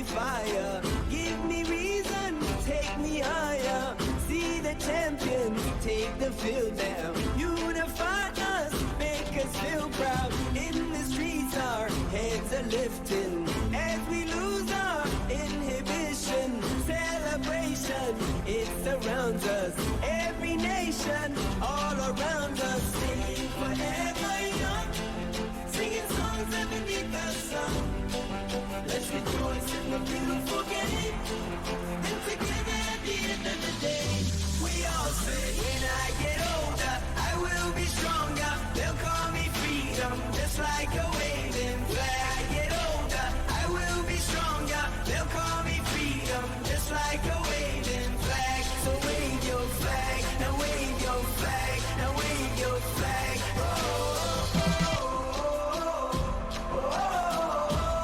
Fire, give me reason, take me higher. See the champions take the field now. Unify us, make us feel proud. In the streets our heads are lifting as we lose our inhibition. Celebration, it surrounds us. Every nation, all around us. Singing forever young, singing songs underneath the sun. Let's rejoice in the beautiful game, and together at the end of the day, we all say, when I get older, I will be stronger. They'll call me freedom, just like a waving flag. I get older, I will be stronger. They'll call me freedom, just like a waving flag. So wave your flag, now wave your flag, now wave your flag. Oh, oh, oh, oh, oh, oh.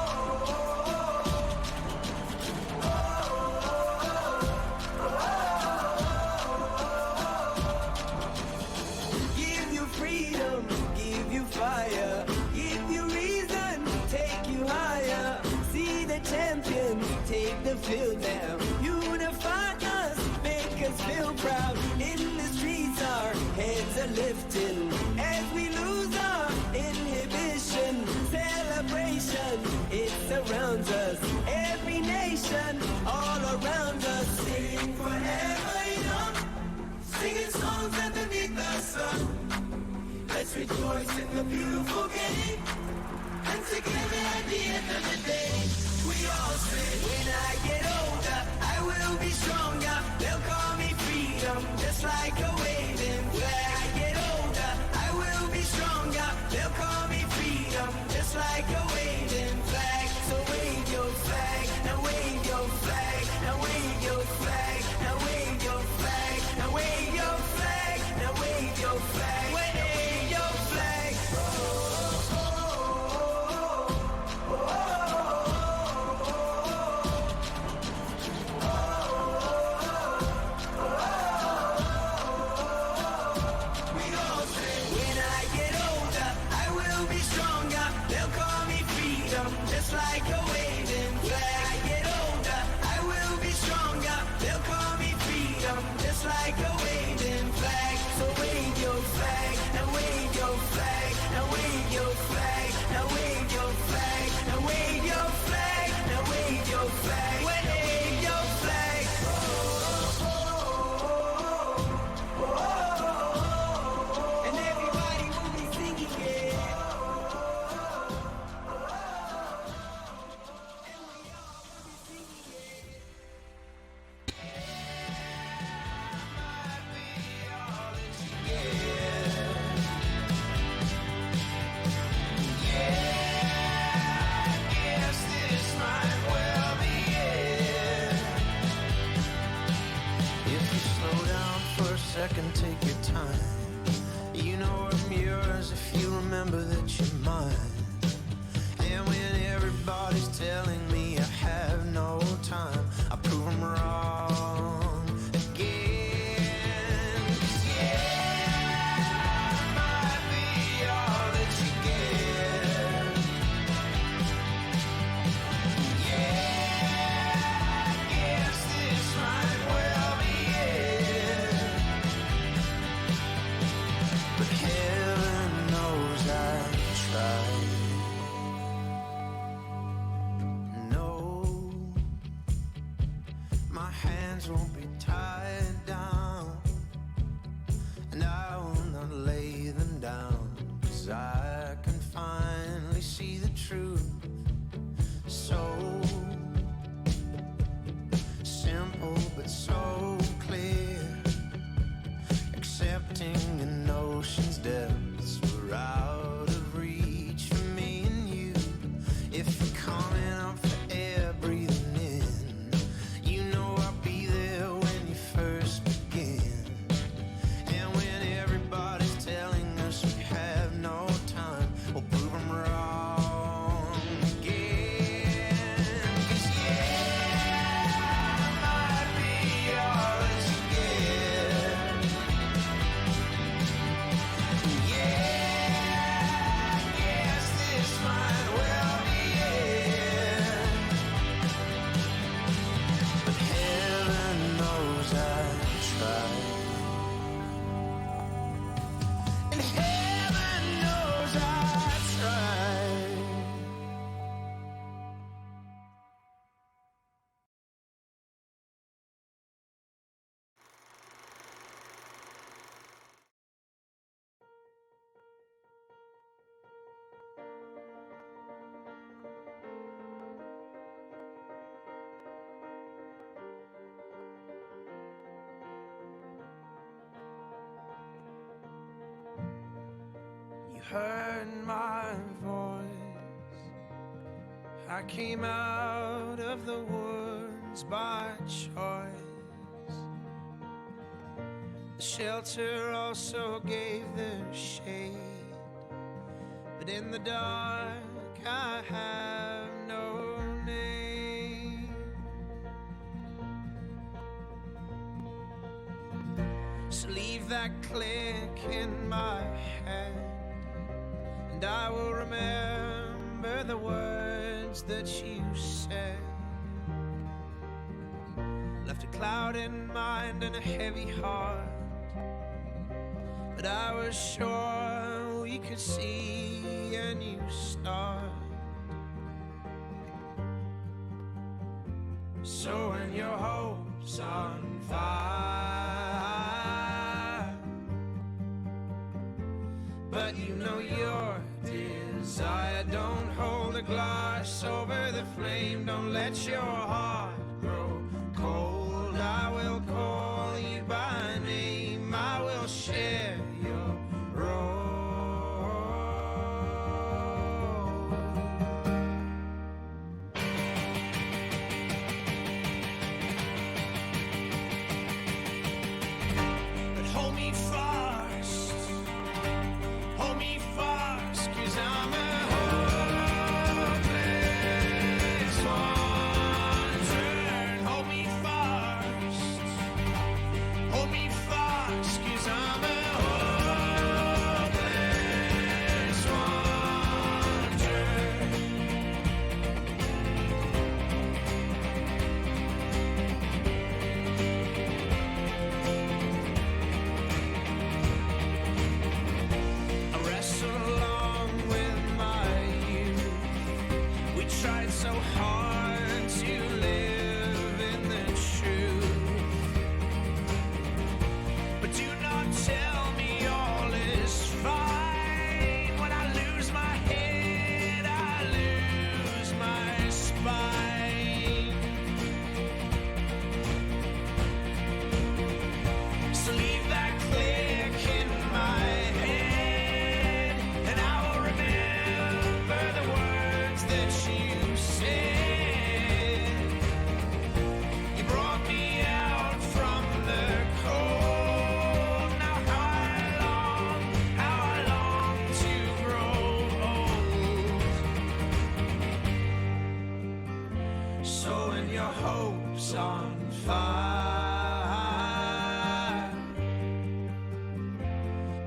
Fire, give you reason, take you higher. See the champions take the field now. Unify us, make us feel proud. In the streets our heads are lifting as we lose our inhibition. Celebration, it surrounds us. Every nation, all around us. Singing forever young, singing songs underneath the sun. Let's rejoice in the beautiful game, and together at the end of the day, we all say, when I get older, I will be stronger. They'll call me freedom, just like a waving flag. I get older, I will be stronger. They'll call me freedom, just like a waving flag. So wave your flag, now wave your flag, now wave your flag, now wave your flag, now wave your flag, now wave your flag. Just like a waving flag. I get older, I will be stronger. They'll call me freedom, just like a waving flag. So wave your flag, now wave your flag, now wave your flag, now wave your flag, now wave your flag, now wave your flag, wave your flag. Oh, oh, oh, oh, oh. And everybody will be singing it. Second, take your time. You know I'm yours if you remember that you're mine. And when everybody's telling me I have no time, I prove them wrong again. 'Cause yeah, I might be all that you get. Yeah, I guess this might well be it. But heaven knows I tried. No, my hands won't be tied down, and I will not lay them down, 'cause I can finally see the truth. So simple but so clear. Accepting an ocean's depths were out of reach for me and you. If you're coming up for air, breathing heard my voice. I came out of the woods by choice. The shelter also gave their shade, but in the dark I have no name. So leave that click in my head, and I will remember the words that you said. Left a cloud in mind and a heavy heart, but I was sure we could see a new start. So when your hope's on fire, but you know your desire, don't hold a glass over the flame. Don't let your heart grow cold. I will call you by name. I will share your road. But hold me fast, hold me fast, 'cause I'm a hopeless wanderer. Hold me fast, hold me fast, 'cause I'm a hopeless wanderer. I wrestle along with my youth. We tried so hard to live in the truth, but do not tell me all is fine. When I lose my head, I lose my spine. So leave that click in my head, and I will remember the words that you said. You brought me out from the cold. Now how I long to grow old. So when your hope's on fire,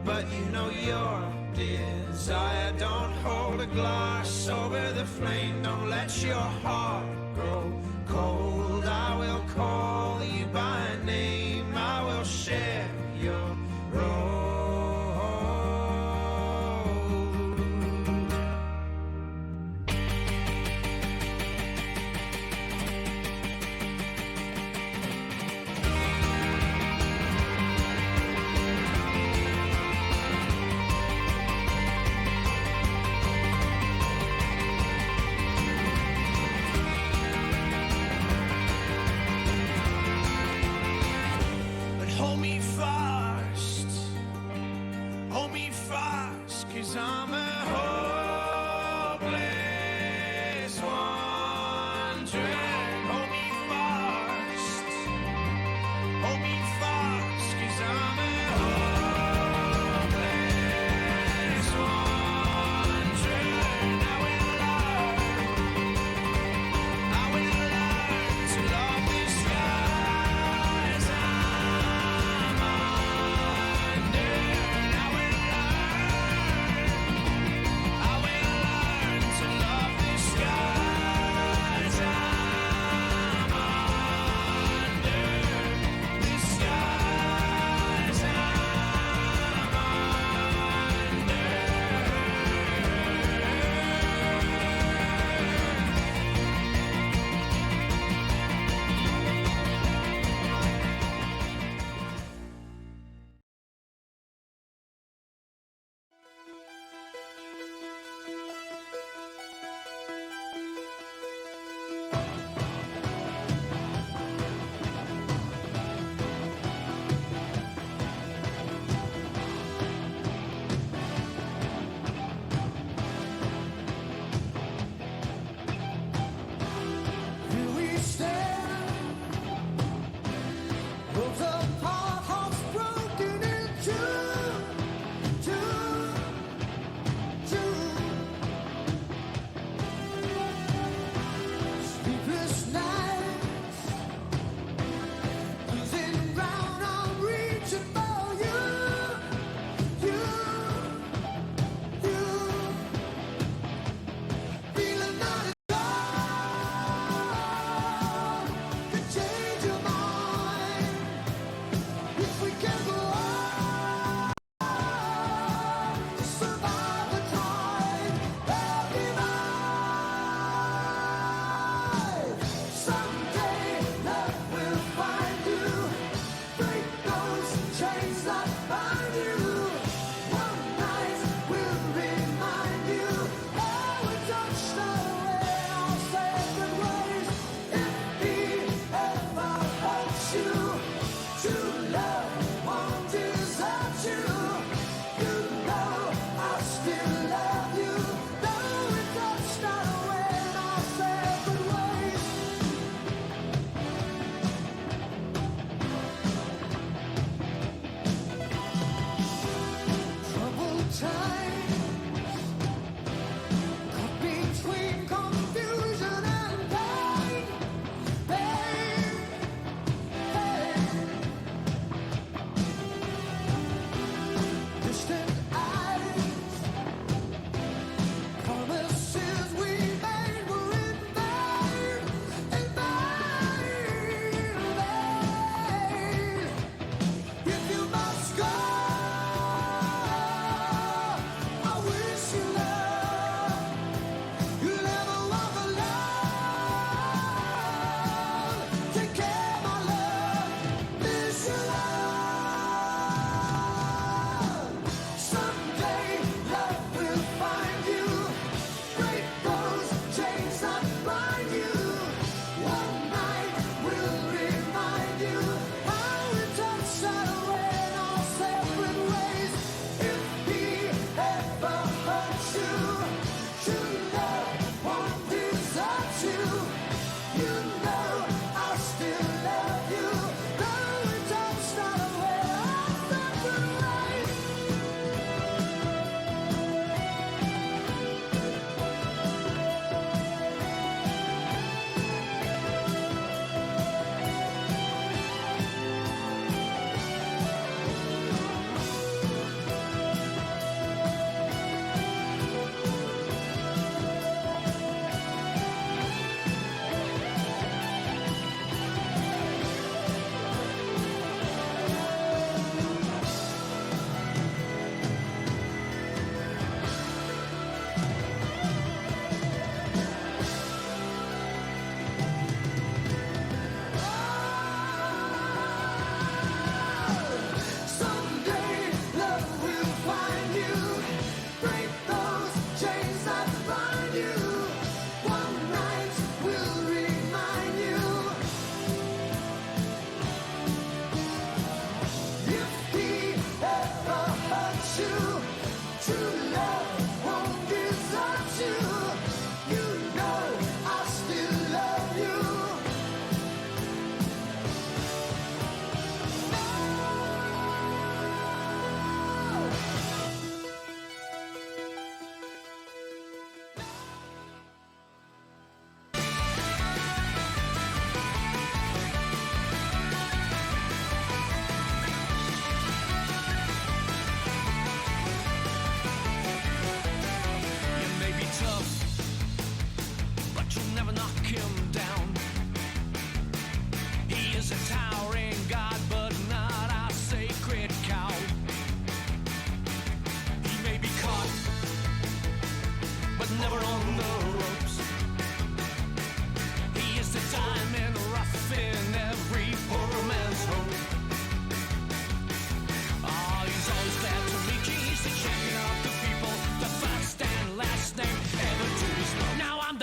but you know your desire, don't hold a glass over the flame. Don't let your heart grow cold. I will call you by name. I will share your road. But hold me fast, 'cause I'm a hopeless wanderer. Hold me fast, 'cause I'm a hopeless wanderer. I will learn to love this skies I'm under. I will learn to love this skies I'm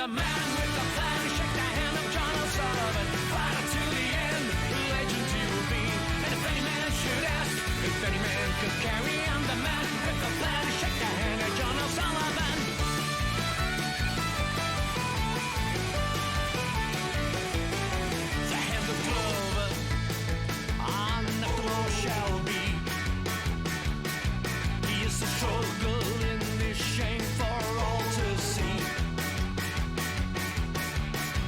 the man with the plan. Shake the hand of John O'Sullivan. Fighter to the end, legend he will be. And if any man should ask, if any man could carry, I'm the man with the plan. Shake the hand of John O'Sullivan. The hand of Clover, unknowable shall be. He is the struggle in this shame for all to see.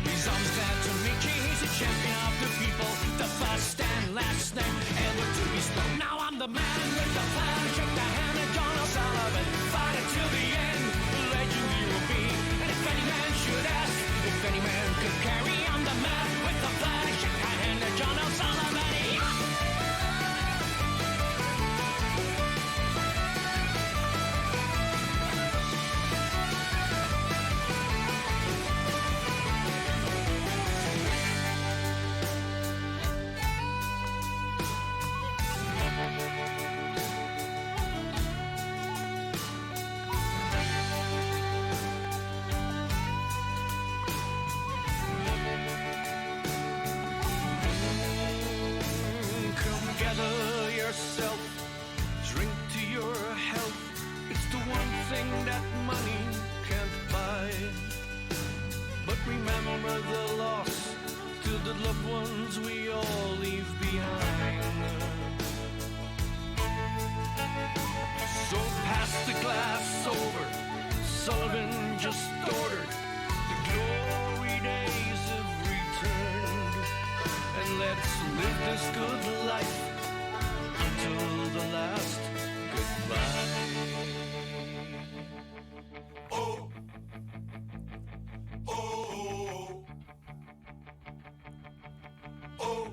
His arms glad to meet you. He's a champion of the people, the first and last name ever to be spoken. Now I'm the man with the plan. Shake the hand of John O'Sullivan. Fight it till the end, legend he will be. And if any man should ask, if any man could carry, I'm the man with the plan. Shake the hand of John O'Sullivan. Come gather yourself, drink to your health. It's the one thing that money can't buy. But remember the loss to the loved ones we all leave behind. So pass the glass over, Sullivan just ordered. The glory days have returned, and let's live this good life until the last goodbye. Oh, oh, oh,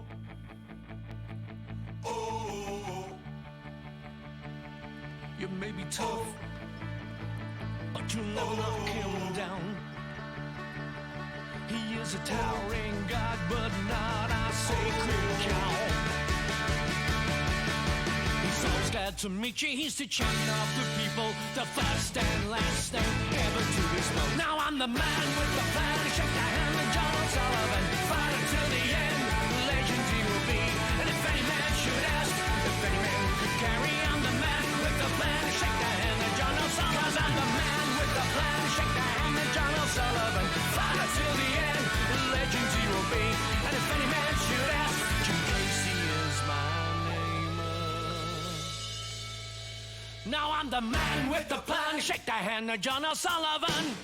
oh, oh. You may be tough, but you'll never knock him down. He is a towering god, but not a sacred cow. He's always glad to meet you. He's the champion of the people, the first and last name ever to be spoken. Now I'm the man with the plan. Shake the hand of John O'Sullivan. Fight until the end, legend he will be. And if any man should ask, if any man could carry, I'm the man with the plan. Shake the hand of John O'Sullivan. 'Cause I'm the man with the plan. Shake the hand of John O'Sullivan. Fight until the end, legend he will be. And if any man should ask, Jim Casey is my name. Now I'm the man with the plan. Shake the hand of John O'Sullivan.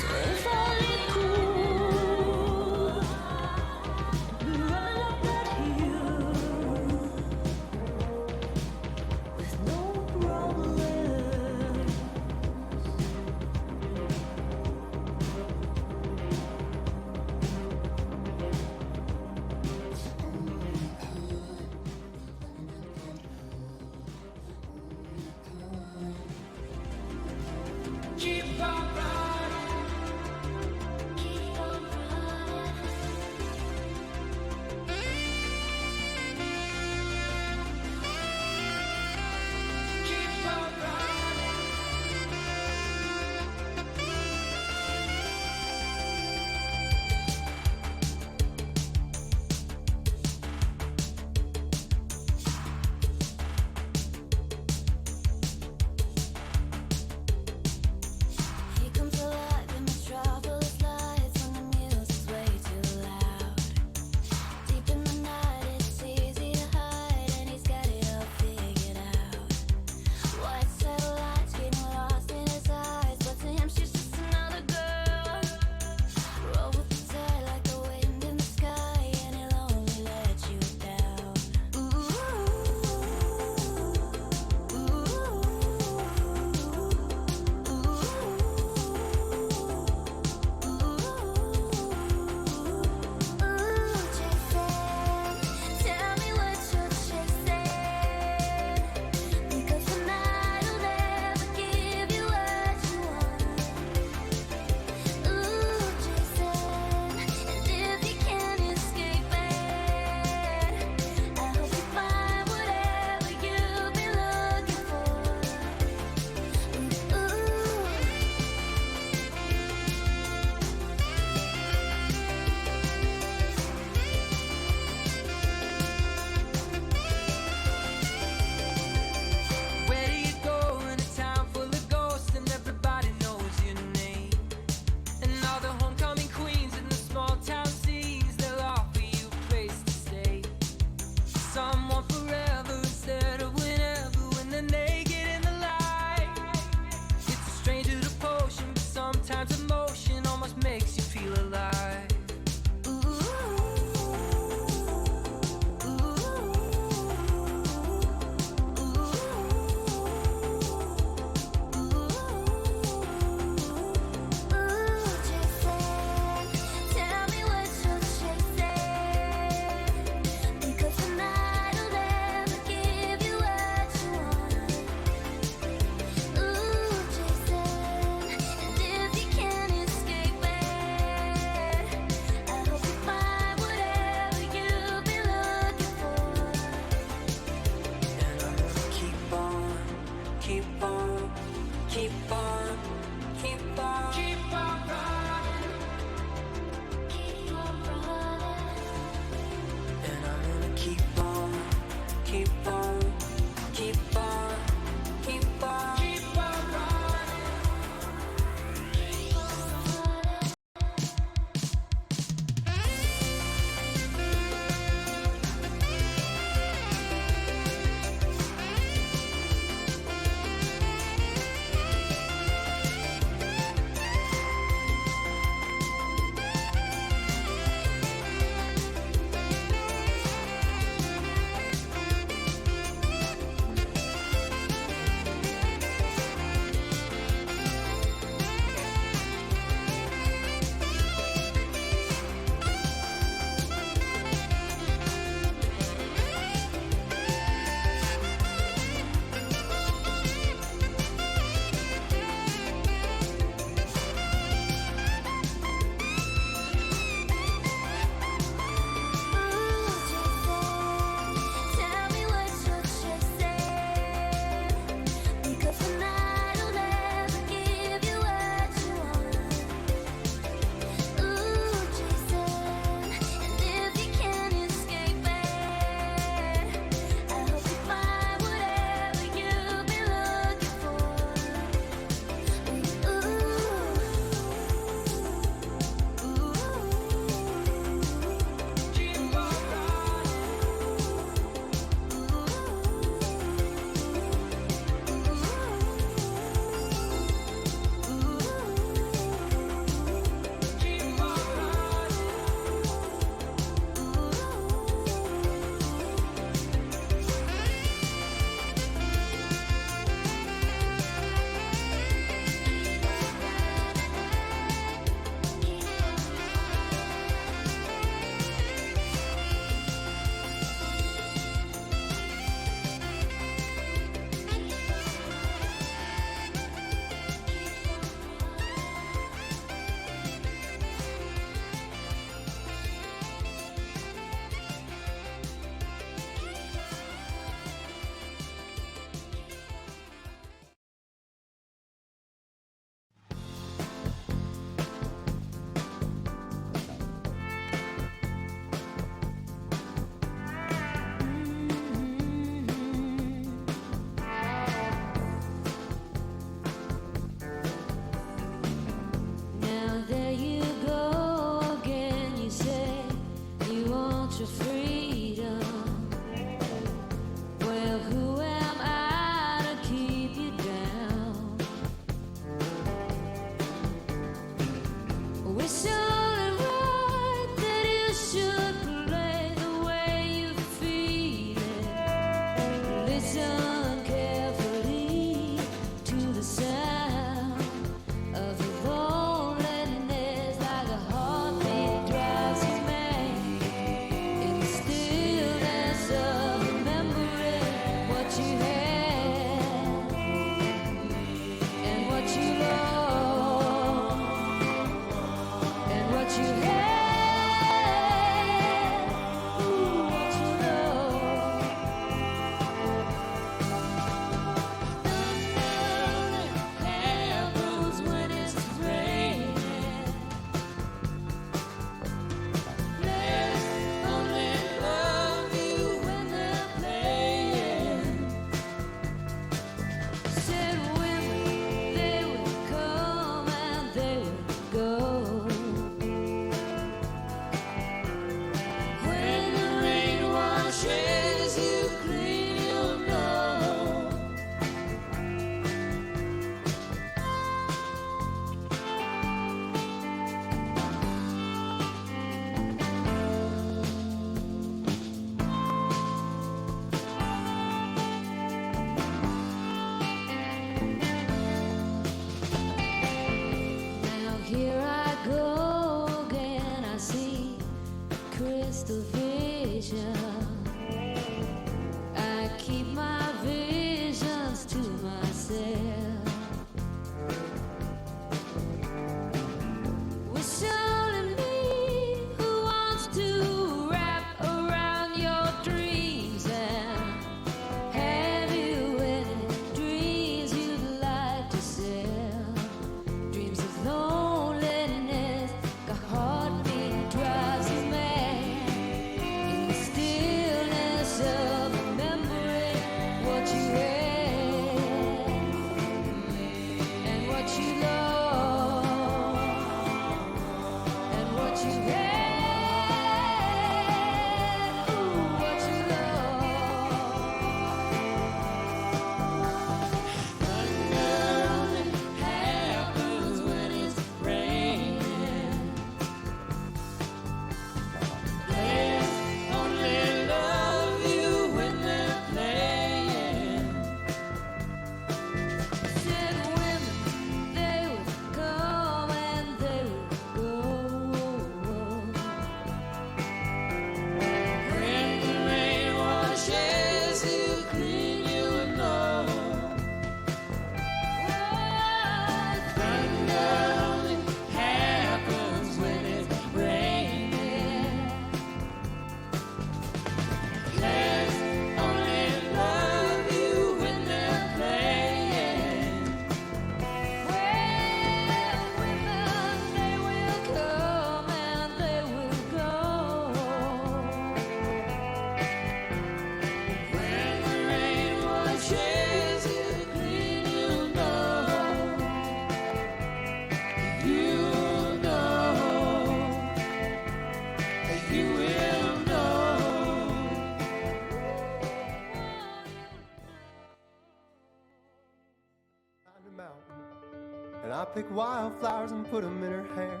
And I picked wildflowers and put them in her hair.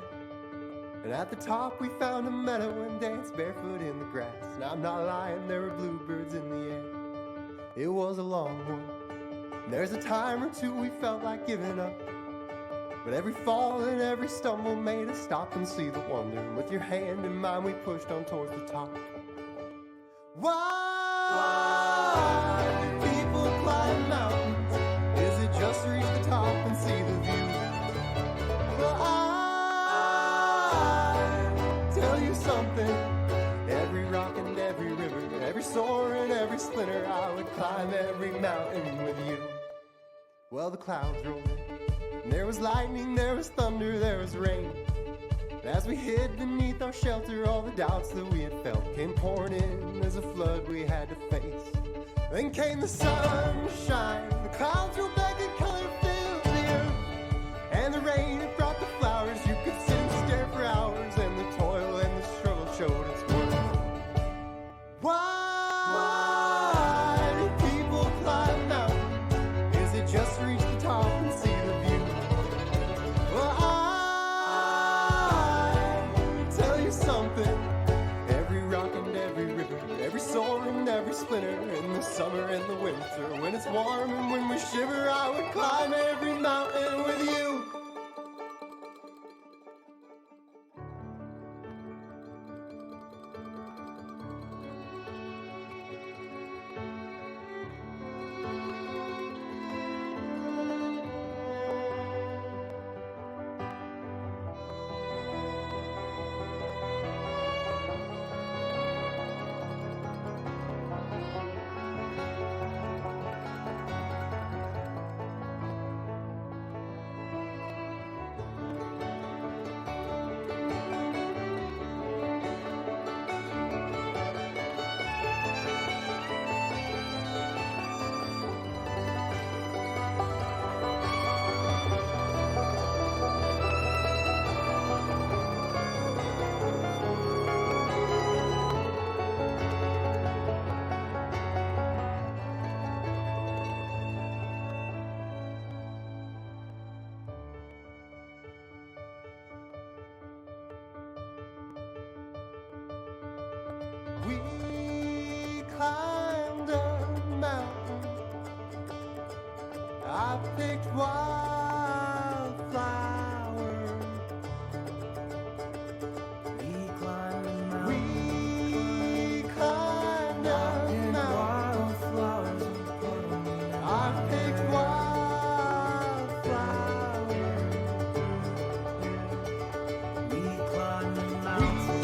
And at the top we found a meadow and danced barefoot in the grass. And I'm not lying, there were bluebirds in the air. It was a long one. And there's a time or two we felt like giving up. But every fall and every stumble made us stop and see the wonder. And with your hand in mine we pushed on towards the top. Why do people climb mountains? Is it just to reach the top and see the view? Well, I tell you something. Every rock and every river, every soar and every splinter, I would climb every mountain with you. Well, the clouds rolled in. There was lightning, there was thunder, there was rain. As we hid beneath our shelter, all the doubts that we had felt came pouring in as a flood we had to face. Then came the sunshine, the clouds rolled back and color filled the earth. And the rain, it brought the flowers, you could sit and stare for hours. And the toil and the struggle showed its worth. Why do people climb mountains? Is it just to reach the top and see the view? Well, I tell you something. Every rock and every river, every soar and every splinter, in the summer and the winter, when it's warm and when we shiver, I would climb every mountain with you. We climbed a mountain. I picked wildflowers. We climbed a mountain. We climbed a mountain. I picked wildflowers. We climbed a mountain.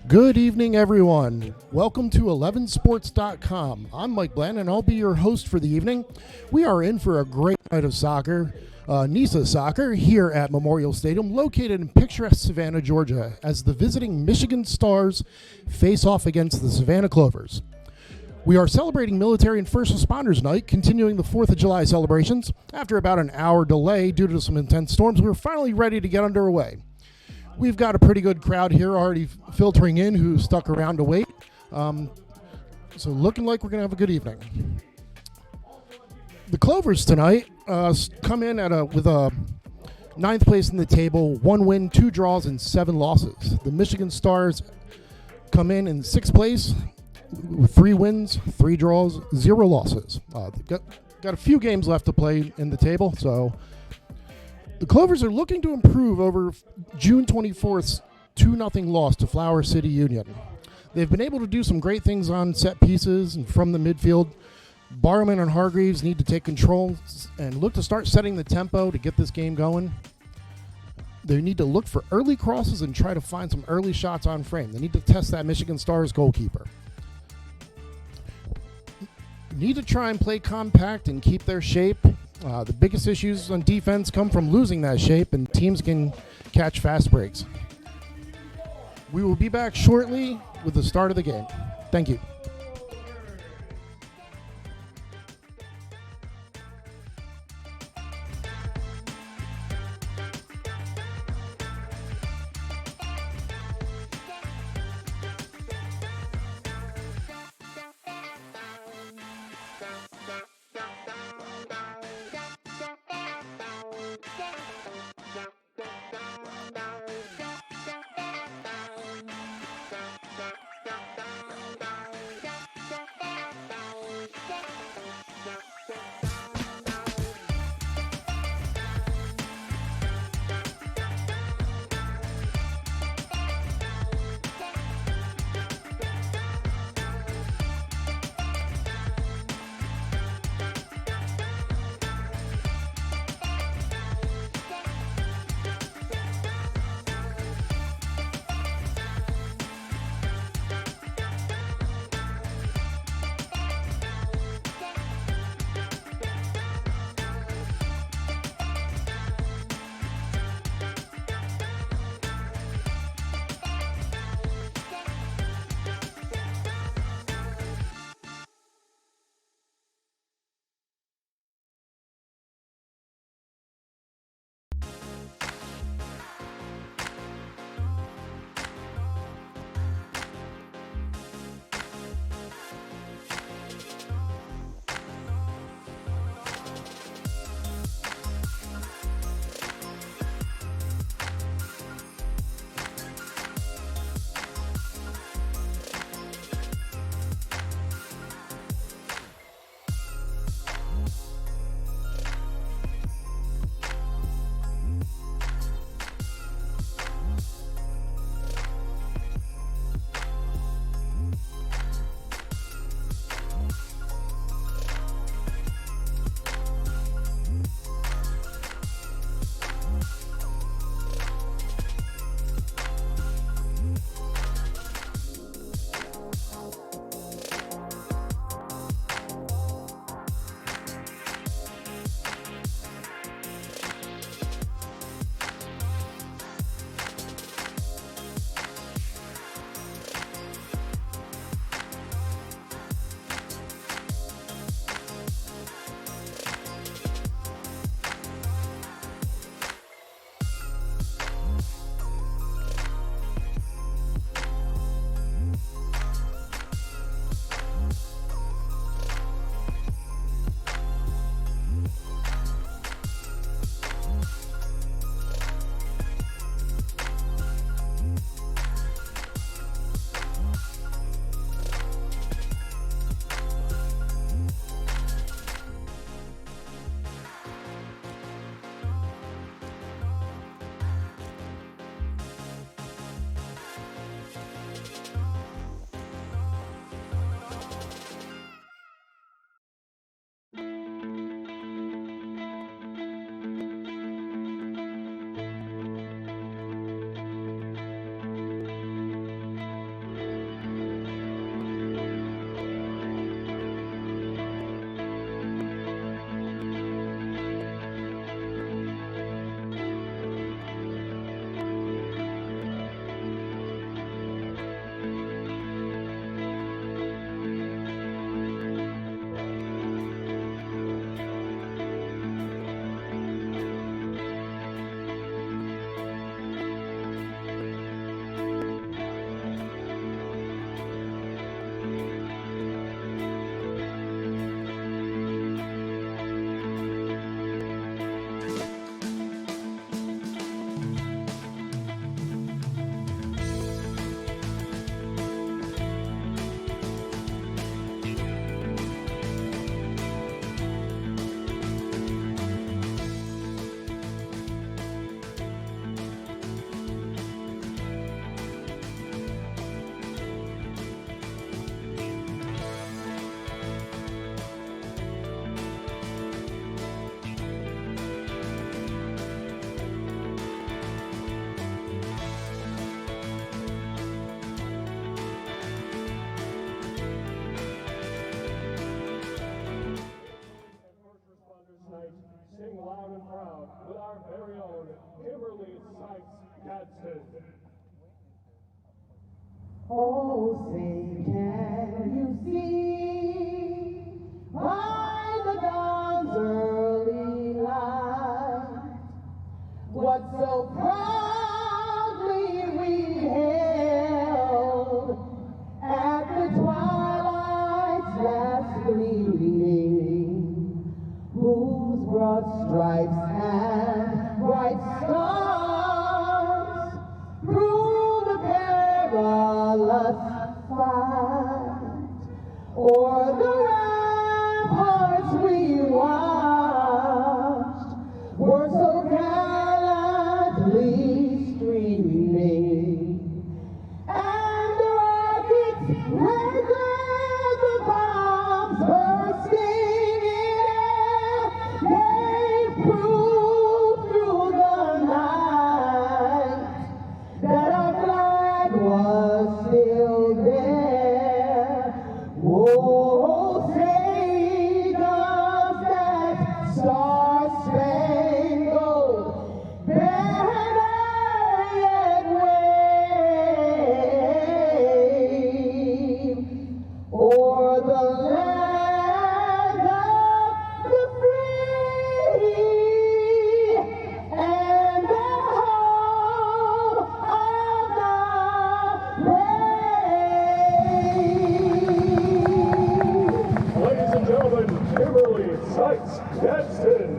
Good evening, everyone. Welcome to 11sports.com. I'm Mike Bland, and I'll be your host for the evening. We are in for a great night of soccer, NISA soccer, here at Memorial Stadium, located in picturesque Savannah, Georgia, as the visiting Michigan Stars face off against the Savannah Clovers. We are celebrating Military and First Responders Night, continuing the 4th of July celebrations. After about an hour delay due to some intense storms, we're finally ready to get underway. We've got a pretty good crowd here already filtering in who stuck around to wait. So looking like we're going to have a good evening. The Clovers tonight come in with a 9th place in the table, 1 win, 2 draws, and 7 losses. The Michigan Stars come in 6th place with 3 wins, 3 draws, 0 losses. They've got a few games left to play in the table, so the Clovers are looking to improve over June 24th's 2-0 loss to Flower City Union. They've been able to do some great things on set pieces and from the midfield. Barman and Hargreaves need to take control and look to start setting the tempo to get this game going. They need to look for early crosses and try to find some early shots on frame. They need to test that Michigan Stars goalkeeper. Need to try and play compact and keep their shape. The biggest issues on defense come from losing that shape, and teams can catch fast breaks. We will be back shortly with the start of the game. Thank you. our very own Kimberly Sykes-Gadsden. Oh, say, can you see by the dawn's early light what so proudly we held at the twilight's last gleaming, whose broad stripes and bright stars through the perilous fight o'er the ramparts we watched were so gallantly streaming, and the rockets raised the bombs bursting in air gave proof through the night that our flag was still there. Oh, say does that star-spangled banner yet wave o'er the land of the free and the home of the brave. Ladies and gentlemen, Kimberly Sykes-Gadsden.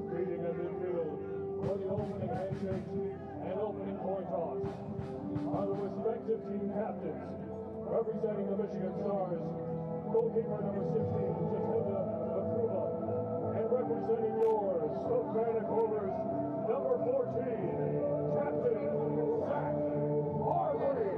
Greeting at midfield for the opening handshakes and opening coin toss are the respective team captains. Representing the Michigan Stars, goalkeeper number 16, Jacinda Akuma, and representing yours, Savannah Clovers, number 14, Captain Zach Harvey.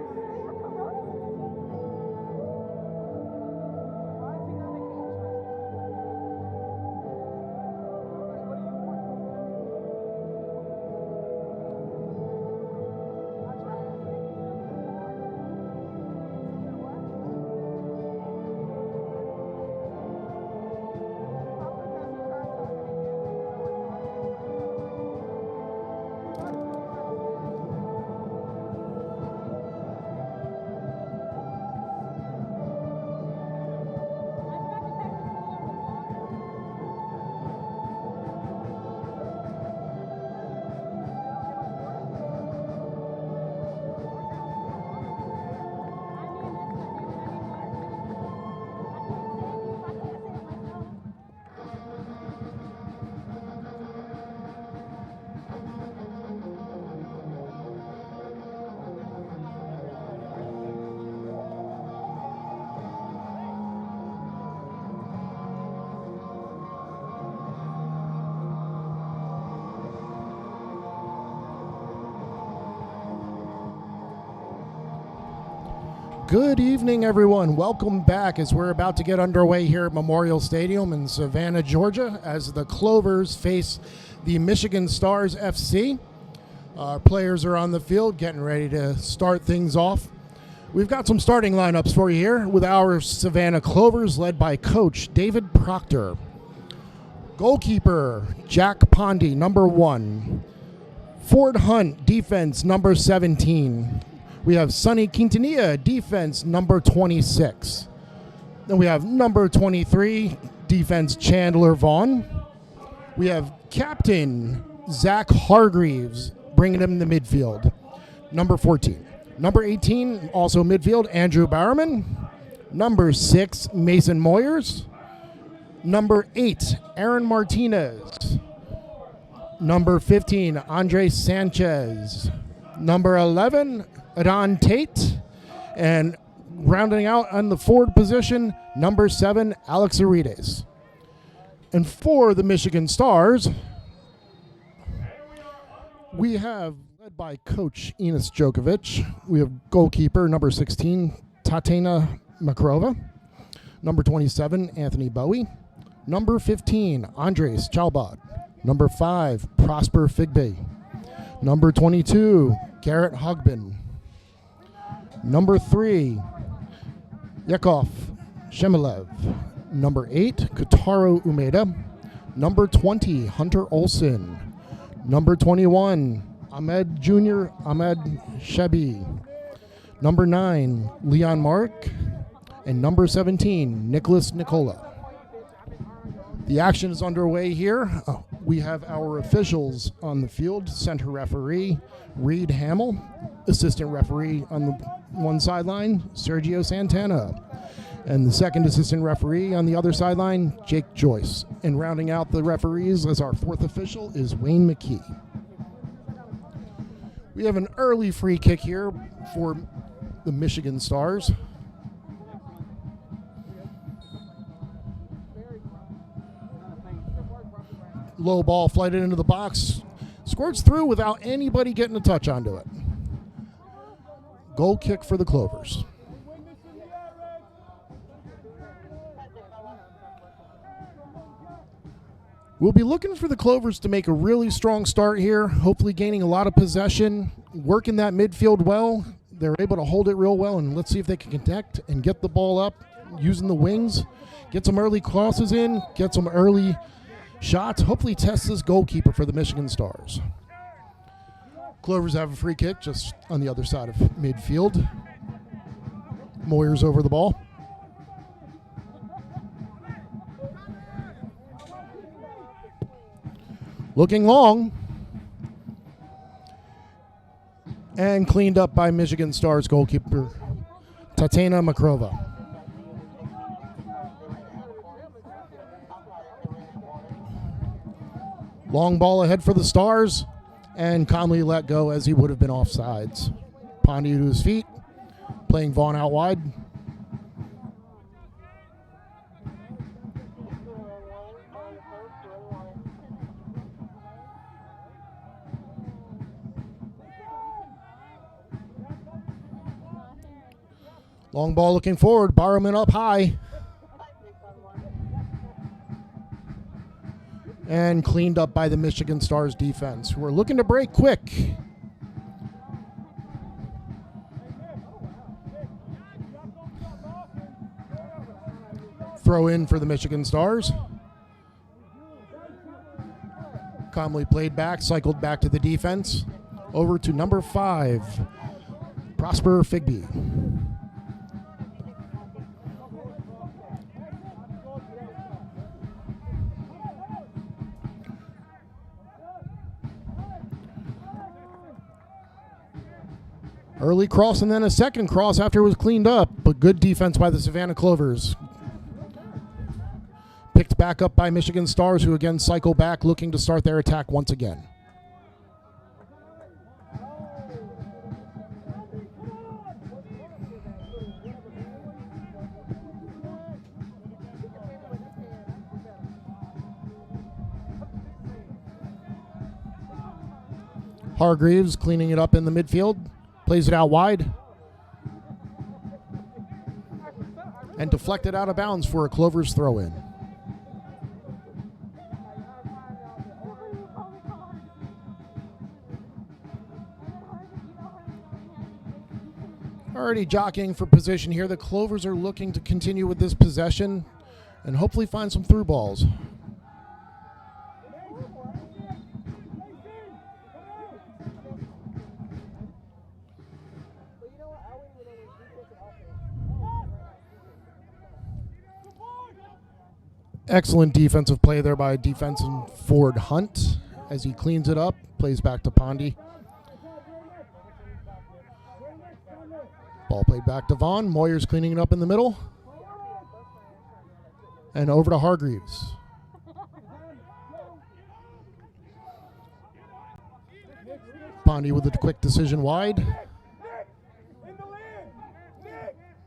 Good evening, everyone. Welcome back as we're about to get underway here at Memorial Stadium in Savannah, Georgia, as the Clovers face the Michigan Stars FC. Our players are on the field getting ready to start things off. We've got some starting lineups for you here with our Savannah Clovers led by Coach David Proctor. Goalkeeper Jack Pondy, number 1. Ford Hunt, defense, number 17. We have Sonny Quintanilla, defense, number 26. Then we have number 23, defense, Chandler Vaughn. We have Captain Zach Hargreaves, bringing him in the midfield, number 14. Number 18, also midfield, Andrew Bowerman. Number 6, Mason Moyers. Number 8, Aaron Martinez. Number 15, Andre Sanchez. Number 11, Adon Tate. And rounding out on the forward position, number 7, Alex Arides. And for the Michigan Stars, we have, led by Coach Enos Djokovic, we have goalkeeper number 16, Tatiana Makarova, number 27, Anthony Bowie, number 15, Andres Chalbad, number 5, Prosper Figbe, number 22, Garrett Hogbin, number 3, Yakov Shemilev, number 8, Kotaro Umeda, number 20, Hunter Olson, number 21, Ahmed Jr. Ahmed Shabi, number 9, Leon Mark, and number 17, Nicholas Nicola. The action is underway here. We have our officials on the field. Center referee, Reed Hamill. Assistant referee on the one sideline, Sergio Santana. And the second assistant referee on the other sideline, Jake Joyce. And rounding out the referees as our fourth official is Wayne McKee. We have an early free kick here for the Michigan Stars. Low ball flighted into the box. Squirts through without anybody getting a touch onto it. Goal kick for the Clovers. We'll be looking for the Clovers to make a really strong start here, hopefully gaining a lot of possession, working that midfield well. They're able to hold it real well, and let's see if they can connect and get the ball up using the wings, get some early crosses in, get some early shots, hopefully test this goalkeeper for the Michigan Stars. Clovers have a free kick just on the other side of midfield. Moyer's over the ball. Looking long. And cleaned up by Michigan Stars goalkeeper Tatiana Makarova. Long ball ahead for the Stars, and calmly let go as he would have been offsides. Pondy to his feet, playing Vaughn out wide. Long ball looking forward, Barrowman up high. And cleaned up by the Michigan Stars defense, who are looking to break quick. Throw in for the Michigan Stars. Calmly played back, cycled back to the defense. Over to number 5, Prosper Figbe. Early cross and then a second cross after it was cleaned up, but good defense by the Savannah Clovers. Picked back up by Michigan Stars, who again cycle back, looking to start their attack once again. Hargreaves cleaning it up in the midfield. Plays it out wide. And deflected out of bounds for a Clovers throw-in. Already jockeying for position here. The Clovers are looking to continue with this possession and hopefully find some through balls. Excellent defensive play there by defensive forward Hunt as he cleans it up, plays back to Pondy. Ball played back to Vaughn. Moyer's cleaning it up in the middle. And over to Hargreaves. Pondy with a quick decision wide.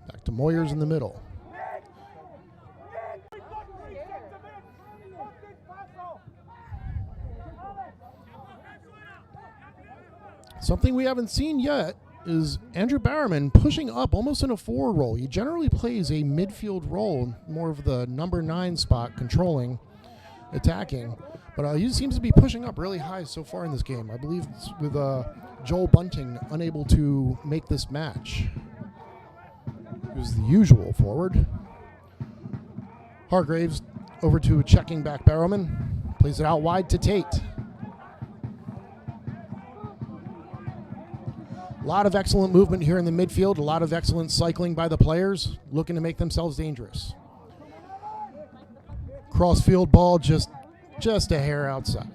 Back Moyers in the middle. Something we haven't seen yet is Andrew Barrowman pushing up almost in a forward role. He generally plays a midfield role, more of the number 9 spot, controlling, attacking. But he seems to be pushing up really high so far in this game. I believe it's with Joel Bunting unable to make this match. It was the usual forward. Hargraves over to checking back Barrowman. Plays it out wide to Tate. A lot of excellent movement here in the midfield. A lot of excellent cycling by the players, looking to make themselves dangerous. Cross-field ball just a hair outside.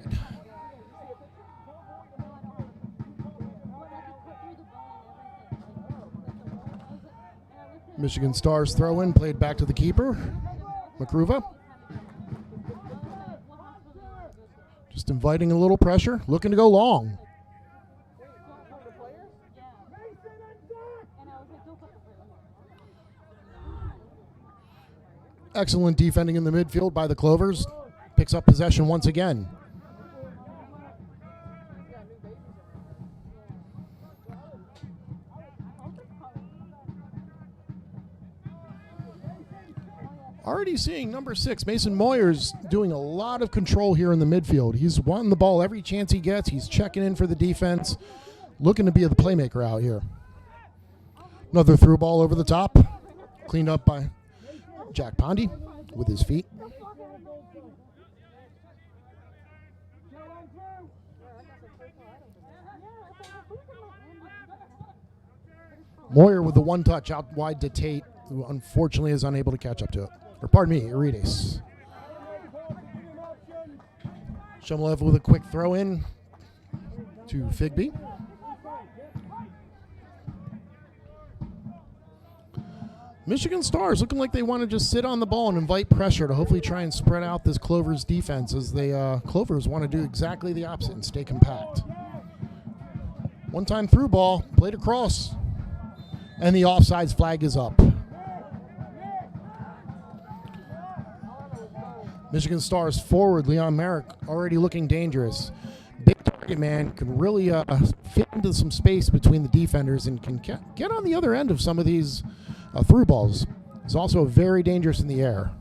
Michigan Stars throw in, played back to the keeper, Makruva. Just inviting a little pressure, looking to go long. Excellent defending in the midfield by the Clovers. Picks up possession once again. Already seeing number 6, Mason Moyers, doing a lot of control here in the midfield. He's wanting the ball every chance he gets. He's checking in for the defense, looking to be the playmaker out here. Another through ball over the top, cleaned up by Jack Pondy with his feet. Moyer with the one touch out wide to Tate, who unfortunately is unable to catch up to it. Or pardon me, Irides. Shumalev with a quick throw in to Figby. Michigan Stars looking like they want to just sit on the ball and invite pressure to hopefully try and spread out this Clovers defense, as they Clovers want to do exactly the opposite and stay compact. One time through ball, played across, and the offsides flag is up. Michigan Stars forward Leon Merrick already looking dangerous. Big target man can really fit into some space between the defenders and can get on the other end of some of these through balls. He's also very dangerous in the air.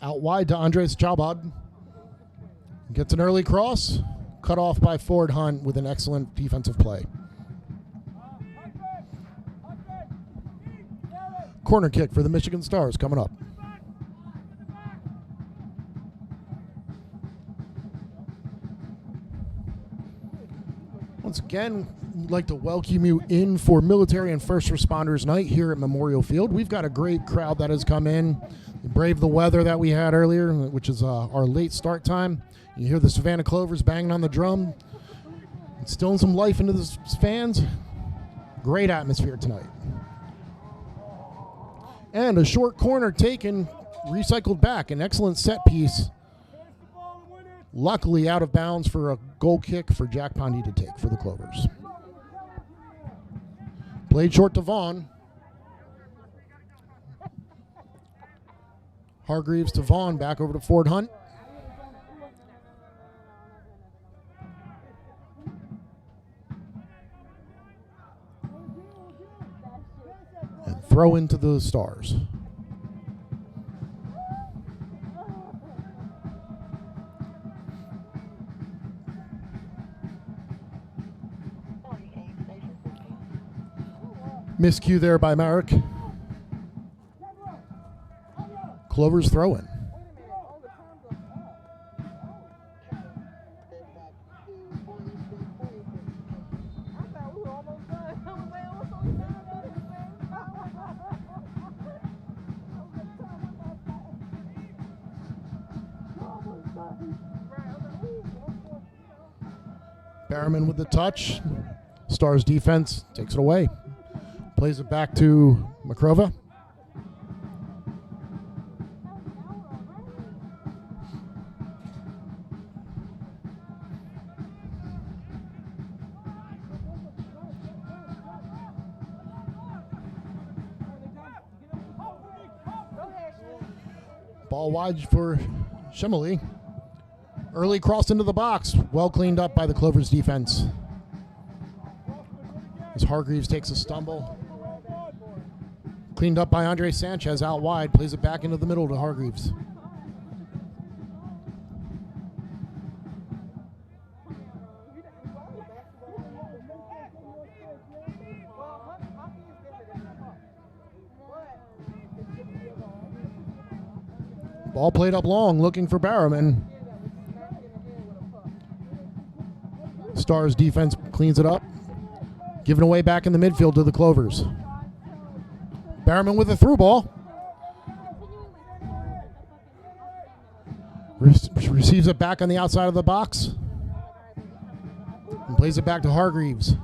Out wide to Andres Chabad. Gets an early cross. Cut off by Ford Hunt with an excellent defensive play. Corner kick for the Michigan Stars coming up. Once again, we'd like to welcome you in for Military and First Responders Night here at Memorial Field. We've got a great crowd that has come in. They braved the weather that we had earlier, which is our late start time. You hear the Savannah Clovers banging on the drum, instilling some life into the fans. Great atmosphere tonight. And a short corner taken, recycled back. An excellent set piece. Luckily out of bounds for a goal kick for Jack Pondy to take for the Clovers. Played short to Vaughn. Hargreaves to Vaughn, back over to Ford Hunt. And throw into the Stars. Miscue there by Marek. Clovers throwing. Barrowman with the touch. Stars defense takes it away. Plays it back to Makrova. Ball wide for Shimley. Early cross into the box. Well cleaned up by the Clovers defense. As Hargreaves takes a stumble. Cleaned up by Andre Sanchez out wide. Plays it back into the middle to Hargreaves. Ball played up long, looking for Barrowman. Stars defense cleans it up. Giving away back in the midfield to the Clovers. Barrowman with a through ball. Receives it back on the outside of the box. And plays it back to Hargreaves.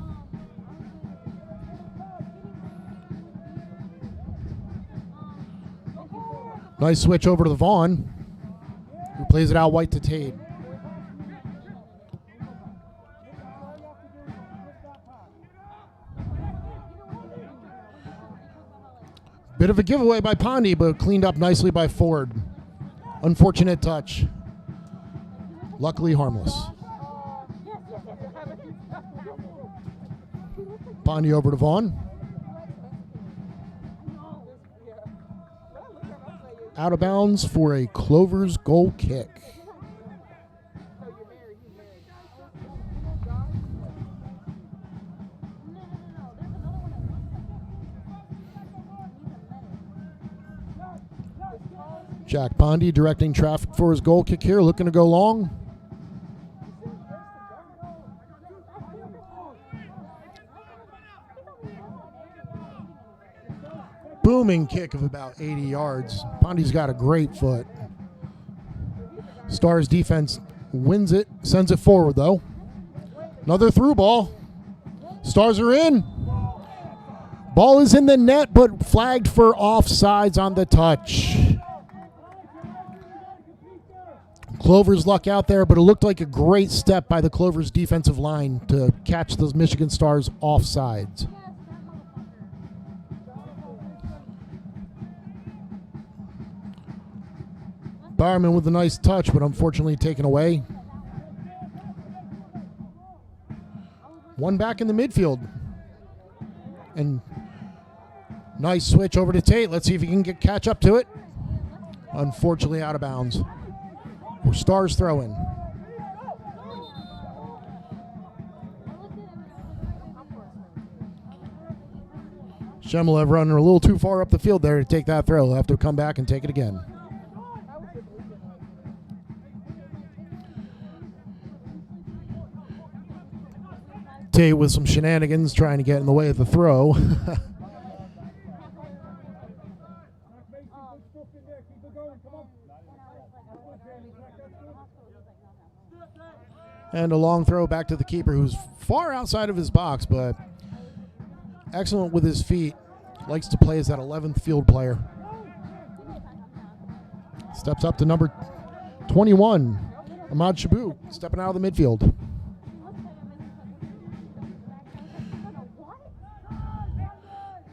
Nice switch over to the Vaughn, who plays it out white to Tate. Bit of a giveaway by Pondy, but cleaned up nicely by Ford. Unfortunate touch. Luckily harmless. Pondy over to Vaughn. Out of bounds for a Clovers goal kick. Jack Pondy directing traffic for his goal kick here, looking to go long. Booming kick of about 80 yards. Pondy's got a great foot. Stars defense wins it, sends it forward though. Another through ball. Stars are in. Ball is in the net, but flagged for offsides on the touch. Clovers luck out there, but it looked like a great step by the Clovers defensive line to catch those Michigan Stars offsides. Barrowman with a nice touch, but unfortunately taken away. One back in the midfield. And nice switch over to Tate. Let's see if he can catch up to it. Unfortunately out of bounds. We're Stars throwing. Shemlev running a little too far up the field there to take that throw. He'll have to come back and take it again. Tate with some shenanigans trying to get in the way of the throw. And a long throw back to the keeper, who's far outside of his box, but excellent with his feet. Likes to play as that 11th field player. Steps up to number 21, Ahmad Shabu, stepping out of the midfield.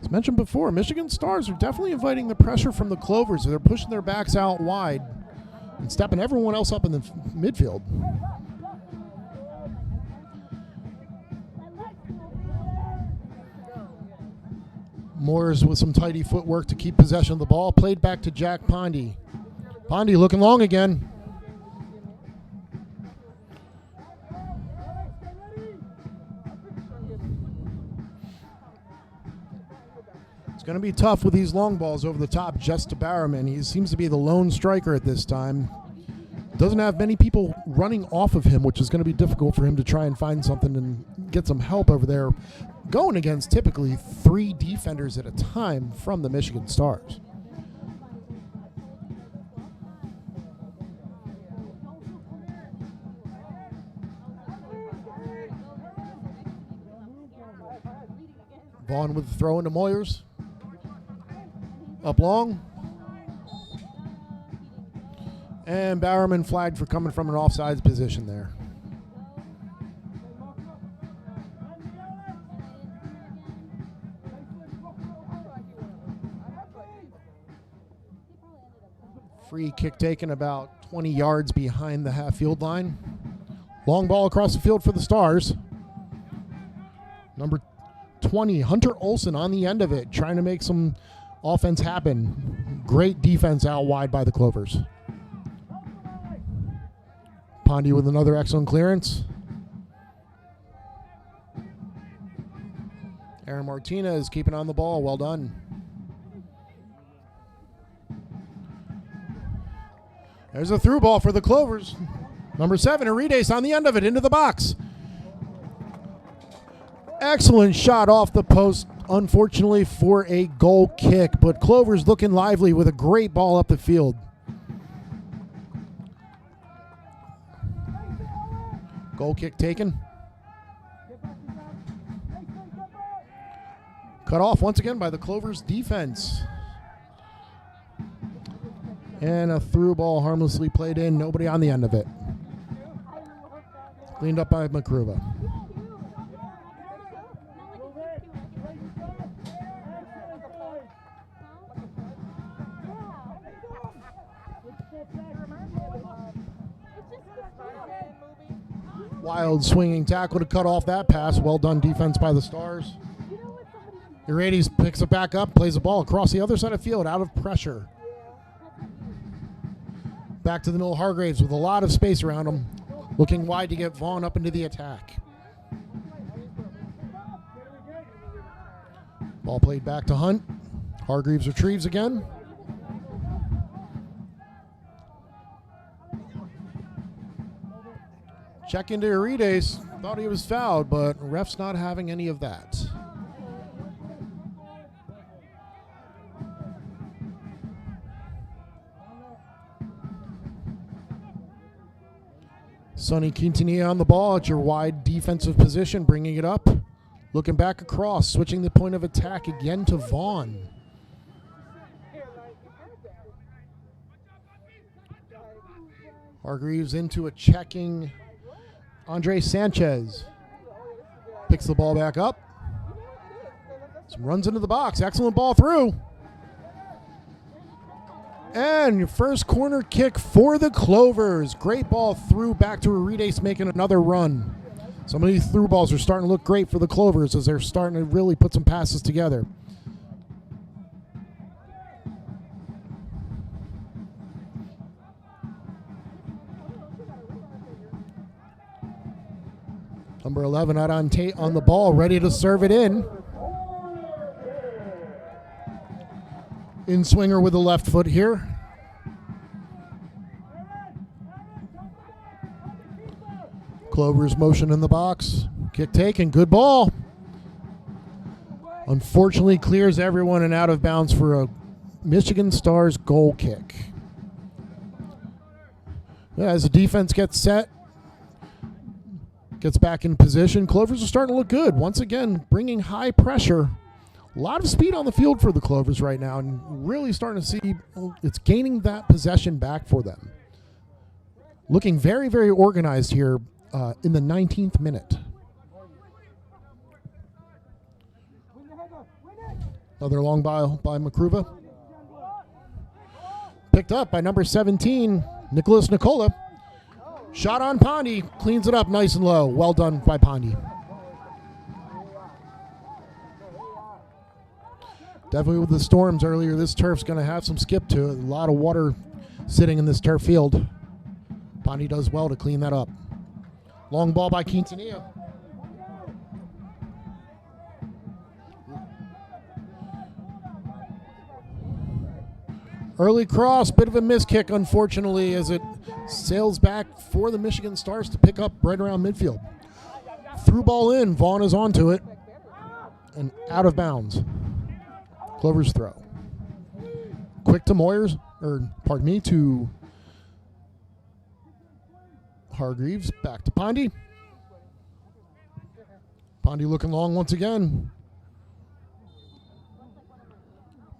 As mentioned before, Michigan Stars are definitely inviting the pressure from the Clovers. They're pushing their backs out wide and stepping everyone else up in the midfield. Moores with some tidy footwork to keep possession of the ball. Played back to Jack Pondy. Pondy looking long again. It's going to be tough with these long balls over the top just to Barrowman. He seems to be the lone striker at this time. Doesn't have many people running off of him, which is going to be difficult for him to try and find something and get some help over there, going against typically 3 defenders at a time from the Michigan Stars. Vaughn with the throw into Moyers. Up long. And Bowerman flagged for coming from an offsides position there. Free kick taken about 20 yards behind the half field line. Long ball across the field for the Stars. Number 20, Hunter Olsen on the end of it, trying to make some offense happen. Great defense out wide by the Clovers. Pondy with another excellent clearance. Aaron Martinez keeping on the ball. Well done. There's a through ball for the Clovers. Number 7, Arides on the end of it into the box. Excellent shot off the post, unfortunately for a goal kick, but Clovers looking lively with a great ball up the field. Goal kick taken. Cut off once again by the Clovers defense. And a through ball harmlessly played in. Nobody on the end of it. Cleaned up by Makruva. Wild swinging tackle to cut off that pass. Well done defense by the Stars. Uriades picks it back up, plays the ball across the other side of the field, out of pressure. Back to the middle, Hargraves with a lot of space around him, looking wide to get Vaughn up into the attack. Ball played back to Hunt. Hargreaves retrieves again. Check into Uriades. Thought he was fouled, but ref's not having any of that. Sonny Quintanilla on the ball at your wide defensive position, bringing it up. Looking back across, switching the point of attack again to Vaughn. Hargreaves into a checking Andre Sanchez. Picks the ball back up. Some runs into the box. Excellent ball through. And your first corner kick for the Clovers. Great ball through back to Urides making another run. Some of these through balls are starting to look great for the Clovers as they're starting to really put some passes together. Number 11 out on Tate on the ball, ready to serve it in. In swinger with the left foot here. Clovers motion in the box. Kick taken, good ball. Unfortunately clears everyone and out of bounds for a Michigan Stars goal kick. As the defense gets set, gets back in position, Clovers are starting to look good. Once again, bringing high pressure. A lot of speed on the field for the Clovers right now, and really starting to see it's gaining that possession back for them. Looking very, very organized here in the 19th minute. Another long ball by Makruva. Picked up by number 17, Nicholas Nicola. Shot on Pondy, cleans it up nice and low. Well done by Pondy. Definitely with the storms earlier, this turf's going to have some skip to it. A lot of water sitting in this turf field. Pondy does well to clean that up. Long ball by Quintanilla. Early cross, bit of a miss kick, unfortunately, as it sails back for the Michigan Stars to pick up right around midfield. Through ball in, Vaughn is onto it, and out of bounds. Clovers throw. Quick to to Hargreaves. Back to Pondy. Pondy looking long once again.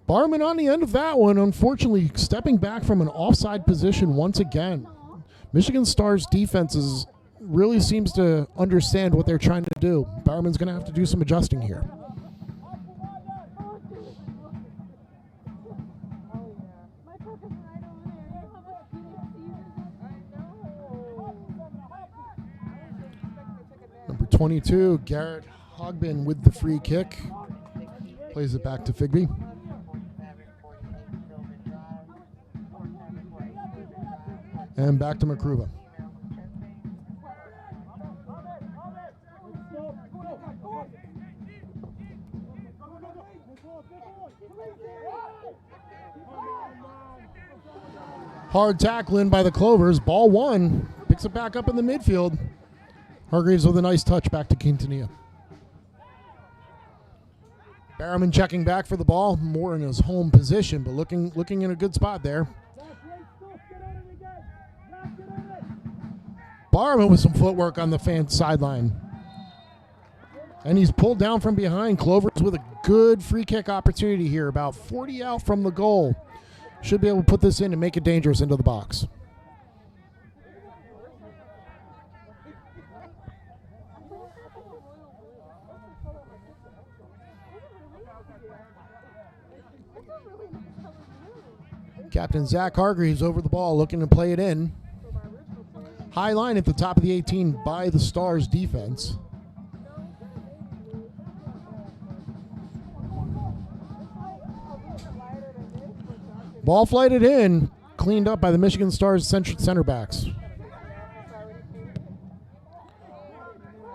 Barman on the end of that one, unfortunately stepping back from an offside position once again. Michigan Stars defense really seems to understand what they're trying to do. Barman's going to have to do some adjusting here. 22, Garrett Hogbin with the free kick. Plays it back to Figby. And back to Makruva. Hard tackling by the Clovers. Ball one. Picks it back up in the midfield. Hargreaves with a nice touch back to Quintanilla. Barrowman checking back for the ball. More in his home position, but looking in a good spot there. Barrowman with some footwork on the fan sideline. And he's pulled down from behind. Clovers with a good free kick opportunity here. About 40 out from the goal. Should be able to put this in and make it dangerous into the box. Captain Zach Hargreaves over the ball, looking to play it in. High line at the top of the 18 by the Stars defense. Ball flighted in, cleaned up by the Michigan Stars center backs.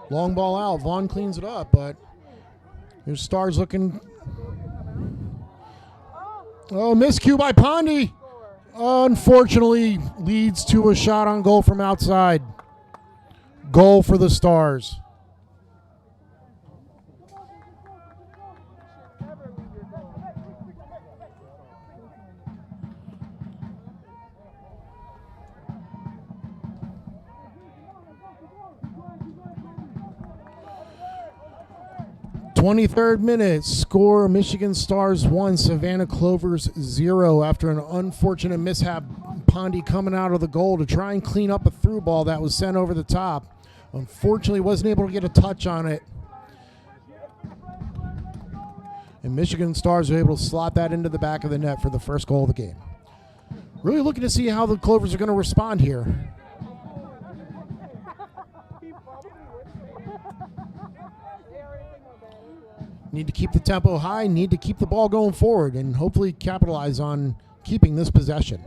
Long ball out. Vaughn cleans it up, but here's Stars looking. Oh, miscue by Pondy. Unfortunately, leads to a shot on goal from outside. Goal for the Stars. "23rd minute, score Michigan Stars 1, Savannah Clovers 0 after an unfortunate mishap. Pondy coming out of the goal to try and clean up a through ball that was sent over the top. Unfortunately, wasn't able to get a touch on it. And Michigan Stars were able to slot that into the back of the net for the first goal of the game. Really looking to see how the Clovers are going to respond here. Need to keep the tempo high, need to keep the ball going forward, and hopefully capitalize on keeping this possession.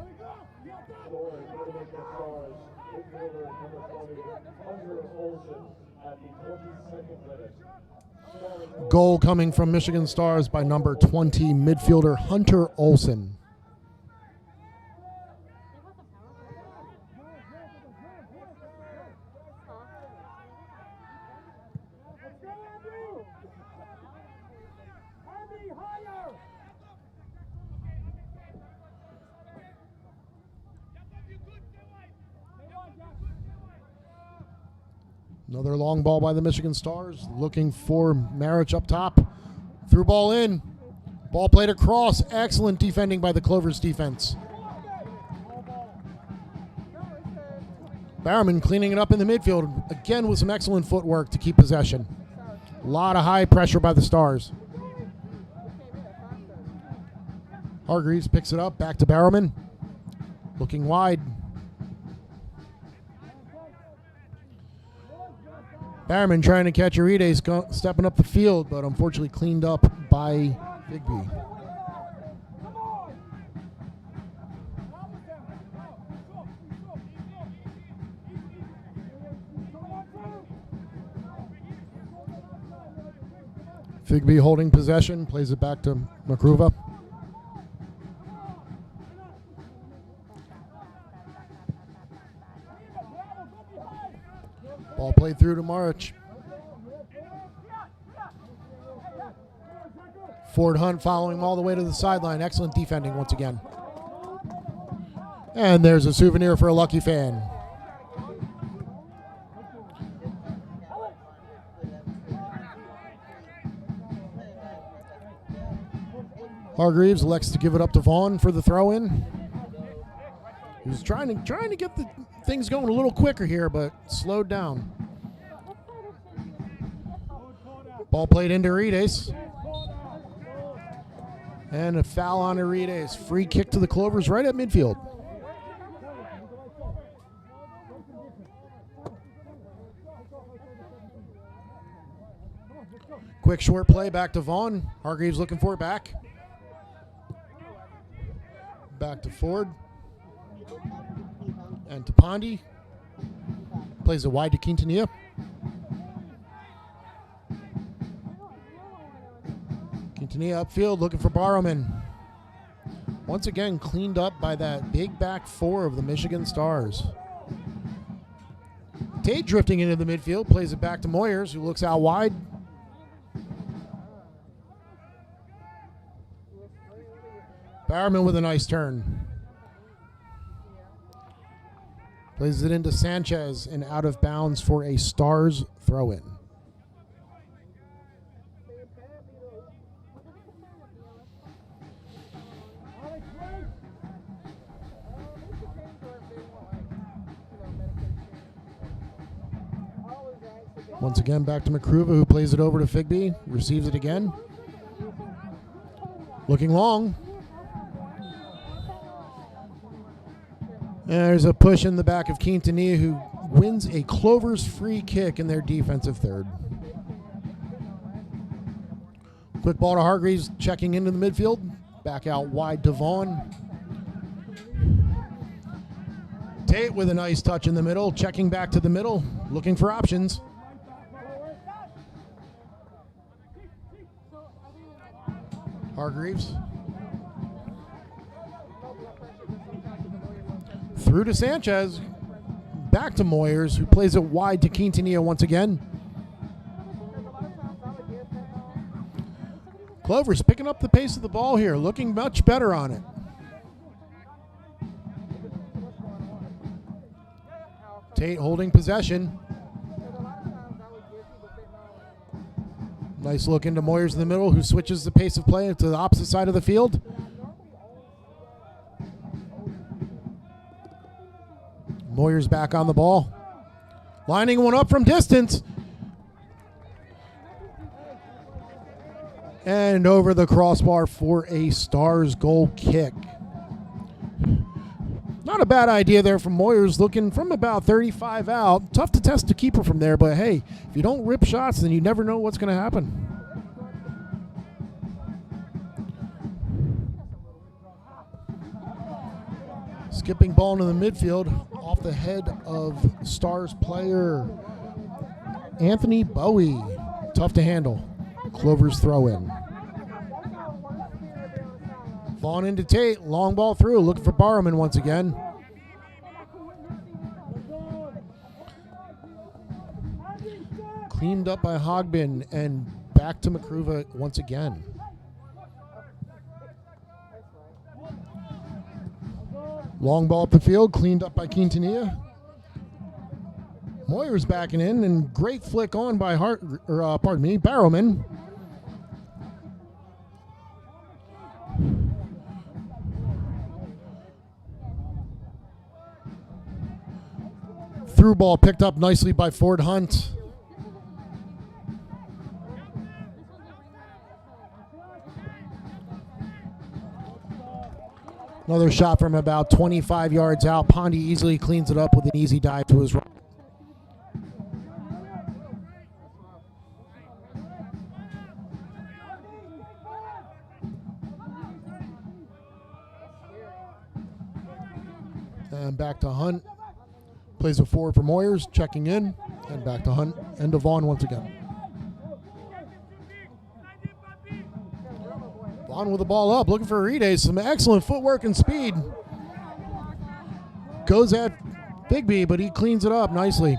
Goal coming from Michigan Stars by number 20 midfielder Hunter Olsen. Another long ball by the Michigan Stars, looking for Marich up top. Through ball in. Ball played across. Excellent defending by the Clovers defense. Barrowman cleaning it up in the midfield, again with some excellent footwork to keep possession. A lot of high pressure by the Stars. Hargreaves picks it up, back to Barrowman. Looking wide. Barrowman trying to catch Urides stepping up the field, but unfortunately cleaned up by Bigby. Figby holding possession, plays it back to Makruva. Ball played through to Marich. Ford Hunt following him all the way to the sideline. Excellent defending once again. And there's a souvenir for a lucky fan. Hargreaves elects to give it up to Vaughn for the throw-in. He was trying to get the things going a little quicker here, but slowed down. Ball played into Urides. And a foul on Urides. Free kick to the Clovers right at midfield. quick short play back to Vaughn. Hargreaves looking for it back. Back to Ford. And to Pondy. Plays it wide to Quintanilla. Quintanilla upfield looking for Barrowman. Once again cleaned up by that big back four of the Michigan Stars. Tate drifting into the midfield, plays it back to Moyers, who looks out wide. Barrowman with a nice turn. Plays it into Sanchez and out of bounds for a Stars throw-in. Once again, back to McCruva, who plays it over to Figby. Receives it again. Looking long. And there's a push in the back of Quintanilla, who wins a Clovers free kick in their defensive third. Quick ball to Hargreaves, checking into the midfield. Back out wide to Vaughn. Tate with a nice touch in the middle, checking back to the middle, looking for options. Hargreaves. Through to Sanchez. Back to Moyers, who plays it wide to Quintanilla once again. Clovers picking up the pace of the ball here, looking much better on it. Tate holding possession. Nice look into Moyers in the middle, who switches the pace of play to the opposite side of the field. Moyers back on the ball. Lining one up from distance. And over the crossbar for a Stars goal kick. Not a bad idea there from Moyers, looking from about 35 out. Tough to test the keeper from there, but hey, if you don't rip shots, then you never know what's going to happen. Skipping ball into the midfield off the head of Stars player Anthony Bowie. Tough to handle. Clovers throw in. Vaughn into Tate, long ball through, looking for Barrowman once again. Cleaned up by Hogbin and back to McCruva once again. Long ball up the field, cleaned up by Quintanilla. Moyers backing in, and great flick on by Barrowman. Through ball picked up nicely by Ford Hunt. Another shot from about 25 yards out. Pondy easily cleans it up with an easy dive to his right. And back to Hunt. Plays it forward for Moyers, checking in, and back to Hunt, and to Vaughn once again. Vaughn with the ball up, looking for Arides. Some excellent footwork and speed. Goes at Bigby, but he cleans it up nicely.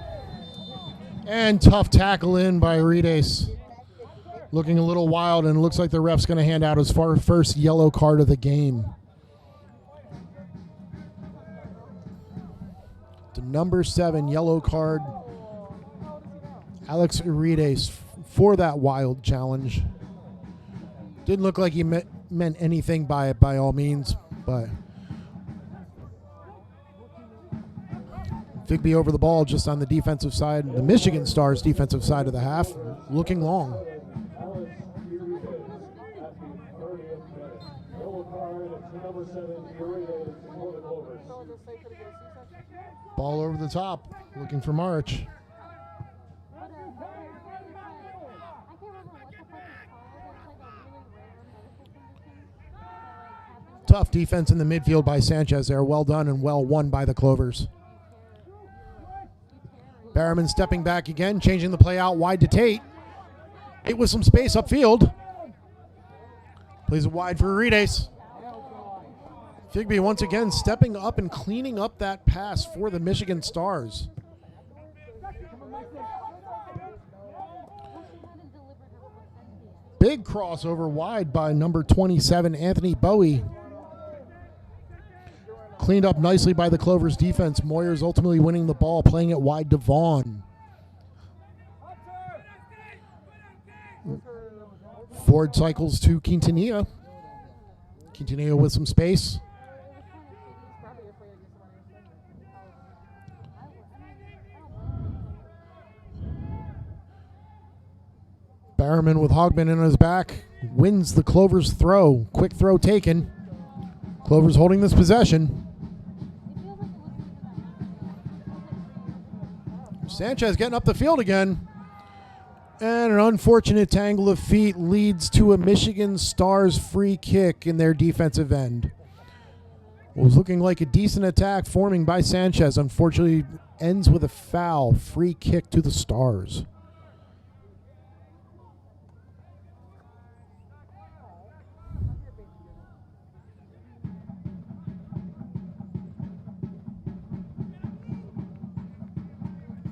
And tough tackle in by Arides. Looking a little wild, and looks like the ref's going to hand out his first yellow card of the game. The number 7 yellow card, Alex Arides, for that wild challenge. Didn't look like he meant anything by it by all means, but Figby over the ball just on the defensive side, the Michigan Stars defensive side of the half, looking long. Ball over the top, looking for March. Tough defense in the midfield by Sanchez there. Well done and well won by the Clovers. Barrowman stepping back again, changing the play out wide to Tate. Tate with some space upfield. Plays it wide for Arides. Figby once again stepping up and cleaning up that pass for the Michigan Stars. Big crossover wide by number 27, Anthony Bowie. Cleaned up nicely by the Clovers defense. Moyers ultimately winning the ball, playing it wide to Vaughn. Ford cycles to Quintanilla. Quintanilla with some space. Barrowman with Hogman in his back. Wins the Clovers throw. Quick throw taken. Clovers holding this possession. Sanchez getting up the field again. And an unfortunate tangle of feet leads to a Michigan Stars free kick in their defensive end. What was looking like a decent attack forming by Sanchez unfortunately ends with a foul. Free kick to the Stars.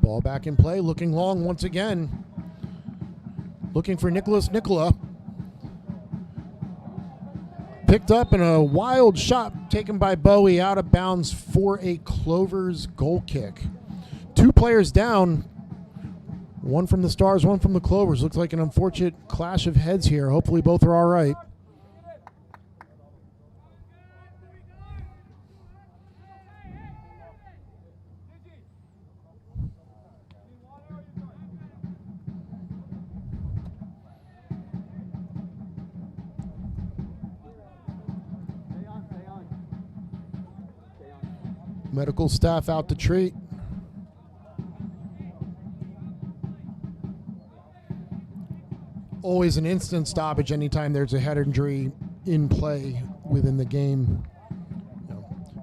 Ball back in play, looking long once again. Looking for Nicholas Nicola. Picked up in a wild shot taken by Bowie out of bounds for a Clovers goal kick. 2 players down. One from the Stars, one from the Clovers. Looks like an unfortunate clash of heads here. Hopefully both are all right. Medical staff out to treat. Always an instant stoppage anytime there's a head injury in play within the game.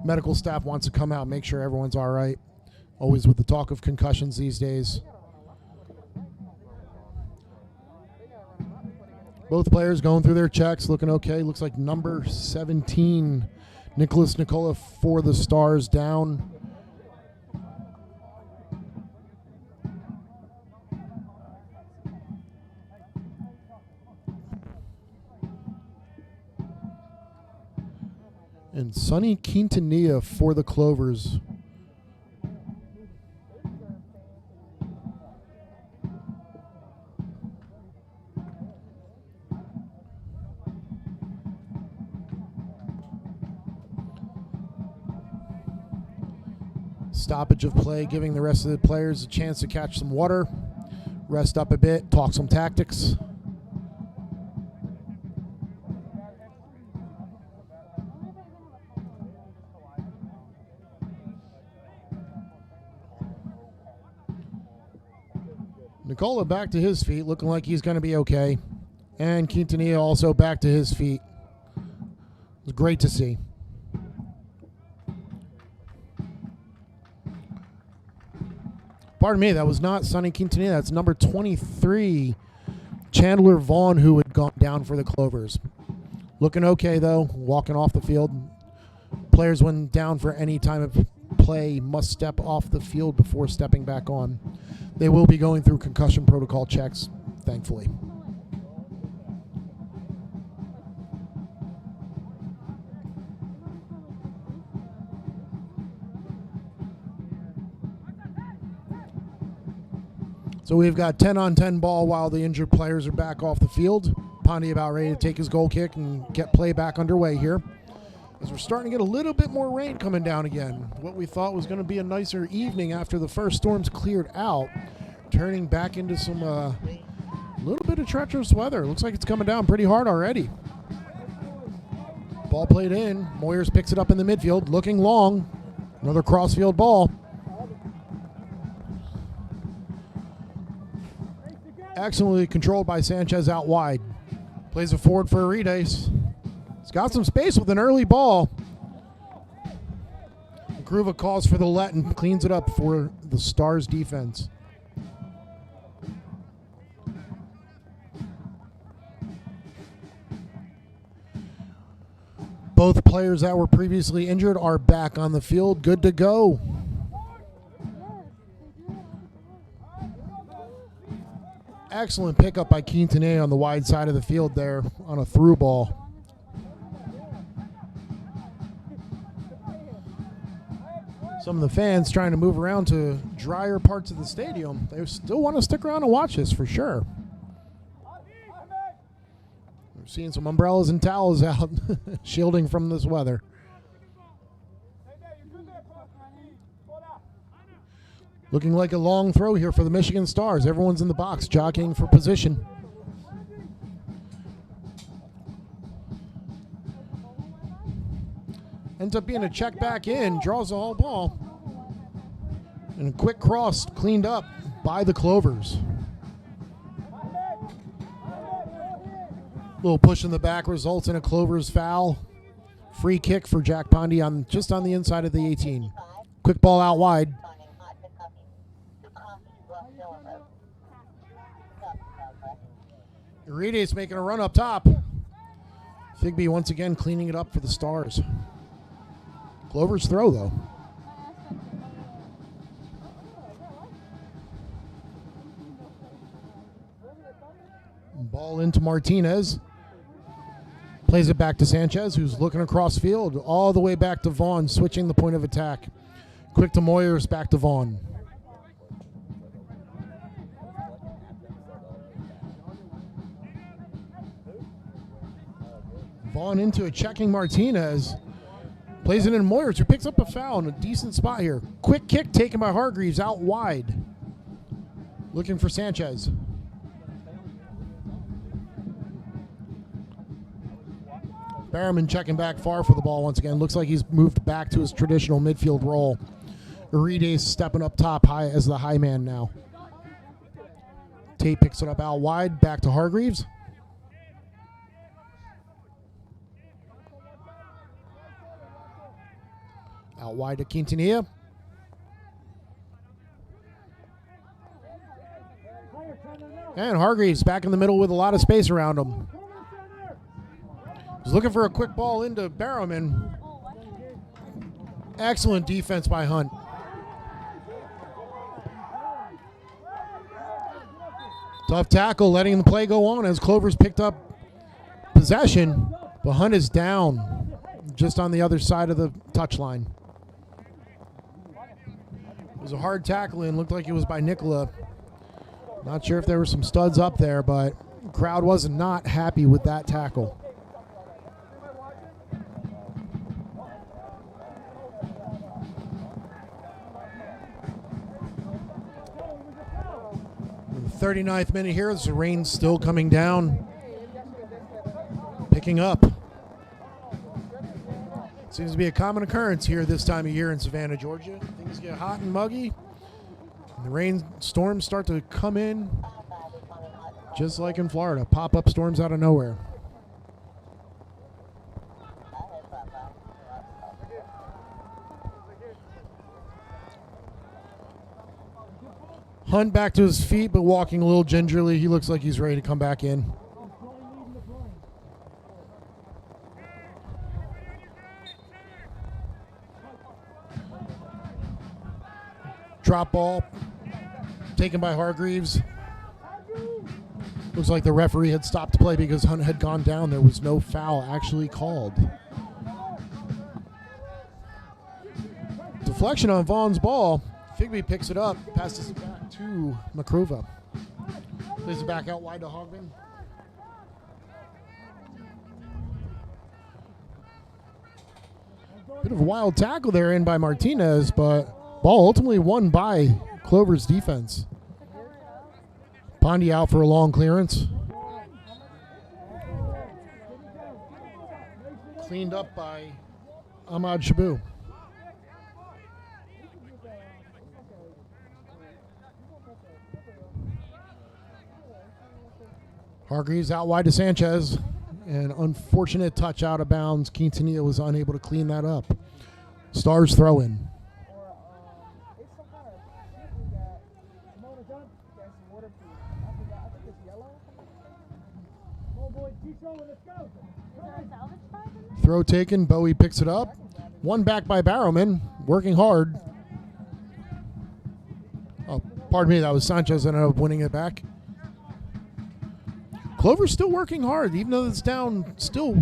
Medical staff wants to come out, make sure everyone's all right. Always with the talk of concussions these days. Both players going through their checks, looking okay. Looks like number 17, Nicholas Nicola for the Stars down. And Sonny Quintanilla for the Clovers. Stoppage of play, giving the rest of the players a chance to catch some water, rest up a bit, talk some tactics. Nicola back to his feet, looking like he's going to be okay. And Quintanilla also back to his feet. It was great to see. Pardon me, that was not Sonny Quintanilla. That's number 23, Chandler Vaughn, who had gone down for the Clovers. Looking okay, though, walking off the field. Players, when down for any time of play, must step off the field before stepping back on. They will be going through concussion protocol checks, thankfully. So we've got 10-on-10 ball while the injured players are back off the field. Pondy about ready to take his goal kick and get play back underway here. As we're starting to get a little bit more rain coming down again. What we thought was going to be a nicer evening after the first storms cleared out, turning back into some little bit of treacherous weather. Looks like it's coming down pretty hard already. Ball played in. Moyers picks it up in the midfield, looking long. Another crossfield ball. Excellently controlled by Sanchez out wide. Plays it forward for Arides. He's got some space with an early ball. Gruva calls for the let and cleans it up for the Stars defense. Both players that were previously injured are back on the field, good to go. Excellent pickup by Quintanilla on the wide side of the field there on a through ball. Some of the fans trying to move around to drier parts of the stadium. They still want to stick around and watch this for sure. We're seeing some umbrellas and towels out, shielding from this weather. Looking like a long throw here for the Michigan Stars. Everyone's in the box, jockeying for position. Ends up being a check back in, draws the whole ball. And a quick cross cleaned up by the Clovers. Little push in the back results in a Clovers foul. Free kick for Jack Pondy just on the inside of the 18. Quick ball out wide. Urides making a run up top. Figby once again cleaning it up for the Stars. Clovers throw though. Ball into Martinez. Plays it back to Sanchez, who's looking across field. All the way back to Vaughn, switching the point of attack. Quick to Moyers, back to Vaughn. Vaughn into a checking Martinez. Plays it in Moyers, who picks up a foul in a decent spot here. Quick kick taken by Hargreaves out wide. Looking for Sanchez. Barrowman checking back far for the ball once again. Looks like he's moved back to his traditional midfield role. Urides stepping up top high as the high man now. Tate picks it up out wide, back to Hargreaves. Out wide to Quintanilla. And Hargreaves back in the middle with a lot of space around him. He's looking for a quick ball into Barrowman. Excellent defense by Hunt. Tough tackle, letting the play go on as Clovers picked up possession, but Hunt is down just on the other side of the touchline. It was a hard tackle and looked like it was by Nicola. Not sure if there were some studs up there, but the crowd was not happy with that tackle. In the 39th minute here, the rain's still coming down, picking up. Seems to be a common occurrence here this time of year in Savannah, Georgia. Things get hot and muggy. And the rainstorms start to come in just like in Florida. Pop-up storms out of nowhere. Hunt back to his feet, but walking a little gingerly. He looks like he's ready to come back in. Drop ball taken by Hargreaves. Looks like the referee had stopped play because Hunt had gone down. There was no foul actually called. Deflection on Vaughn's ball. Figby picks it up, passes it back to Makruva. Plays it back out wide to Hogman. Bit of a wild tackle there in by Martinez, but ball ultimately won by Clover's defense. Pondy out for a long clearance. Cleaned up by Ahmad Shabu. Hargreaves out wide to Sanchez. An unfortunate touch out of bounds. Quintanilla was unable to clean that up. Stars throw in. Throw taken. Bowie picks it up. One back by Barrowman. Working hard. Oh, pardon me. That was Sanchez ended up winning it back. Clover's still working hard, even though it's down still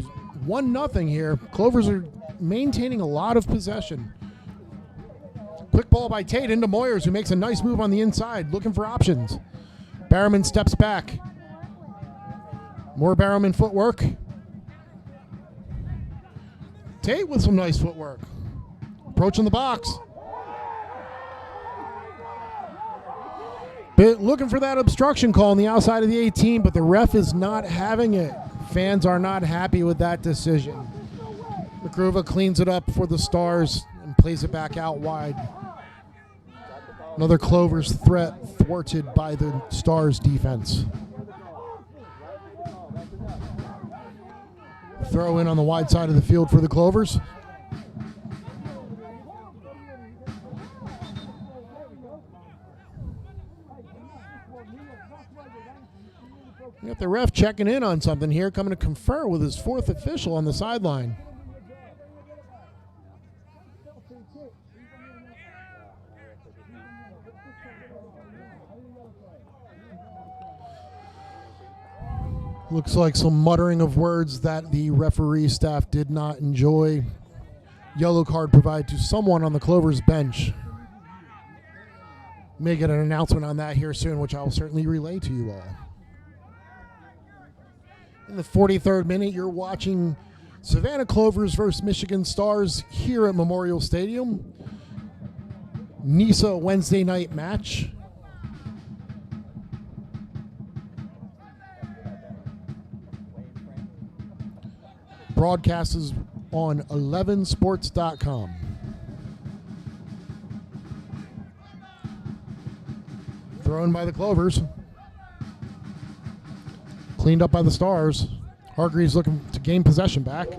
1-0 here. Clovers are maintaining a lot of possession. Quick ball by Tate into Moyers, who makes a nice move on the inside, looking for options. Barrowman steps back. More Barrowman footwork. Tate with some nice footwork. Approaching the box. Looking for that obstruction call on the outside of the 18, but the ref is not having it. Fans are not happy with that decision. McGruva cleans it up for the Stars and plays it back out wide. Another Clovers threat thwarted by the Stars defense. Throw in on the wide side of the field for the Clovers. We got the ref checking in on something here, coming to confer with his fourth official on the sideline. Looks like some muttering of words that the referee staff did not enjoy. Yellow card provided to someone on the Clovers bench. May get an announcement on that here soon, which I'll certainly relay to you all. In the 43rd minute, you're watching Savannah Clovers versus Michigan Stars here at Memorial Stadium. NISA Wednesday night match. Broadcast is on 11sports.com. Thrown by the Clovers. Cleaned up by the Stars. Hargreaves looking to gain possession back.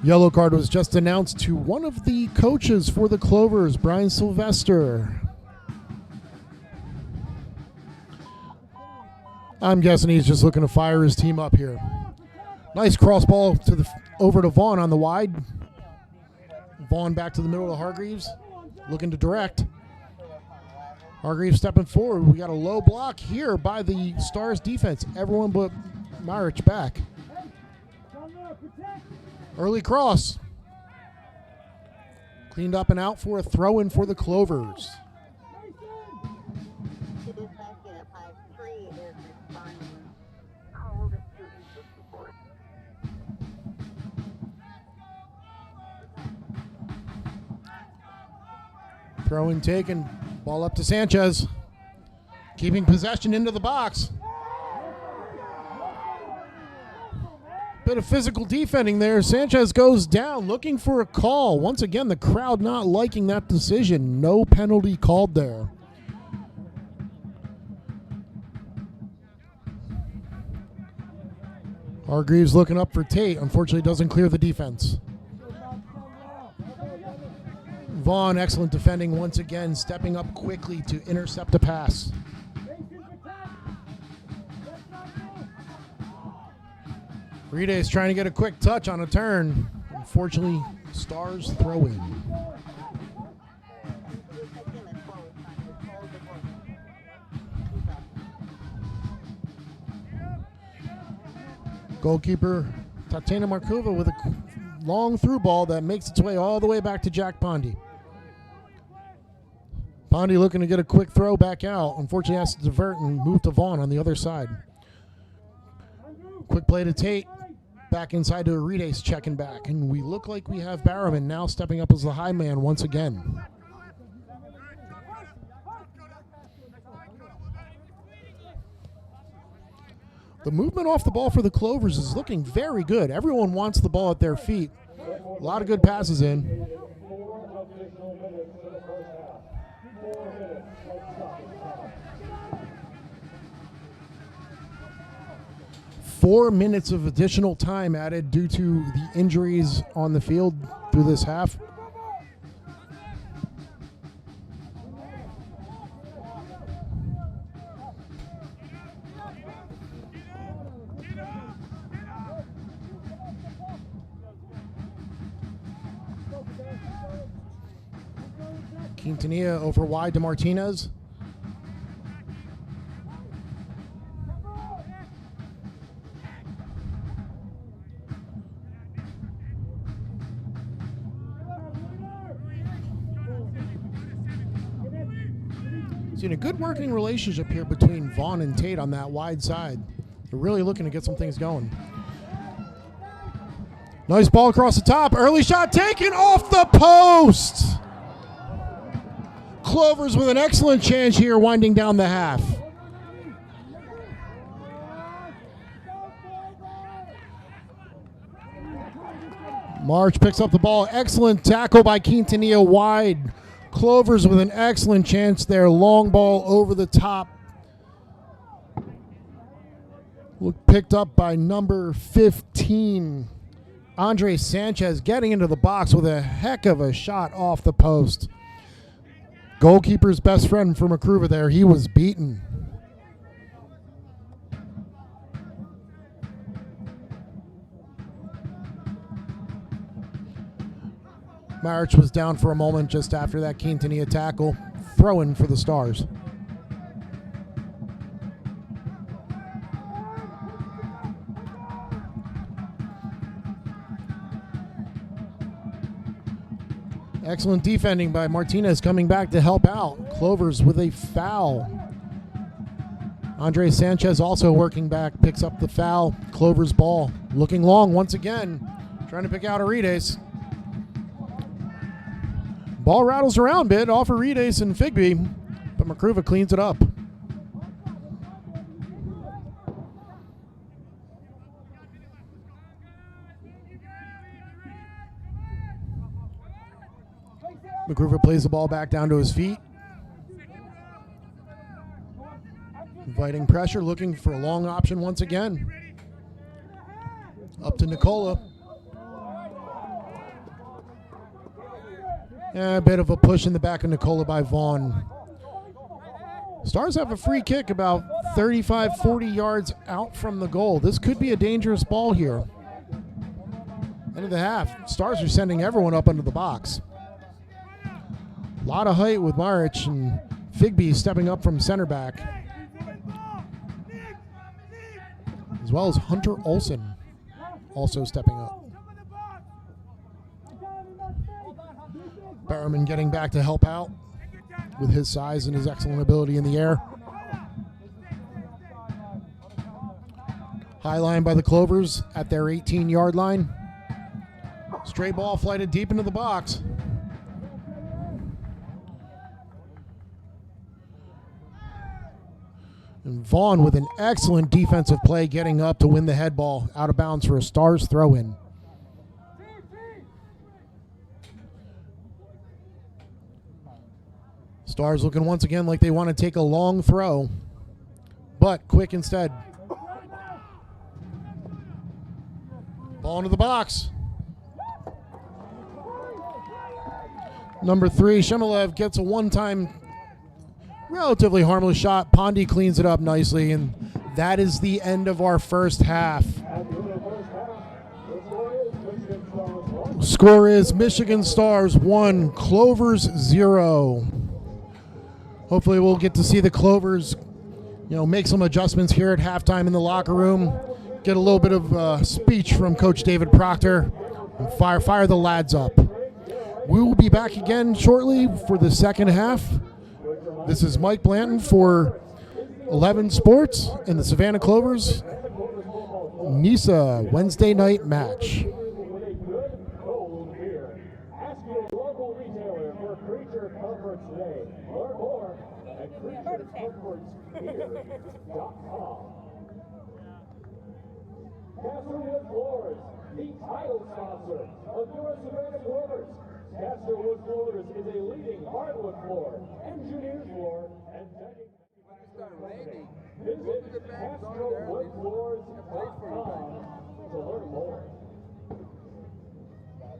Yellow card was just announced to one of the coaches for the Clovers, Brian Sylvester. I'm guessing he's just looking to fire his team up here. Nice cross ball over to Vaughn on the wide. Vaughn back to the middle of Hargreaves, looking to direct. Hargreaves stepping forward. We got a low block here by the Stars defense. Everyone but Marich back. Early cross. Cleaned up and out for a throw-in for the Clovers. Throw-in taken. Ball up to Sanchez. Keeping possession into the box. Bit of physical defending there. Sanchez goes down looking for a call. Once again, the crowd not liking that decision. No penalty called there. Hargreaves looking up for Tate. Unfortunately, doesn't clear the defense. Vaughn, excellent defending once again, stepping up quickly to intercept a pass. Rita is trying to get a quick touch on a turn. Unfortunately, Stars throw in. Goalkeeper Tatiana Markova with a long through ball that makes its way all the way back to Jack Pondy. Pondy looking to get a quick throw back out. Unfortunately, has to divert and move to Vaughn on the other side. Quick play to Tate. Back inside to Arides, checking back. And we look like we have Barrowman now stepping up as the high man once again. The movement off the ball for the Clovers is looking very good. Everyone wants the ball at their feet. A lot of good passes in. 4 minutes of additional time added due to the injuries on the field through this half. Quintanilla over wide to Martinez. Seen a good working relationship here between Vaughn and Tate on that wide side. They're really looking to get some things going. Nice ball across the top. Early shot taken off the post. Clovers with an excellent chance here winding down the half. March picks up the ball. Excellent tackle by Quintanilla wide. Clovers with an excellent chance there. Long ball over the top. Picked up by number 15. Andre Sanchez getting into the box with a heck of a shot off the post. Goalkeeper's best friend for Macruva there. He was beaten. Marich was down for a moment just after that Quintanilla tackle. Throw-in for the Stars. Excellent defending by Martinez coming back to help out. Clovers with a foul. Andre Sanchez also working back, picks up the foul. Clovers ball. Looking long once again. Trying to pick out Arides. Ball rattles around a bit off of Arides and Figby, but Macruva cleans it up. Macruva plays the ball back down to his feet. Inviting pressure, looking for a long option once again. Up to Nicola. A bit of a push in the back of Nicola by Vaughn. Stars have a free kick about 35, 40 yards out from the goal. This could be a dangerous ball here. End of the half. Stars are sending everyone up under the box. A lot of height with Marich and Figby stepping up from center back. As well as Hunter Olsen also stepping up. Berman getting back to help out with his size and his excellent ability in the air. High line by the Clovers at their 18-yard line. Stray ball flighted deep into the box. And Vaughn with an excellent defensive play getting up to win the head ball out of bounds for a Stars throw-in. Stars looking once again like they want to take a long throw, but quick instead. Ball into the box. Number 3, Shemilev gets a one-time, relatively harmless shot. Pondy cleans it up nicely, and that is the end of our first half. Score is Michigan Stars 1, Clovers 0. Hopefully we'll get to see the Clovers, make some adjustments here at halftime in the locker room. Get a little bit of speech from Coach David Proctor and fire the lads up. We will be back again shortly for the second half. This is Mike Blanton for 11 Sports and the Savannah Clovers NISA Wednesday night match. Castlewood Floors, the title sponsor of your Savannah Clovers. Castlewood Floors is a leading hardwood floor, engineered floor, and decking. Visit CastroWoodFloors.com to learn more.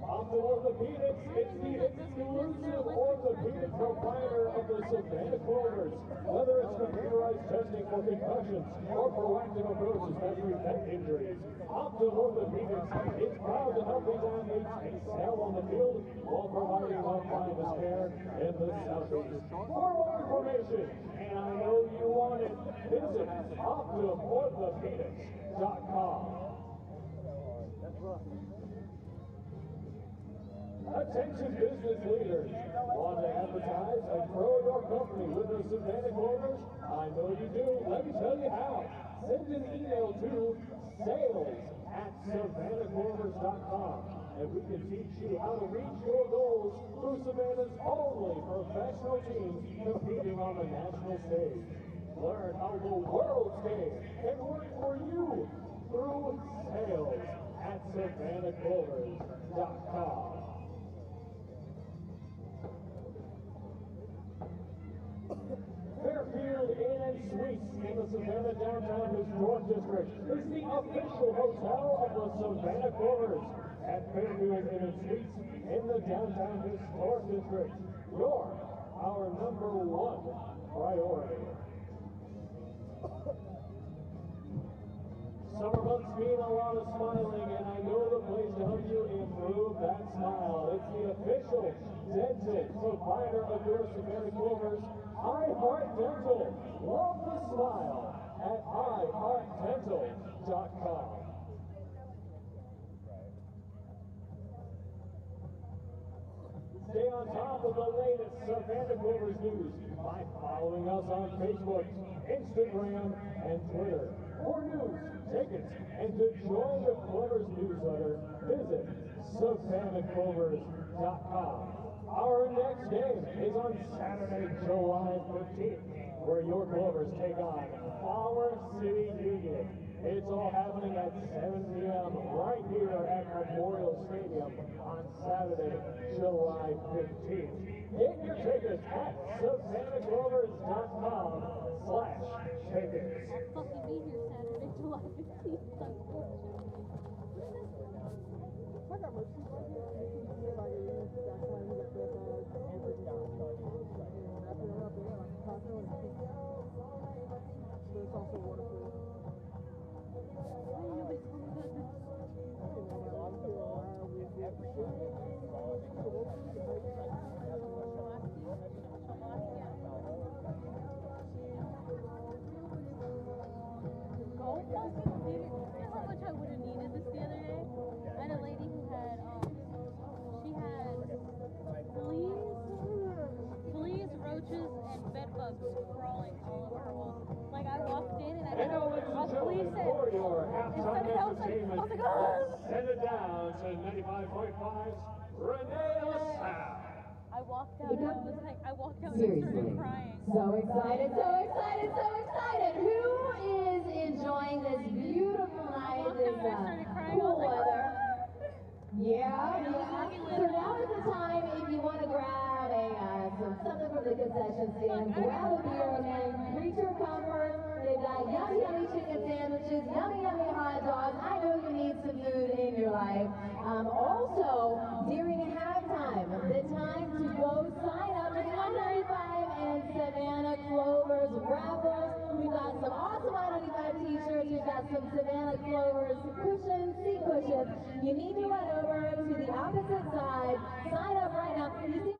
Optum Orthopedics, it's the exclusive orthopedic provider of the Savannah Clovers. Whether it's computerized testing for concussions or proactive approaches that prevent injuries, Optum Orthopedics is proud to help these athletes excel on the field while providing non-biased care in the Southeast. For more information, and I know you want it, visit OptumOrthopedics.com. Attention business leaders, want to advertise and grow your company with the Savannah Clovers? I know you do. Let me tell you how. Send an email to sales@SavannahClovers.com and we can teach you how to reach your goals through Savannah's only professional team competing on the national stage. Learn how the world stage can work for you through sales@SavannahClovers.com. Fairfield Inn and Suites in the Savannah Downtown Historic District is the official hotel of the Savannah Clovers. At Fairfield Inn and Suites in the Downtown Historic District, you're our #1 priority. Summer months mean a lot of smiling, and I know the place to help you improve that smile. It's the official dental provider of your Savannah Clovers, iHeart Dental. Love the smile at iHeartDental.com. Stay on top of the latest Savannah Clovers news by following us on Facebook, Instagram, and Twitter. For news, tickets, and to join the Clovers newsletter, visit SavannahClovers.com. Our next game is on Saturday, July 15th, where your Clovers take on Flower City Union. It's all happening at 7 p.m. right here at Memorial Stadium on Saturday, July 15th. Get your tickets at SavannahClovers.com/tickets. I'll fucking be here Saturday, July 15th. I got my shoes right here. You can see like you got time, you got that and then I put it up there like a taco and a pizza. But it's also waterproof. Nobody's coming to this. Golf festival, dude. You know how much I would have needed this the other day? I had a lady who had, she had fleas, roaches, and bed bugs crawling all over her wall. Like I walked in and I had a flea said, For your halftime I was like, entertainment, oh! send it down to 95.5's Renee LaSalle. I walked out and and Seriously. started crying. So excited, so excited, so excited. Who is enjoying this beautiful night, this cool weather? Yeah. So now is the time if you want to grab something from the concession stand, grab a beer and treat your comfort. They've got yummy, yummy chicken sandwiches, yummy, yummy hot dogs. I know you need some food in your life. Also, during halftime, the time to go sign up to 195 and Savannah Clovers raffles. We've got some awesome 195 t-shirts. We've got some Savannah Clovers cushions, seat cushions. You need to run over to the opposite side. Sign up right now. You see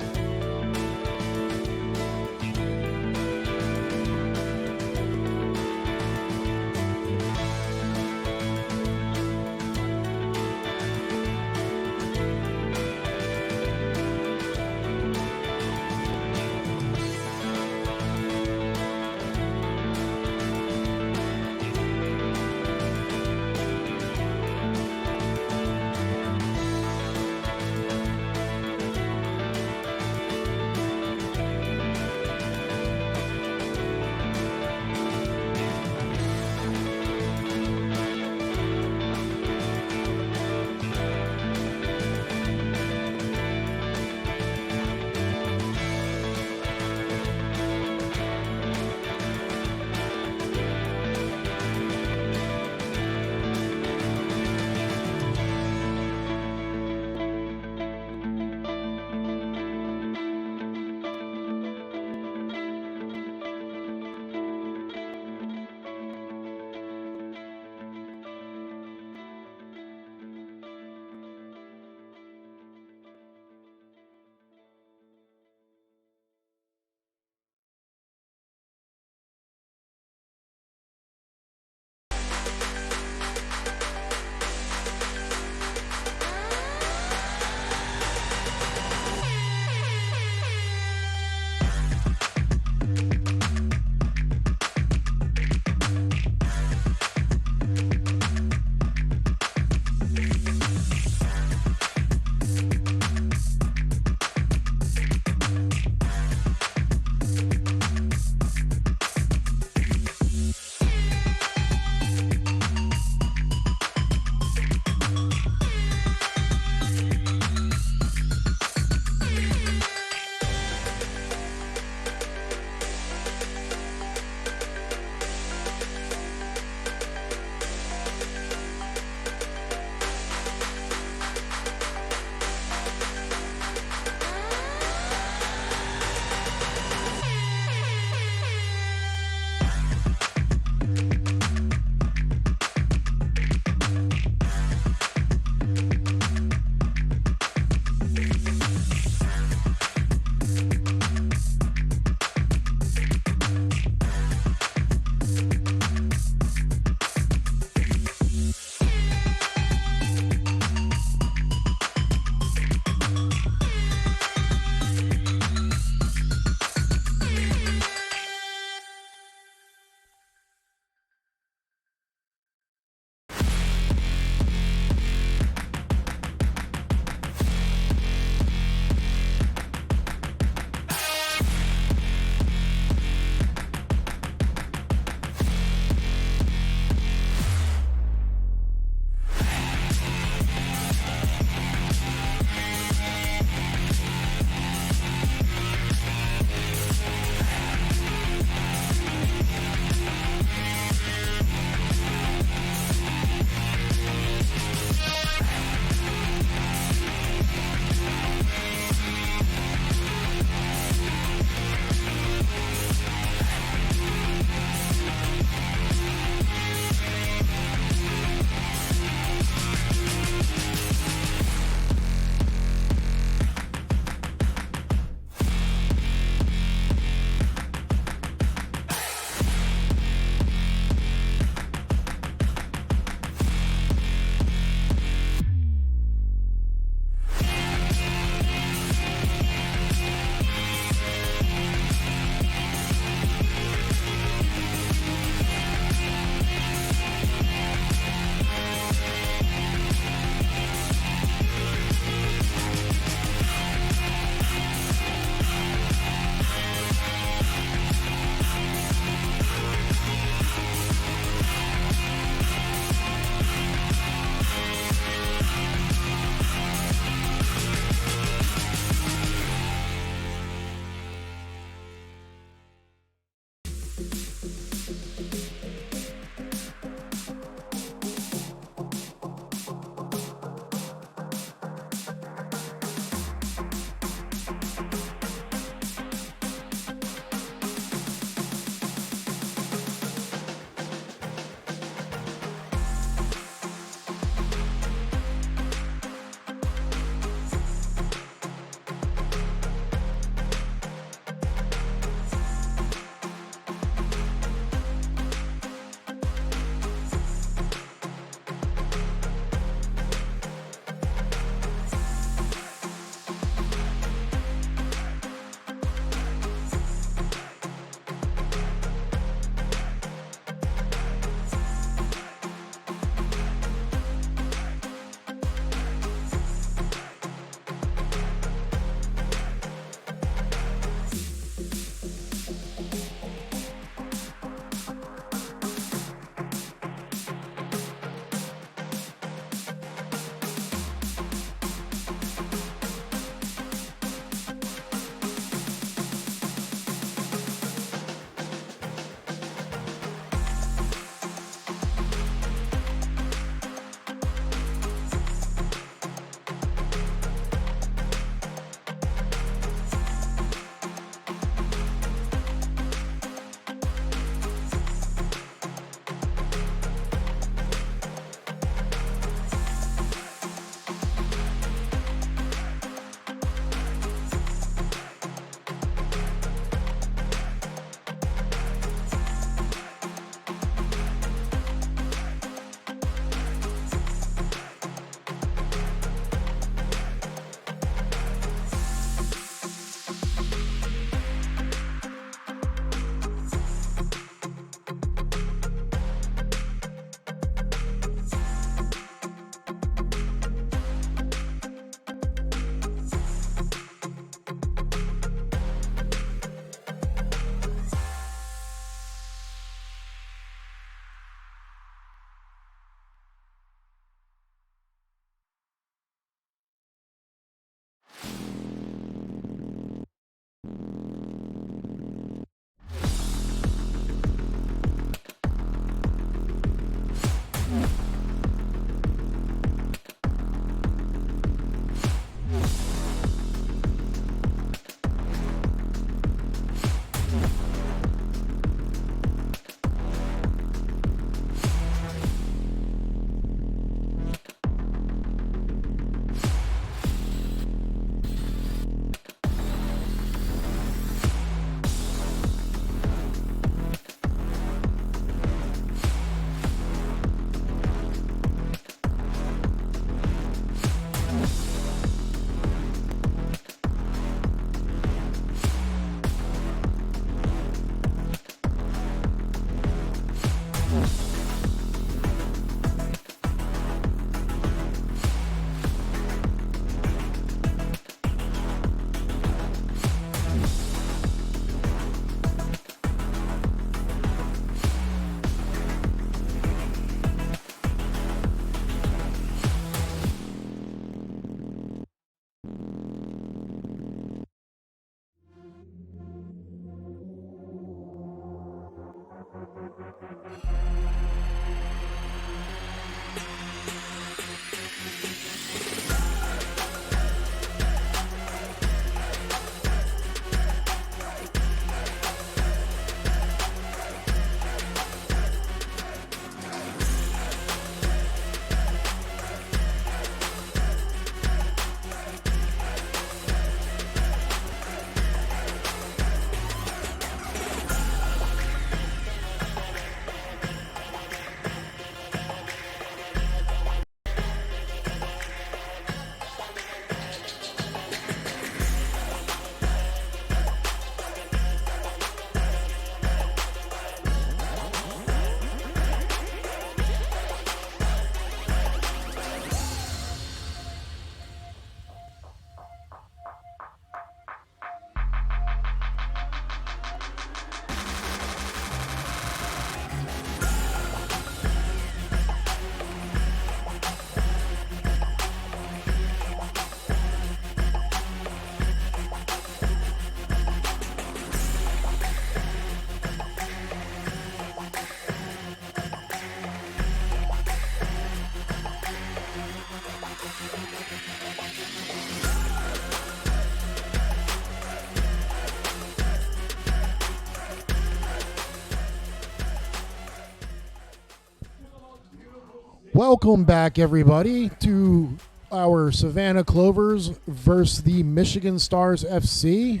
Welcome back, everybody, to our Savannah Clovers versus the Michigan Stars FC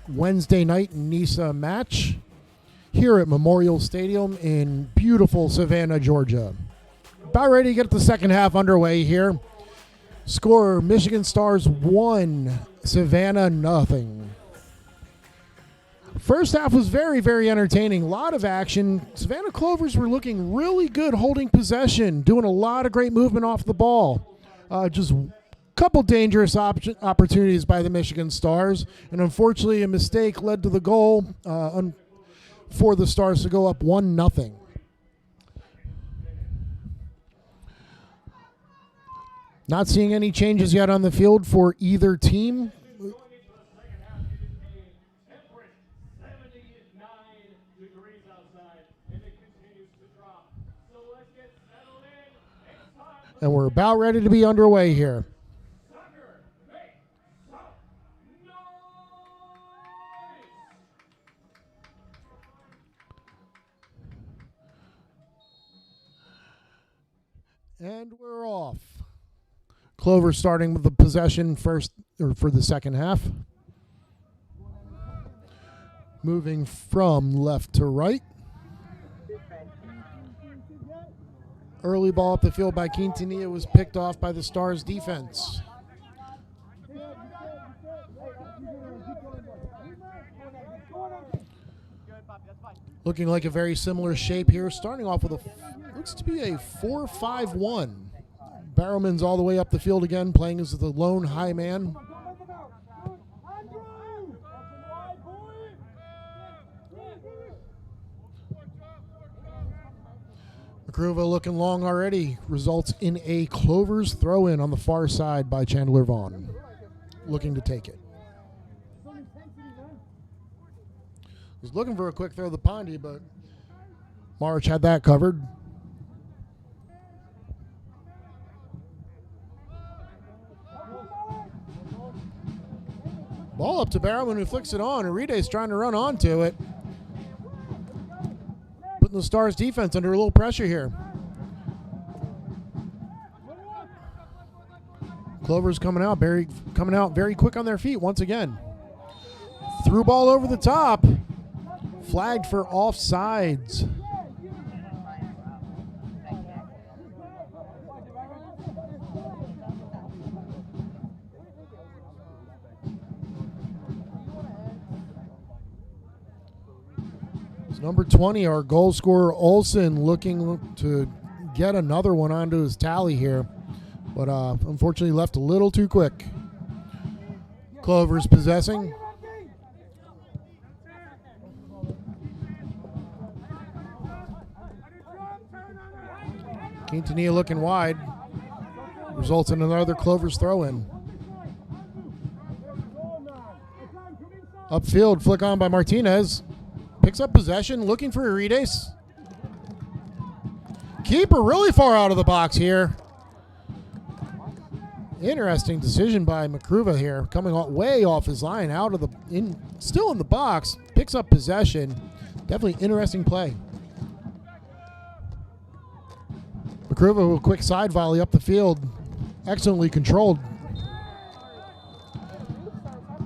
Wednesday night NISA match here at Memorial Stadium in beautiful Savannah, Georgia. About ready to get the second half underway here. Score, Michigan Stars 1, Savannah nothing. First half was very, very entertaining. A lot of action. Savannah Clovers were looking really good holding possession, doing a lot of great movement off the ball. Just a couple dangerous opportunities by the Michigan Stars. And unfortunately, a mistake led to the goal for the Stars to go up 1-0. Not seeing any changes yet on the field for either team. And we're about ready to be underway here. And we're off. Clover starting with the possession first, or for the second half. Moving from left to right. Early ball up the field by Quintanilla was picked off by the Stars defense. Looking like a very similar shape here, starting off with looks to be a 4-5-1. Barrowman's all the way up the field again, playing as the lone high man. Macruva looking long already, results in a Clovers throw-in on the far side by Chandler Vaughn, looking to take it. Was looking for a quick throw to the Pondy, but March had that covered. Ball up to Barrowman, who flicks it on. Aride's trying to run onto it. Putting the Stars defense under a little pressure here. Clovers coming out very quick on their feet once again. Through ball over the top. Flagged for offsides. Number 20, our goal scorer Olsen, looking to get another one onto his tally here, but unfortunately left a little too quick. Clovers possessing. Quintanilla looking wide. Results in another Clovers throw-in. Upfield, flick on by Martinez. Picks up possession, looking for Arides. Keeper really far out of the box here. Interesting decision by Macruva here, coming way off his line, still in the box. Picks up possession. Definitely interesting play. Macruva with a quick side volley up the field. Excellently controlled.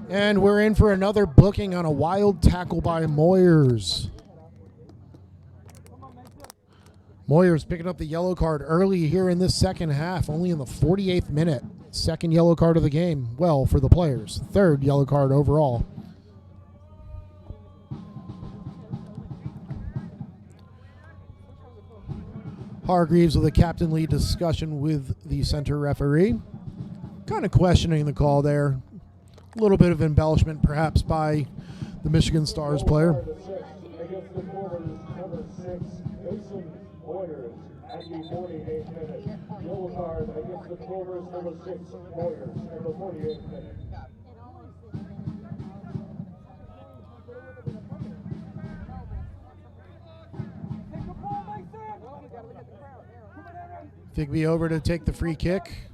And we're in for another booking on a wild tackle by Moyers. Moyers picking up the yellow card early here in this second half, only in the 48th minute. Second yellow card of the game, well, for the players. Third yellow card overall. Hargreaves with a captainly discussion with the center referee. Kind of questioning the call there. A little bit of embellishment, perhaps, by the Michigan Stars player. Against the Clovers, number 6, Mason Moyers, at the 48th minute. Yellow card against the Clovers, number 6, Moyers, at the 48th minute. Figby over to take the free kick.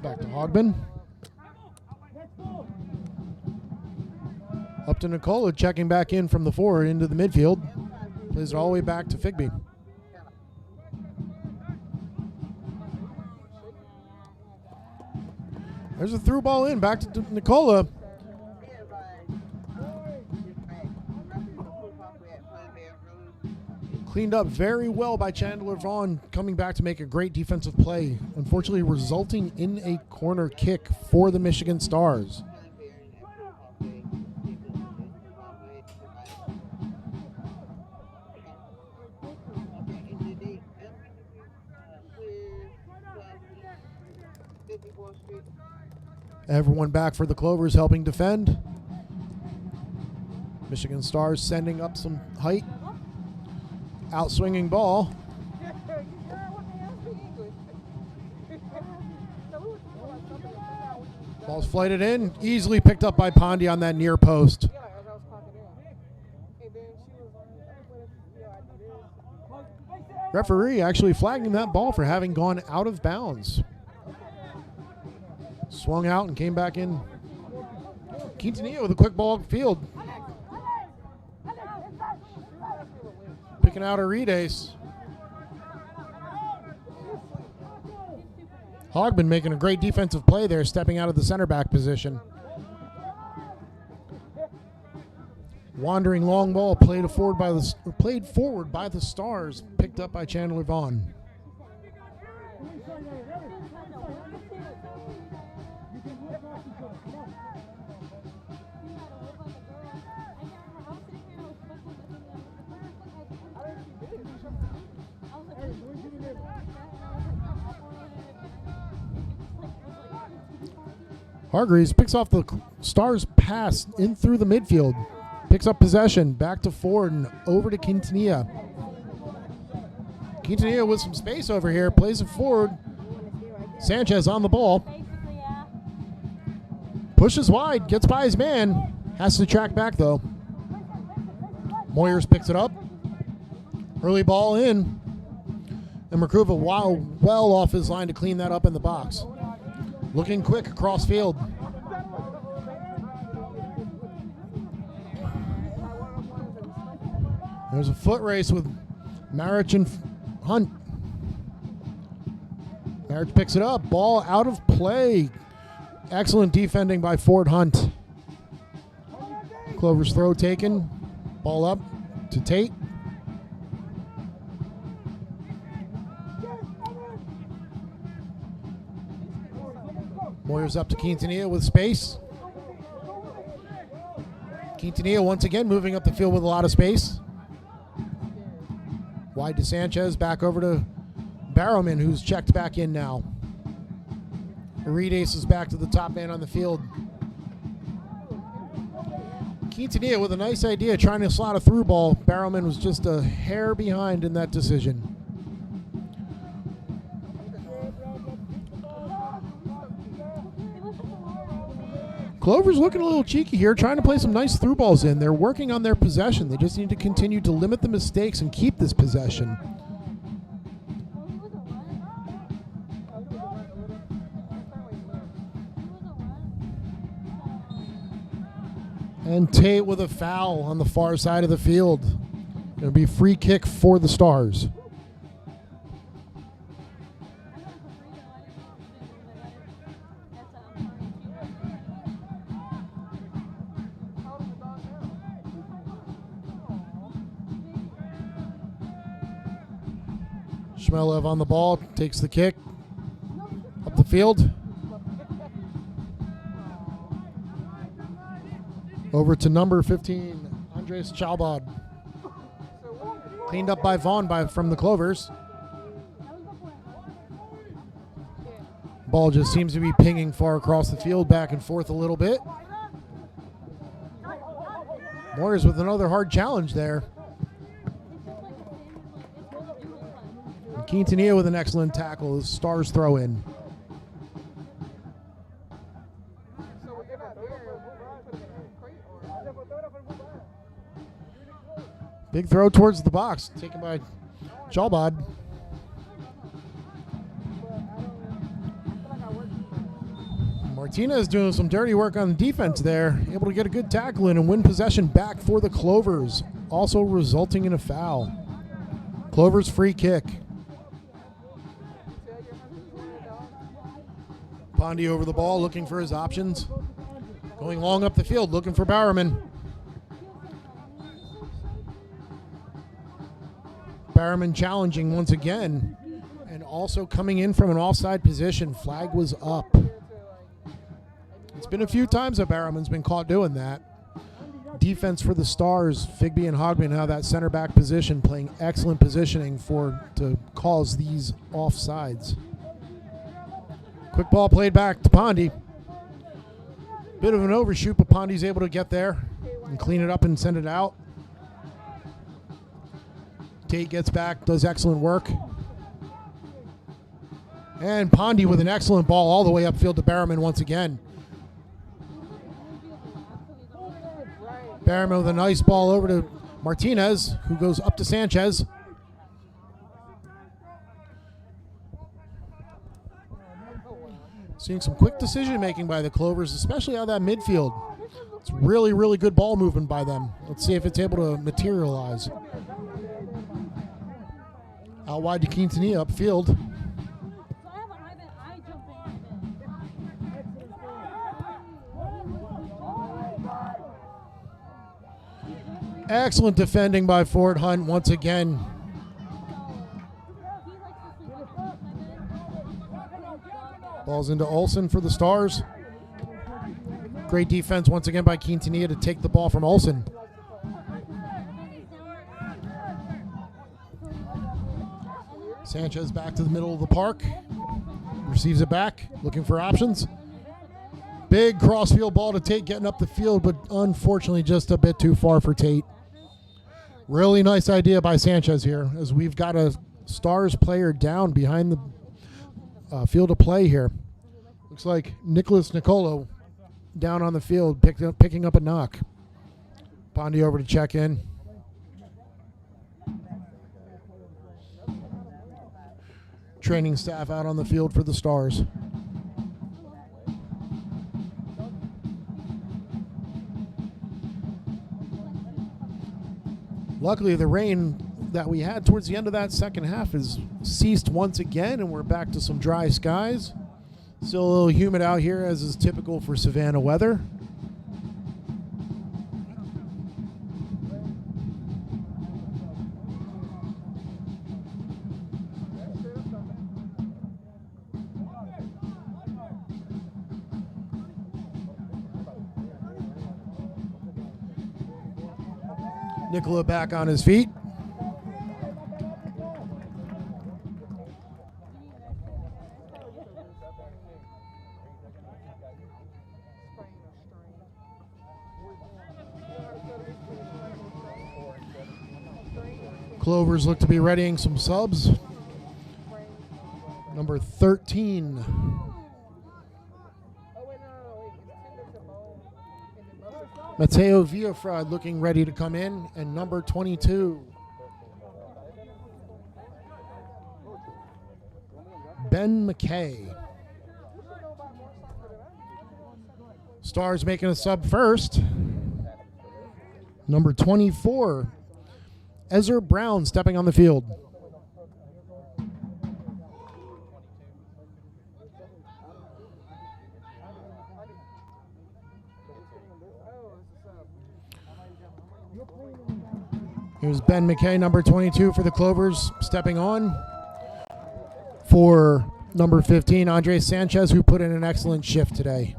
Back to Hogman. Up to Nicola, checking back in from the forward into the midfield. Plays it all the way back to Figby. There's a through ball in, back to Nicola. Cleaned up very well by Chandler Vaughn, coming back to make a great defensive play, unfortunately resulting in a corner kick for the Michigan Stars. Everyone back for the Clovers helping defend. Michigan Stars sending up some height. Outswinging ball. Ball's flighted in. Easily picked up by Pondy on that near post. Referee actually flagging that ball for having gone out of bounds. Swung out and came back in. Quintanilla with a quick ball field. Picking out Arides. Hogman making a great defensive play there, stepping out of the center back position. Wandering long ball played forward by the Stars, picked up by Chandler Vaughn. Hargreaves picks off the Stars' pass in through the midfield. Picks up possession, back to Ford and over to Quintanilla. Quintanilla with some space over here, plays it forward. Sanchez on the ball. Pushes wide, gets by his man. Has to track back though. Moyers picks it up. Early ball in. And Mercuva well off his line to clean that up in the box. Looking quick across field. There's a foot race with Marich and Hunt. Marich picks it up. Ball out of play. Excellent defending by Ford Hunt. Clover's throw taken. Ball up to Tate. Moyers up to Quintanilla with space. Quintanilla once again moving up the field with a lot of space. Wide to Sanchez, back over to Barrowman, who's checked back in now. Arides is back to the top man on the field. Quintanilla with a nice idea, trying to slot a through ball. Barrowman was just a hair behind in that decision. Clover's looking a little cheeky here, trying to play some nice through balls in. They're working on their possession. They just need to continue to limit the mistakes and keep this possession. And Tate with a foul on the far side of the field. It'll be free kick for the Stars. Shmelev on the ball, takes the kick up the field. Over to number 15, Andres Chalbad. Cleaned up by Vaughn from the Clovers. Ball just seems to be pinging far across the field, back and forth a little bit. Moyers with another hard challenge there. And Quintanilla with an excellent tackle. The Stars throw in. Big throw towards the box, taken by Chalbad. Martinez doing some dirty work on the defense there, able to get a good tackle in and win possession back for the Clovers, also resulting in a foul. Clovers free kick. Pondy over the ball, looking for his options. Going long up the field, looking for Bowerman. Bowerman challenging once again. And also coming in from an offside position. Flag was up. It's been a few times that Bowerman's been caught doing that. Defense for the Stars, Figby and Hogman now that center back position, playing excellent positioning to cause these offsides. Quick ball played back to Pondy. Bit of an overshoot, but Pondy's able to get there and clean it up and send it out. Tate gets back, does excellent work. And Pondy with an excellent ball all the way upfield to Bowerman once again. Bowerman with a nice ball over to Martinez, who goes up to Sanchez. Seeing some quick decision making by the Clovers, especially out of that midfield. It's really, really good ball movement by them. Let's see if it's able to materialize. Out wide to Quintanilla upfield. Excellent defending by Ford Hunt once again. Ball's into Olsen for the Stars. Great defense once again by Quintanilla to take the ball from Olsen. Sanchez back to the middle of the park. Receives it back, looking for options. Big crossfield ball to Tate, getting up the field, but unfortunately just a bit too far for Tate. Really nice idea by Sanchez here, as we've got a Stars player down behind the field of play here. Looks like Nicholas Nicolo down on the field, picking up a knock. Pondy over to check in. Training staff out on the field for the Stars. Luckily, the rain that we had towards the end of that second half has ceased once again, and we're back to some dry skies. Still a little humid out here, as is typical for Savannah weather. Nicola back on his feet. Clovers look to be readying some subs. Number 13. Mateo Villafrad looking ready to come in, and number 22. Ben McKay. Stars making a sub first. Number 24. Ezra Brown stepping on the field. Here's Ben McKay, number 22 for the Clovers, stepping on. For number 15, Andres Sanchez, who put in an excellent shift today.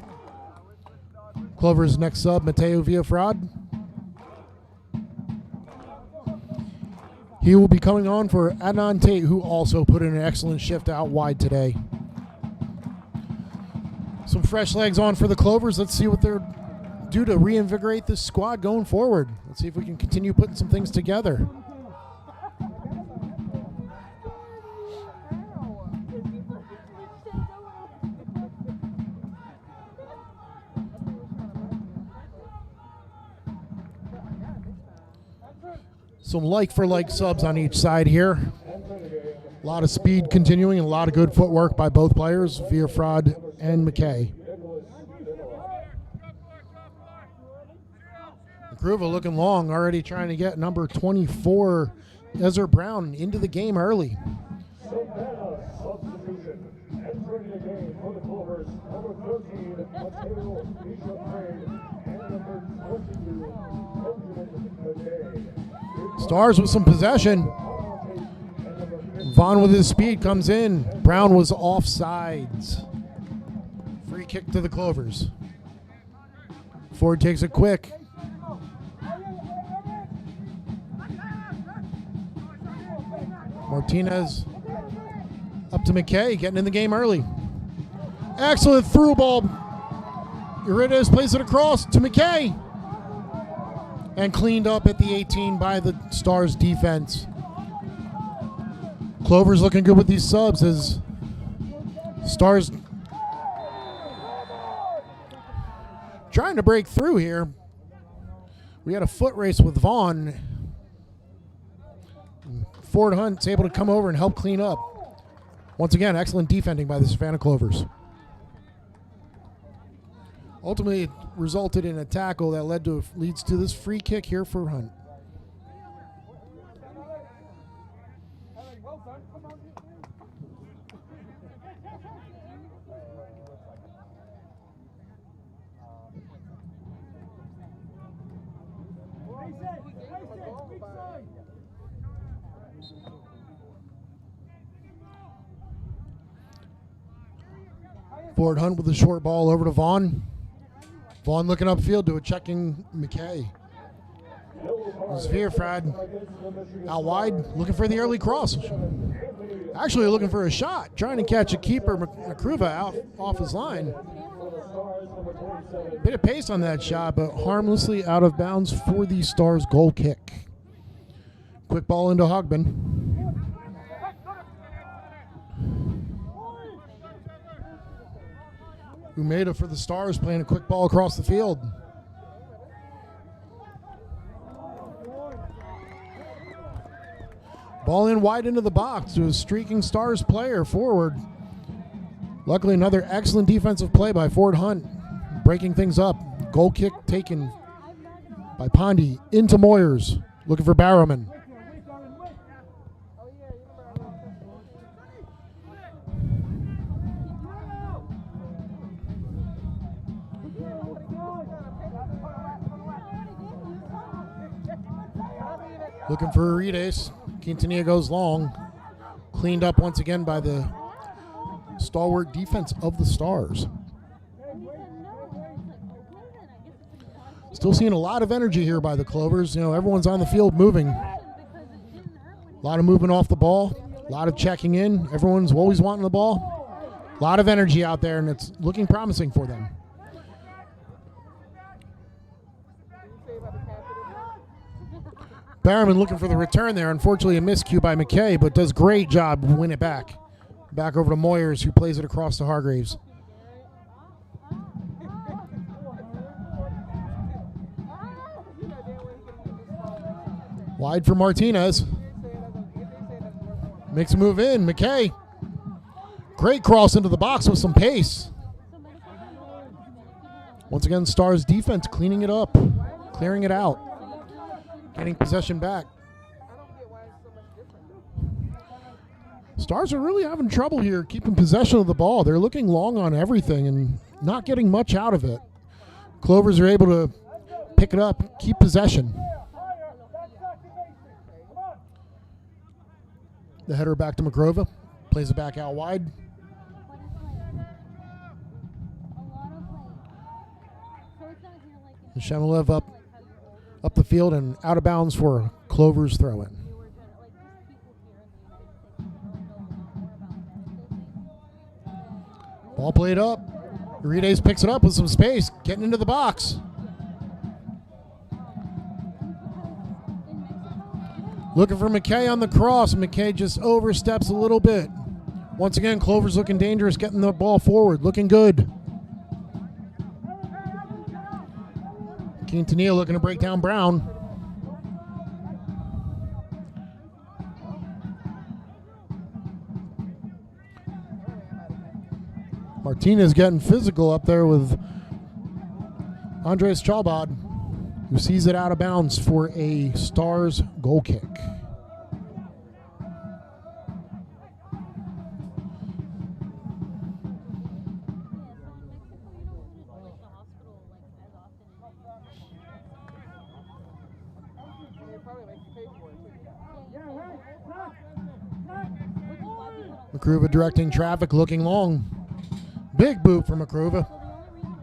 Clovers' next sub, Mateo Villafrad. He will be coming on for Adnan Tate, who also put in an excellent shift out wide today. Some fresh legs on for the Clovers. Let's see what they're do to reinvigorate this squad going forward. Let's see if we can continue putting some things together. Some like-for-like subs on each side here. A lot of speed continuing and a lot of good footwork by both players, Villafrad and McKay. Gruva looking long, already trying to get number 24, Ezra Brown, into the game early. Savannah substitution. Entering the game for the Clovers, Mateo Bishop and number 22, Benjamin McKay. Stars with some possession. Vaughn with his speed comes in. Brown was offsides. Free kick to the Clovers. Ford takes it quick. Martinez up to McKay, getting in the game early. Excellent through ball. Urides plays it across to McKay. And cleaned up at the 18 by the Stars defense. Clovers looking good with these subs as Stars trying to break through here. We had a foot race with Vaughn. Ford Hunt's able to come over and help clean up. Once again, excellent defending by the Savannah Clovers. Ultimately, it resulted in a tackle that leads to this free kick here for Hunt. Ford Hunt with the short ball over to Vaughn. Vaughn looking upfield to a checking McKay. Zvierfrad out wide, looking for the early cross. Actually looking for a shot, trying to catch a keeper, Makruva, out off his line. Bit of pace on that shot, but harmlessly out of bounds for the Stars goal kick. Quick ball into Hogben. Umeda for the Stars playing a quick ball across the field. Ball in wide into the box to a streaking Stars player forward. Luckily, another excellent defensive play by Ford Hunt, breaking things up. Goal kick taken by Pondy into Moyers, looking for Barrowman. Looking for Urides. Quintanilla goes long. Cleaned up once again by the stalwart defense of the Stars. Still seeing a lot of energy here by the Clovers. You know, everyone's on the field moving. A lot of movement off the ball. A lot of checking in. Everyone's always wanting the ball. A lot of energy out there, and it's looking promising for them. Barrowman looking for the return there. Unfortunately, a miscue by McKay, but does great job to win it back. Back over to Moyers, who plays it across to Hargraves. Wide for Martinez. Makes a move in. McKay. Great cross into the box with some pace. Once again, Stars defense cleaning it up, clearing it out. Getting possession back. Stars are really having trouble here keeping possession of the ball. They're looking long on everything and not getting much out of it. Clovers are able to pick it up, keep possession. The header back to Makrova. Plays it back out wide. Shemilev up the field and out of bounds for Clovers throw-in. Ball played up. Urides picks it up with some space, getting into the box. Looking for McKay on the cross. McKay just oversteps a little bit. Once again, Clovers looking dangerous, getting the ball forward, looking good. Quintanilla looking to break down Brown. Martinez getting physical up there with Andres Chalbad, who sees it out of bounds for a Stars goal kick. Makruva directing traffic, looking long. Big boot for Makruva. So the only reason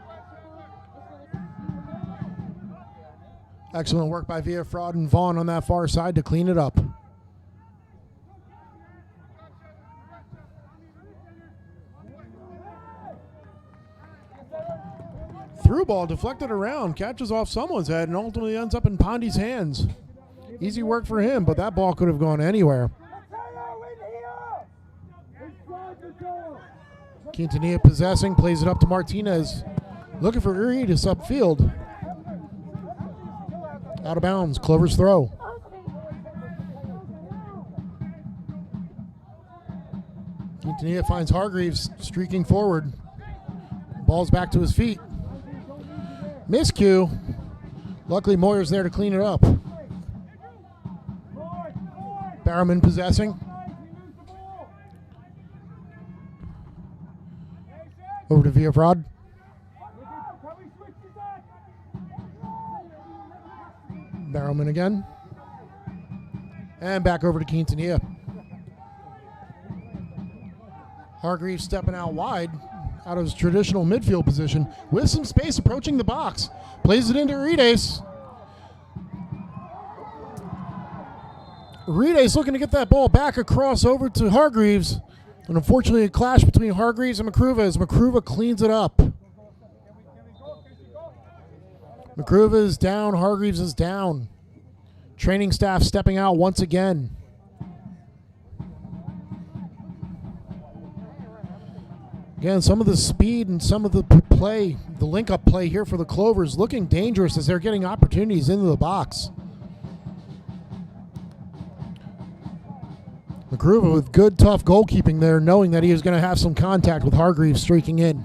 why you would go to the hospital in Mexico is for like a few. Excellent work by Via Fraud and Vaughn on that far side to clean it up. Through ball deflected around, catches off someone's head, and ultimately ends up in Pondy's hands. Easy work for him, but that ball could have gone anywhere. Quintanilla possessing, plays it up to Martinez. Looking for Urias upfield. Out of bounds, Clovers throw. Quintanilla finds Hargreaves streaking forward. Ball's back to his feet. Miscue. Luckily Moyer's there to clean it up. Barrowman possessing. Over to Via Fraud. Barrowman again. And back over to Quintanilla. Hargreaves stepping out wide, out of his traditional midfield position, with some space approaching the box. Plays it into Urias. Urias looking to get that ball back across over to Hargreaves. And unfortunately, a clash between Hargreaves and Makruva as Makruva cleans it up. Makruva is down, Hargreaves is down. Training staff stepping out once again. Again, some of the speed and some of the play, the link-up play here for the Clovers looking dangerous as they're getting opportunities into the box. Makruva with good, tough goalkeeping there, knowing that he was going to have some contact with Hargreaves streaking in.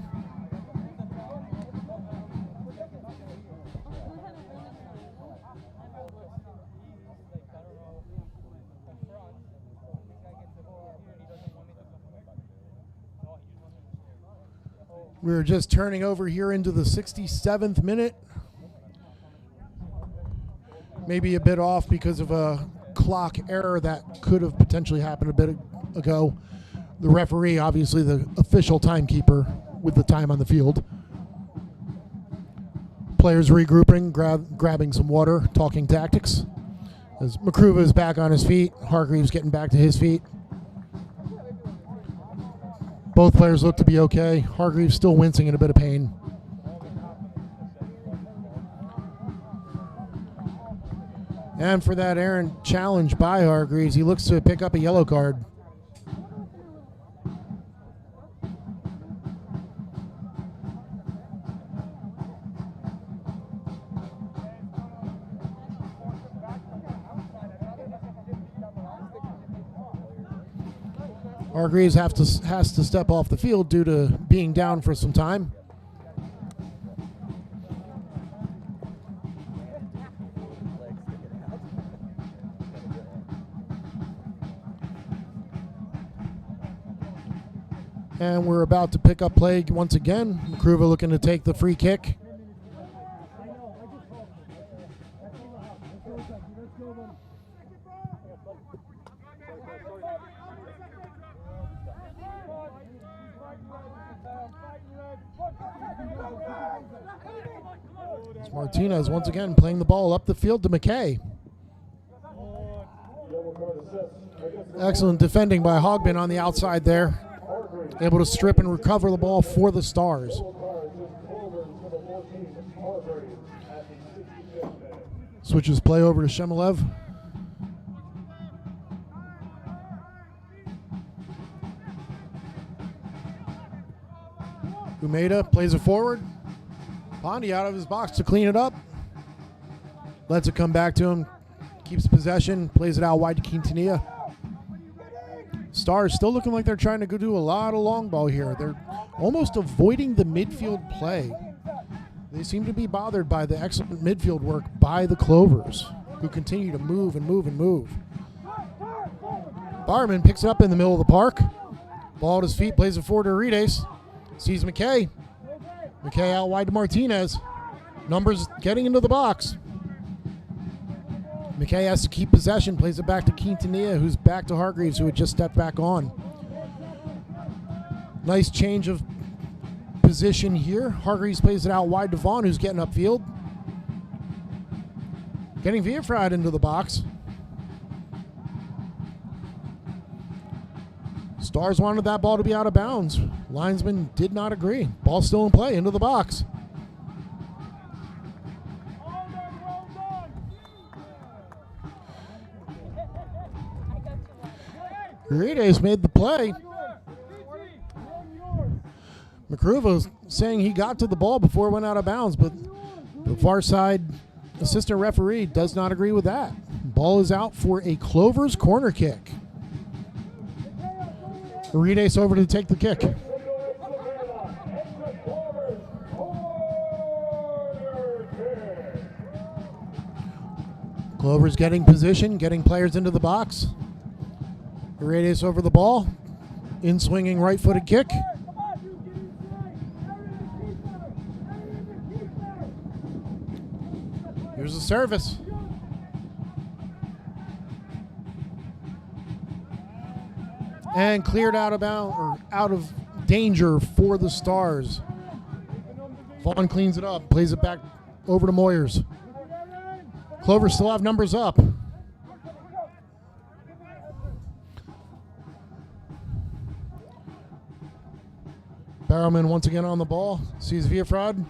We're just turning over here into the 67th minute. Maybe a bit off because of a clock error that could have potentially happened a bit ago. The referee, obviously the official timekeeper with the time on the field. Players regrouping, grabbing some water, talking tactics. As Makruva is back on his feet, Hargreaves getting back to his feet. Both players look to be okay. Hargreaves still wincing in a bit of pain. And for that errant challenge by Hargreaves, he looks to pick up a yellow card. Hargreaves has to step off the field due to being down for some time. And we're about to pick up play once again. Makruva looking to take the free kick. It's Martinez once again playing the ball up the field to McKay. Excellent defending by Hogman on the outside there. Able to strip and recover the ball for the Stars. Switches play over to Shemalev. Umeda plays it forward. Pondy out of his box to clean it up. Lets it come back to him. Keeps possession. Plays it out wide to Quintanilla. Stars still looking like they're trying to go do a lot of long ball here. They're almost avoiding the midfield play. They seem to be bothered by the excellent midfield work by the Clovers, who continue to move and move and move. Barman picks it up in the middle of the park. Ball at his feet, plays it forward to Urias. Sees McKay. McKay out wide to Martinez. Numbers getting into the box. McKay has to keep possession, plays it back to Quintanilla, who's back to Hargreaves, who had just stepped back on. Nice change of position here. Hargreaves plays it out wide to Vaughn, who's getting upfield. Getting Villafride into the box. Stars wanted that ball to be out of bounds. Linesman did not agree. Ball still in play, into the box. Urides made the play. McCruva saying he got to the ball before it went out of bounds, but the far side assistant referee does not agree with that. Ball is out for a Clovers corner kick. Urides over to take the kick. Clovers getting position, getting players into the box. Urides over the ball. In swinging right-footed kick. Here's the service. And cleared out of bound, or out of danger for the Stars. Vaughn cleans it up, plays it back over to Moyers. Clovers still have numbers up. Barrowman once again on the ball. Sees Villafride.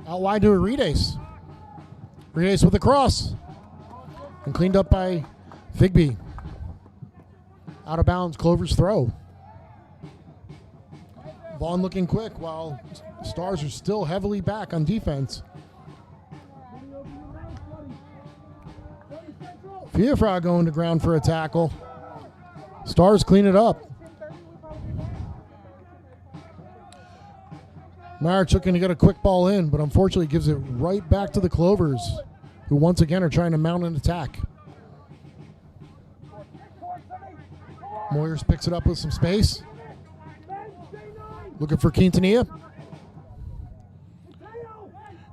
Out wide to Urides. Urides with a cross. And cleaned up by Figby. Out of bounds, Clover's throw. Vaughn looking quick while Stars are still heavily back on defense. Villafride going to ground for a tackle. Stars clean it up. Marich looking to get a quick ball in, but unfortunately gives it right back to the Clovers, who once again are trying to mount an attack. Moyers picks it up with some space. Looking for Quintanilla.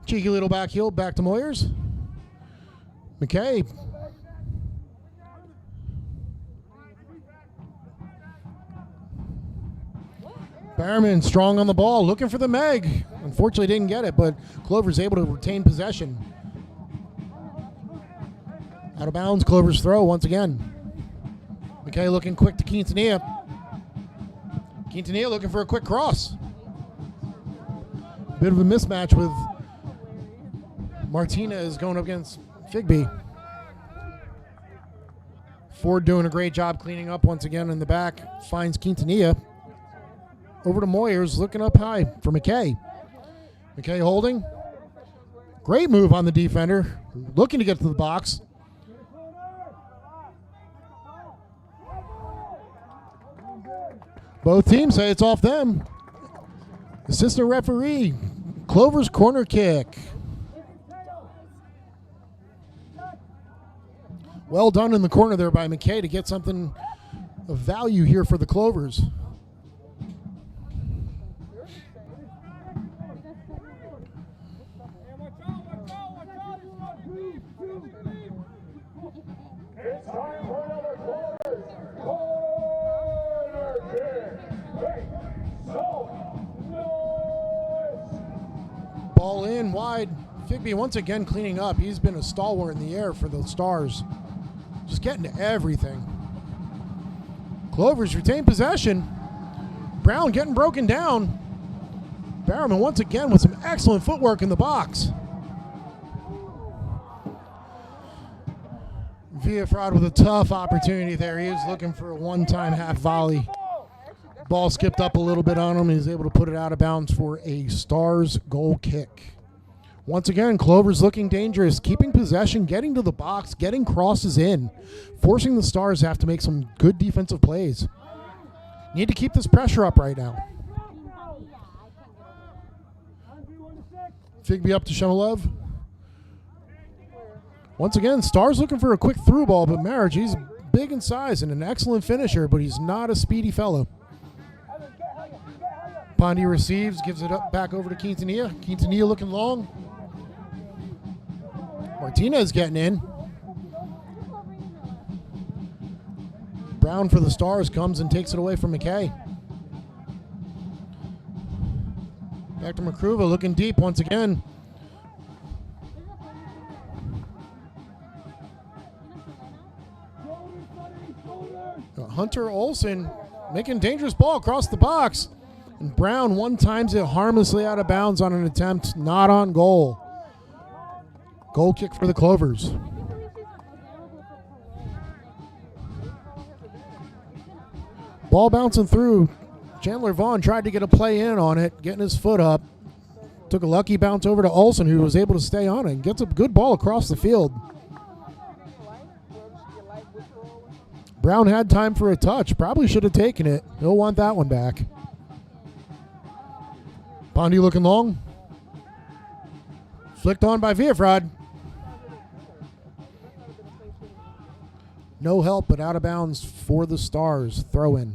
Cheeky little back heel, back to Moyers. McKay. Behrman strong on the ball, looking for the Meg. Unfortunately didn't get it, but Clover's able to retain possession. Out of bounds, Clover's throw once again. McKay looking quick to Quintanilla. Quintanilla looking for a quick cross. Bit of a mismatch with Martinez going up against Figby. Ford doing a great job cleaning up once again in the back. Finds Quintanilla. Over to Moyers, looking up high for McKay. McKay holding. Great move on the defender. Looking to get to the box. Both teams say it's off them. Assistant referee, Clover's corner kick. Well done in the corner there by McKay to get something of value here for the Clovers. It's time for another Clovers corner kick. Make some noise. Ball in wide. Figby once again cleaning up. He's been a stalwart in the air for the Stars. Just getting to everything. Clovers retain possession. Brown getting broken down. Barrowman once again with some excellent footwork in the box. Villafride with a tough opportunity there. He was looking for a one-time half volley. Ball skipped up a little bit on him. He was able to put it out of bounds for a Stars goal kick. Once again, Clover's looking dangerous, keeping possession, getting to the box, getting crosses in, forcing the Stars to have to make some good defensive plays. Need to keep this pressure up right now. Figby up to Shumalov. Once again, Stars looking for a quick through ball, but Marich, he's big in size and an excellent finisher, but he's not a speedy fellow. Pondy receives, gives it up back over to Quintanilla. Quintanilla looking long. Martinez getting in. Brown for the Stars comes and takes it away from McKay. Back to Makruva, looking deep once again. Hunter Olsen making dangerous ball across the box. And Brown one times it harmlessly out of bounds on an attempt, not on goal. Goal kick for the Clovers. Ball bouncing through. Chandler Vaughn tried to get a play in on it, getting his foot up. Took a lucky bounce over to Olsen, who was able to stay on it and gets a good ball across the field. Brown had time for a touch. Probably should have taken it. He'll want that one back. Pondy looking long. Flicked on by Viafrad. No help, but out of bounds for the Stars. Throw in.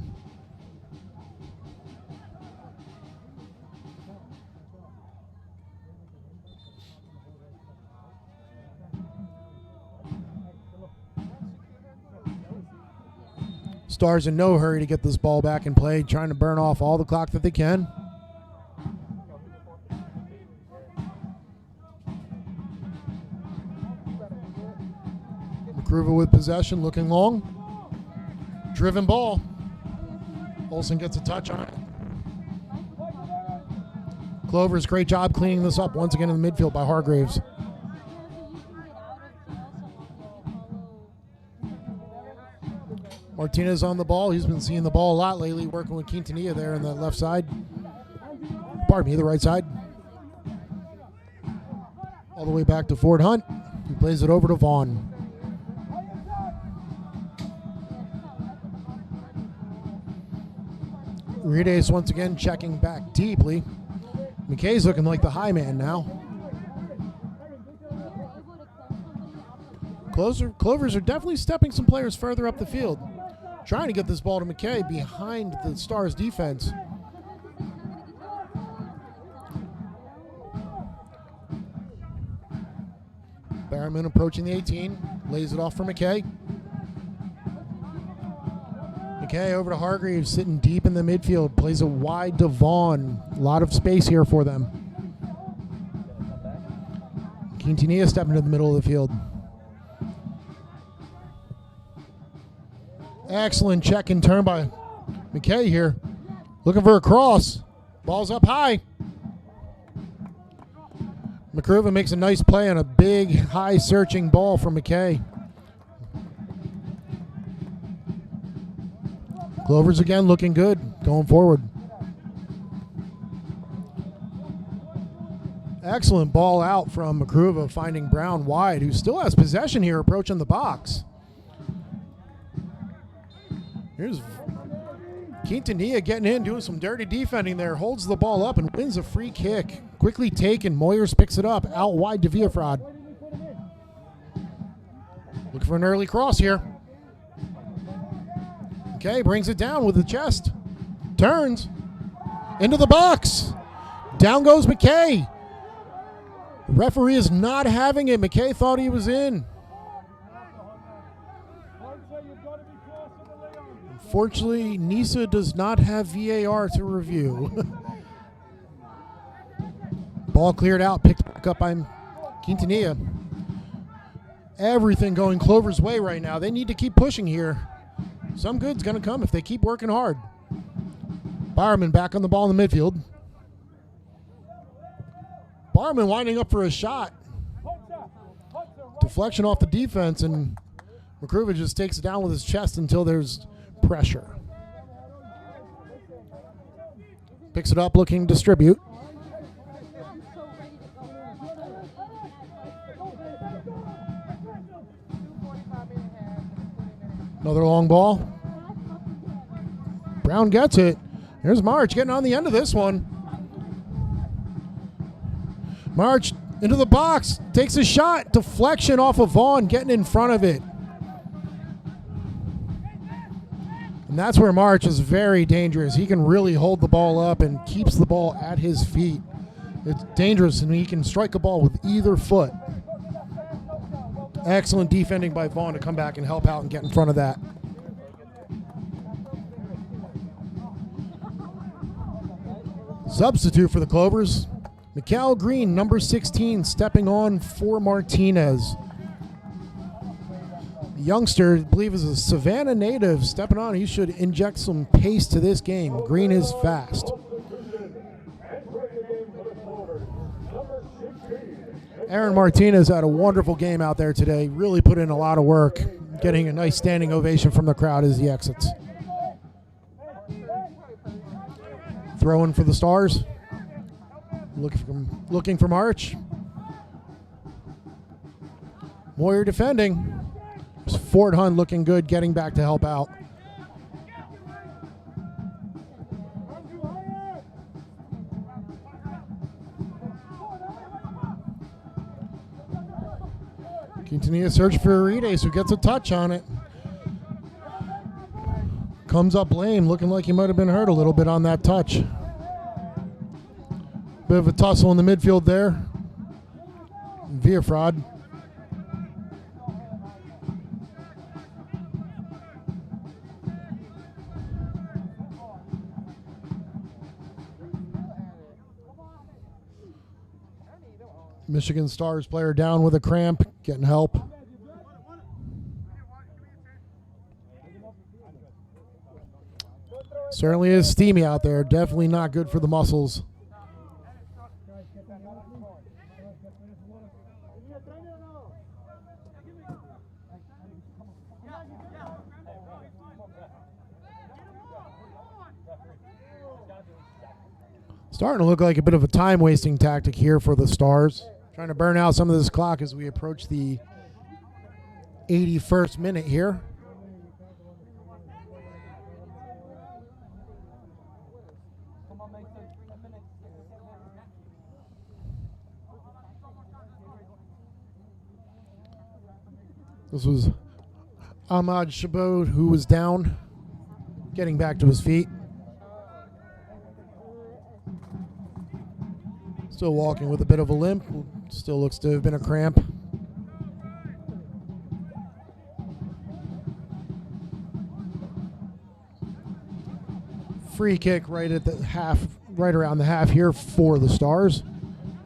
Stars in no hurry to get this ball back in play, trying to burn off all the clock that they can. Makruva with possession, looking long. Driven ball. Olsen gets a touch on it. Clovers, great job cleaning this up once again in the midfield by Hargraves. Martinez on the ball. He's been seeing the ball a lot lately, working with Quintanilla there on the left side. Pardon me, the right side. All the way back to Ford Hunt. He plays it over to Vaughn. Urides once again checking back deeply. McKay's looking like the high man now. Clovers are definitely stepping some players further up the field. Trying to get this ball to McKay behind the Stars defense. Barrowman approaching the 18. Lays it off for McKay. McKay over to Hargreaves, sitting deep in the midfield. Plays it wide to Vaughn. A lot of space here for them. Quintanilla stepping to the middle of the field. Excellent check and turn by McKay here. Looking for a cross. Ball's up high. Makruva makes a nice play on a big, high searching ball from McKay. Clovers again looking good going forward. Excellent ball out from Makruva, finding Brown wide, who still has possession here approaching the box. Here's Quintanilla getting in, doing some dirty defending there. Holds the ball up and wins a free kick. Quickly taken. Moyers picks it up out wide to Viafrad. Looking for an early cross here. Okay, brings it down with the chest. Turns. Into the box. Down goes McKay. The referee is not having it. McKay thought he was in. Unfortunately, NISA does not have VAR to review. Ball cleared out, picked back up by Quintanilla. Everything going Clover's way right now. They need to keep pushing here. Some good's going to come if they keep working hard. Barman back on the ball in the midfield. Barman winding up for a shot. Deflection off the defense, and Makruva just takes it down with his chest until there's pressure. Picks it up, looking to distribute. Another long ball. Brown gets it. There's March getting on the end of this one. March into the box. Takes a shot. Deflection off of Vaughn, getting in front of it. And that's where March is very dangerous. He can really hold the ball up and keeps the ball at his feet. It's dangerous, and he can strike a ball with either foot. Excellent defending by Vaughn to come back and help out and get in front of that. Substitute for the Clovers, Mikal Green, number 16, stepping on for Martinez. The youngster, I believe, is a Savannah native, stepping on. He should inject some pace to this game. Green is fast. Aaron Martinez had a wonderful game out there today. Really put in a lot of work, getting a nice standing ovation from the crowd as he exits. Throwing for the Stars. Looking for March. Moyer defending. Ford Hunt looking good, getting back to help out. Continue to search for Urides, who gets a touch on it. Comes up lame, looking like he might have been hurt a little bit on that touch. Bit of a tussle in the midfield there. Viafrod. Michigan Stars player down with a cramp, getting help. Certainly is steamy out there. Definitely not good for the muscles. Starting to look like a bit of a time-wasting tactic here for the Stars. Trying to burn out some of this clock as we approach the 81st minute here. This was Ahmad Chabot, who was down, getting back to his feet. Still walking with a bit of a limp. Still looks to have been a cramp. Free kick right at the half, right around the half here for the Stars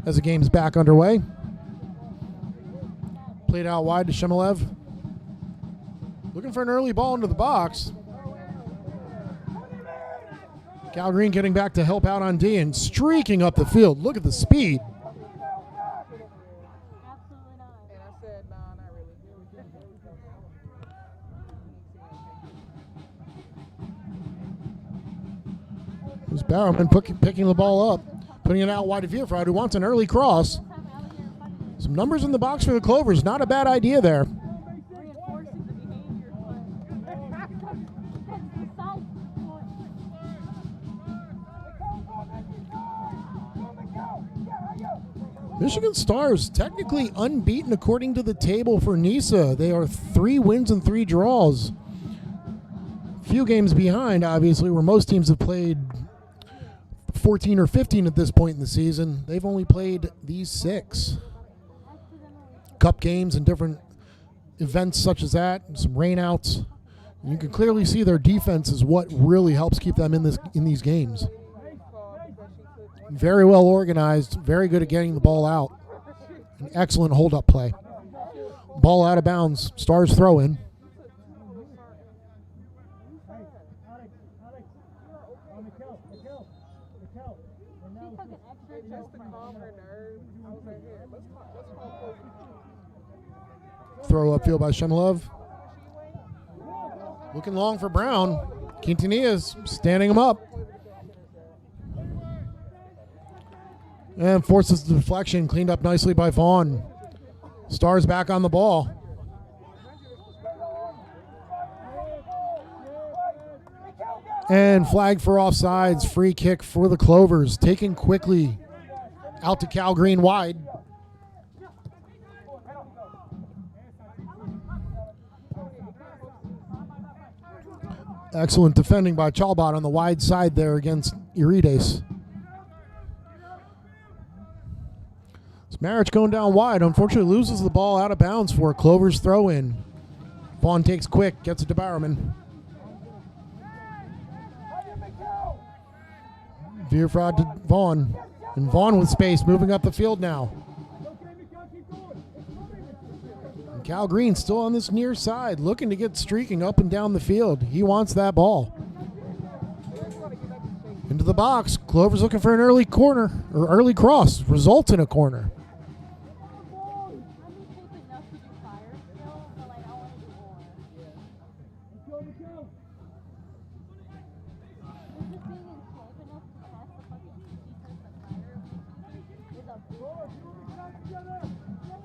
as the game's back underway. Played out wide to Shemilev. Looking for an early ball into the box. Cal Green getting back to help out on D and streaking up the field. Look at the speed. It was Barrowman picking the ball up, putting it out wide to Viafrod, who wants an early cross. Some numbers in the box for the Clovers. Not a bad idea there. Michigan Stars technically unbeaten according to the table for NISA. They are 3 wins and 3 draws. Few games behind, obviously, where most teams have played 14 or 15 at this point in the season. They've only played these 6. Cup games and different events such as that, some rainouts. You can clearly see their defense is what really helps keep them in these games. Very well organized, very good at getting the ball out. An excellent hold-up play. Ball out of bounds, Stars throw in. Throw upfield by Shemilev. Looking long for Brown. Quintanillas standing him up. And forces the deflection, cleaned up nicely by Vaughn. Stars back on the ball. And flag for offsides, free kick for the Clovers. Taken quickly out to Cal Green wide. Excellent defending by Chalbot on the wide side there against Urides. Marich going down wide. Unfortunately loses the ball out of bounds for a Clovers throw in. Vaughn takes quick, gets it to Barrowman. Vierfrod to Vaughn. And Vaughn with space, moving up the field now. And Cal Green still on this near side, looking to get streaking up and down the field. He wants that ball. Into the box. Clover's looking for an early corner, or early cross. Results in a corner.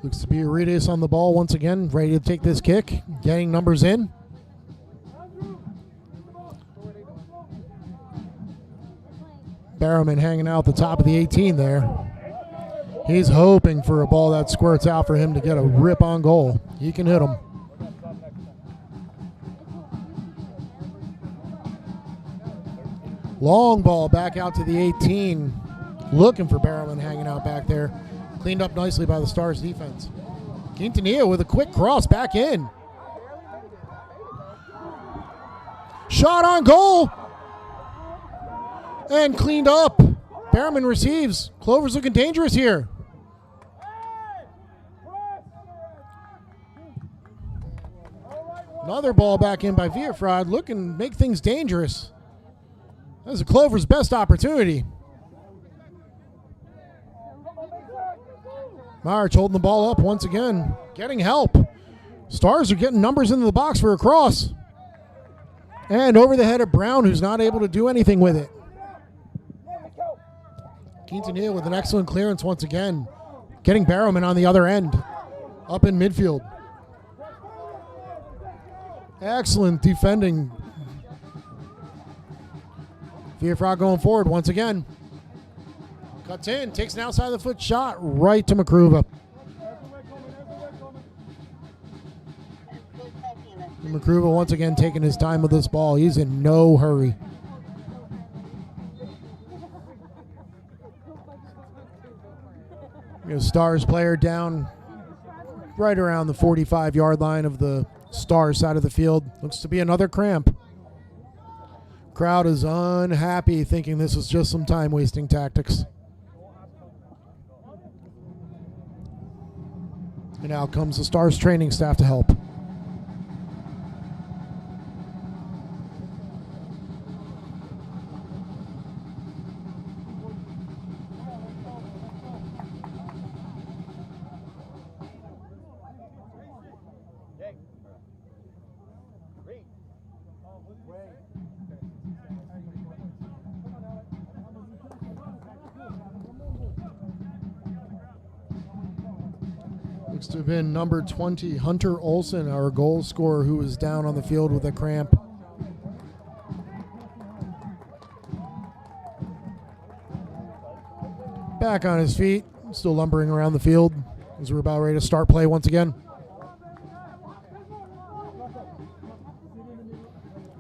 Looks to be Urides on the ball once again, ready to take this kick, getting numbers in. Barrowman hanging out at the top of the 18 there. He's hoping for a ball that squirts out for him to get a rip on goal. He can hit him. Long ball back out to the 18. Looking for Barrowman hanging out back there. Cleaned up nicely by the Stars defense. Quintanilla with a quick cross back in. Shot on goal. And cleaned up. Barrowman receives. Clover's looking dangerous here. Another ball back in by Vierfrod, looking to make things dangerous. That was Clover's best opportunity. March holding the ball up once again, getting help. Stars are getting numbers into the box for a cross. And over the head of Brown, who's not able to do anything with it. Quintanilla with an excellent clearance once again, getting Barrowman on the other end, up in midfield. Excellent defending. Vierfrod going forward once again. Cuts in, takes an outside of the foot shot right to Makruva. Makruva once again taking his time with this ball. He's in no hurry. Stars player down right around the 45-yard line of the Stars side of the field. Looks to be another cramp. Crowd is unhappy, thinking this is just some time-wasting tactics. And out comes the Stars training staff to help. Looks to have been number 20, Hunter Olson, our goal scorer, who was down on the field with a cramp. Back on his feet, still lumbering around the field as we're about ready to start play once again.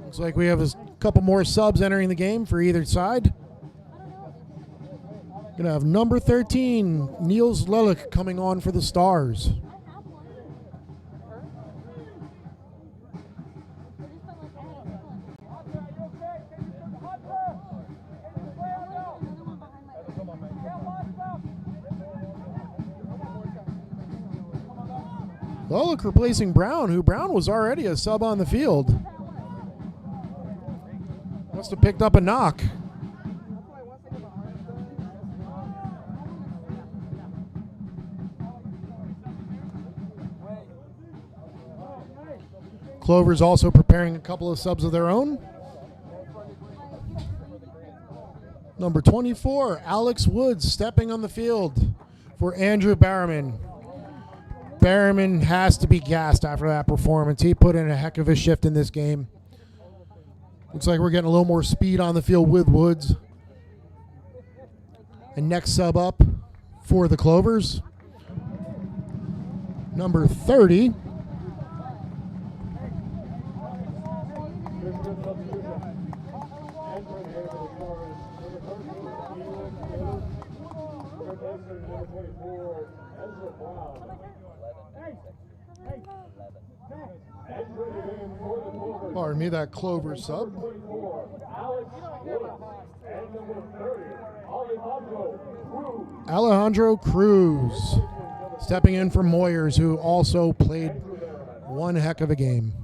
Looks like we have a couple more subs entering the game for either side. Gonna have number 13, Niels Lelich, coming on for the Stars. Lelich replacing Brown, who Brown was already a sub on the field. Must have picked up a knock. Clover's also preparing a couple of subs of their own. Number 24, Alex Woods, stepping on the field for Andrew Barrowman. Barrowman has to be gassed after that performance. He put in a heck of a shift in this game. Looks like we're getting a little more speed on the field with Woods. And next sub up for the Clovers, number 30, demonstrating number 24, Ezra Brown. Entering in for the Clovers. Pardon me, that Clover sub. 24, Alex Woods. And number 30, Alejandro Cruz. Alejandro Cruz stepping in for Moyers, who also played one heck of a game.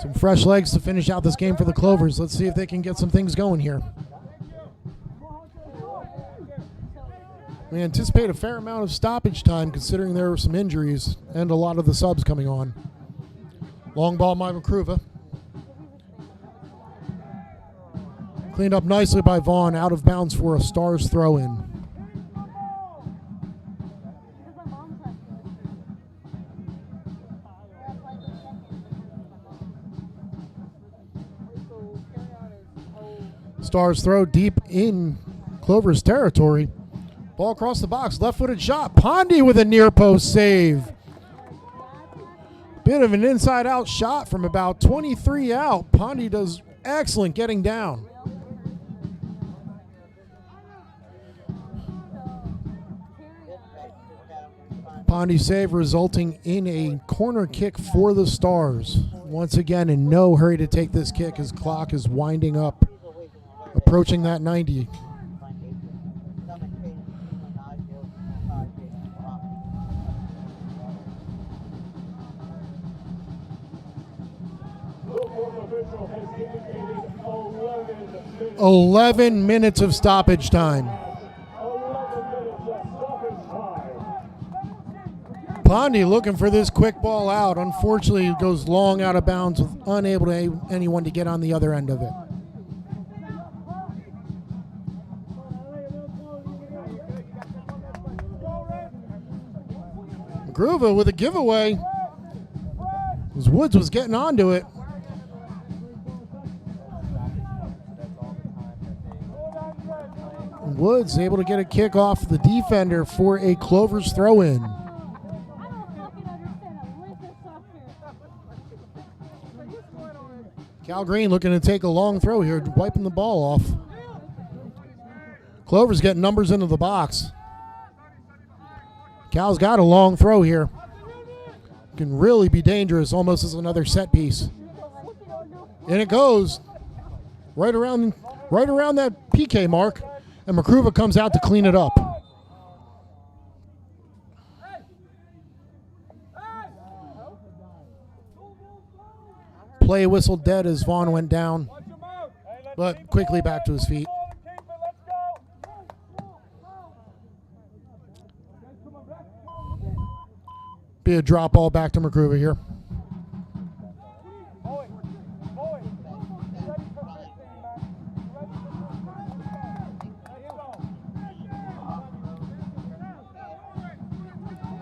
Some fresh legs to finish out this game for the Clovers. Let's see if they can get some things going here. We anticipate a fair amount of stoppage time considering there were some injuries and a lot of the subs coming on. Long ball by Makruva. Cleaned up nicely by Vaughn, out of bounds for a Stars throw-in. Stars throw deep in Clover's territory. Ball across the box, left-footed shot. Pondy with a near post save. Bit of an inside-out shot from about 23 out. Pondy does excellent getting down. Pondy save resulting in a corner kick for the Stars. Once again, in no hurry to take this kick as clock is winding up, approaching that 90. Official has indicated 11 minutes of stoppage time. 11 minutes of stoppage time. Pondy looking for this quick ball out. Unfortunately, it goes long out of bounds, with unable to anyone to get on the other end of it. Gruva with a giveaway, as Woods was getting onto it. Woods able to get a kick off the defender for a Clovers throw-in. Cal Green looking to take a long throw here, wiping the ball off. Clovers getting numbers into the box. Cal's got a long throw here. Can really be dangerous, almost as another set piece. And it goes right around that PK mark, and Makruva comes out to clean it up. Play whistle dead as Vaughn went down, but quickly back to his feet. Be a drop ball back to Makruva here.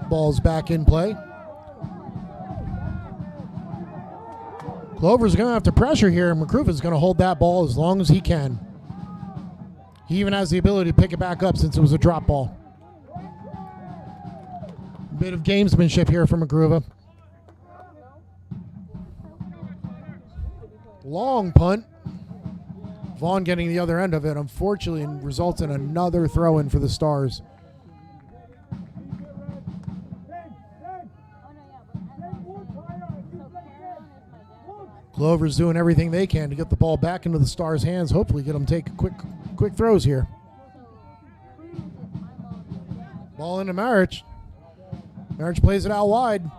Ball's back in play. Clover's going to have to pressure here. Makruva's going to hold that ball as long as he can. He even has the ability to pick it back up since it was a drop ball. Bit of gamesmanship here from Makruva. Long punt. Vaughn getting the other end of it, unfortunately, and results in another throw-in for the Stars. Clover's doing everything they can to get the ball back into the Stars' hands. Hopefully get them take quick throws here. Ball into Marich. Marich plays it out wide.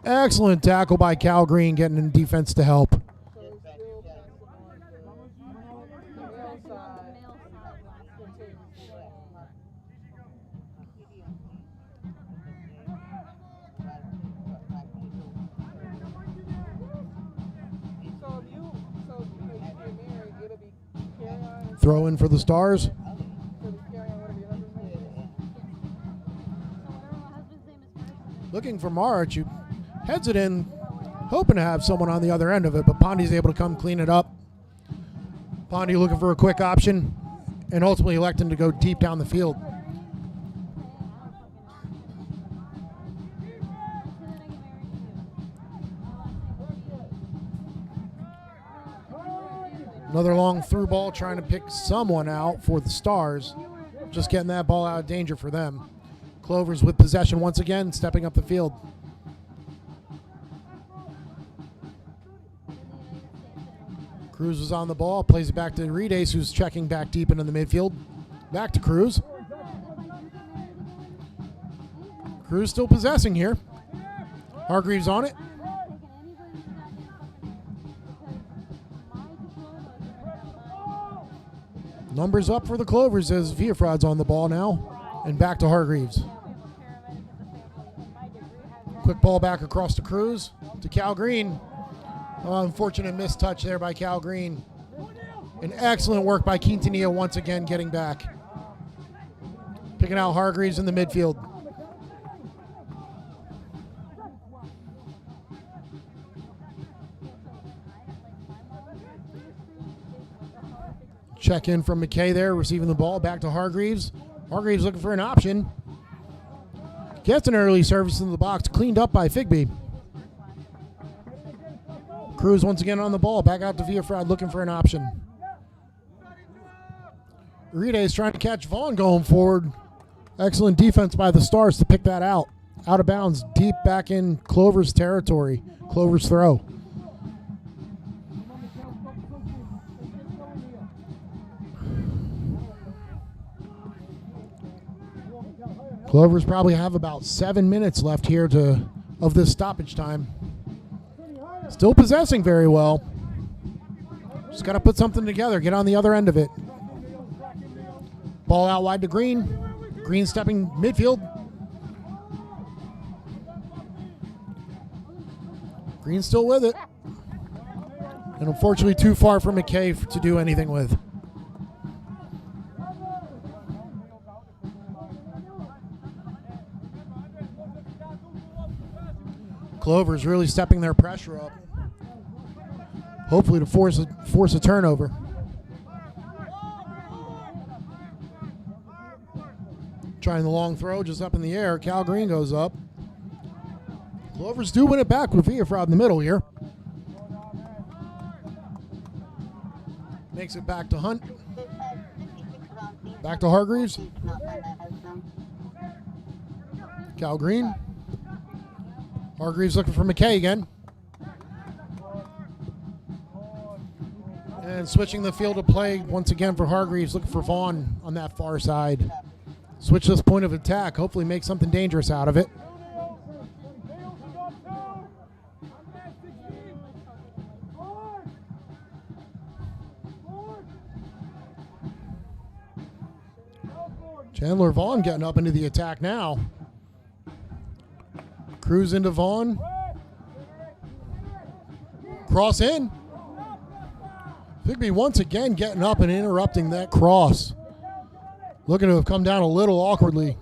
Excellent tackle by Cal Green, getting in defense to help. Throw in for the Stars. Looking for March, who heads it in, hoping to have someone on the other end of it, but Pondy's able to come clean it up. Pondy looking for a quick option and ultimately electing to go deep down the field. Another long through ball trying to pick someone out for the Stars. Just getting that ball out of danger for them. Clovers with possession once again, stepping up the field. Cruz is on the ball, plays it back to Rides, who's checking back deep into the midfield. Back to Cruz. Cruz still possessing here. Hargreaves on it. Numbers up for the Clovers as Villafrad's on the ball now. And back to Hargreaves. Quick ball back across to Cruz. To Cal Green. Unfortunate missed touch there by Cal Green. An excellent work by Quintanilla once again getting back. Picking out Hargreaves in the midfield. Check in from McKay there, receiving the ball back to Hargreaves. Hargreaves looking for an option. Gets an early service in the box, cleaned up by Figby. Cruz once again on the ball, back out to Villafrad looking for an option. Rides trying to catch Vaughn going forward. Excellent defense by the Stars to pick that out. Out of bounds, deep back in Clover's territory. Clover's throw. Clovers probably have about 7 minutes left here of this stoppage time. Still possessing very well. Just got to put something together, get on the other end of it. Ball out wide to Green. Green stepping midfield. Green still with it. And unfortunately too far from McKay to do anything with. Clovers really stepping their pressure up. Hopefully to force a turnover. Trying the long throw, just up in the air. Cal Green goes up. Clovers do win it back with Villafrad in the middle here. Makes it back to Hunt. Back to Hargreaves. Cal Green. Hargreaves looking for McKay again. And switching the field of play once again for Hargreaves, looking for Vaughn on that far side. Switch this point of attack, hopefully make something dangerous out of it. Chandler Vaughn getting up into the attack now. Cruz into Vaughn. Cross in. Figby once again getting up and interrupting that cross. Looking to have come down a little awkwardly.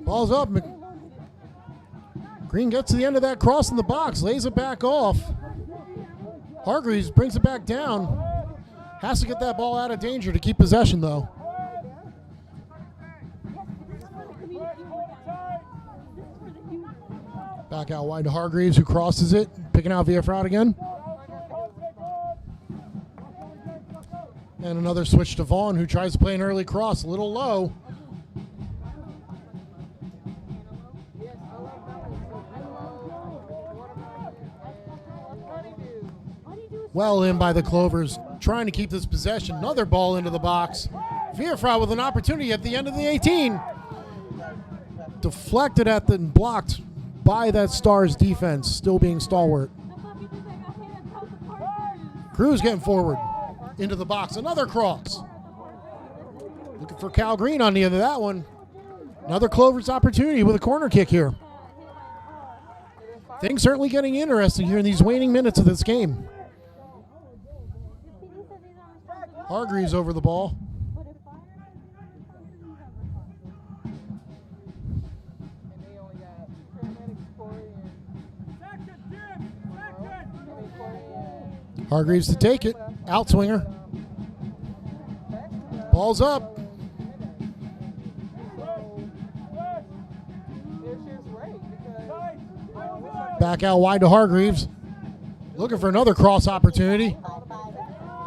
Ball's up. Green gets to the end of that cross in the box, lays it back off. Hargreaves brings it back down. Has to get that ball out of danger to keep possession though. Back out wide to Hargreaves, who crosses it, picking out Villafrad again. And another switch to Vaughn, who tries to play an early cross, a little low. Well in by the Clovers, trying to keep this possession. Another ball into the box. Villafrad with an opportunity at the end of the 18. Deflected at the blocked by that Stars defense, still being stalwart. Cruz getting forward into the box. Another cross. Looking for Cal Green on the end of that one. Another Clovers opportunity with a corner kick here. Things certainly getting interesting here in these waning minutes of this game. Hargreaves over the ball. Hargreaves to take it. Outswinger. Ball's up. Back out wide to Hargreaves. Looking for another cross opportunity.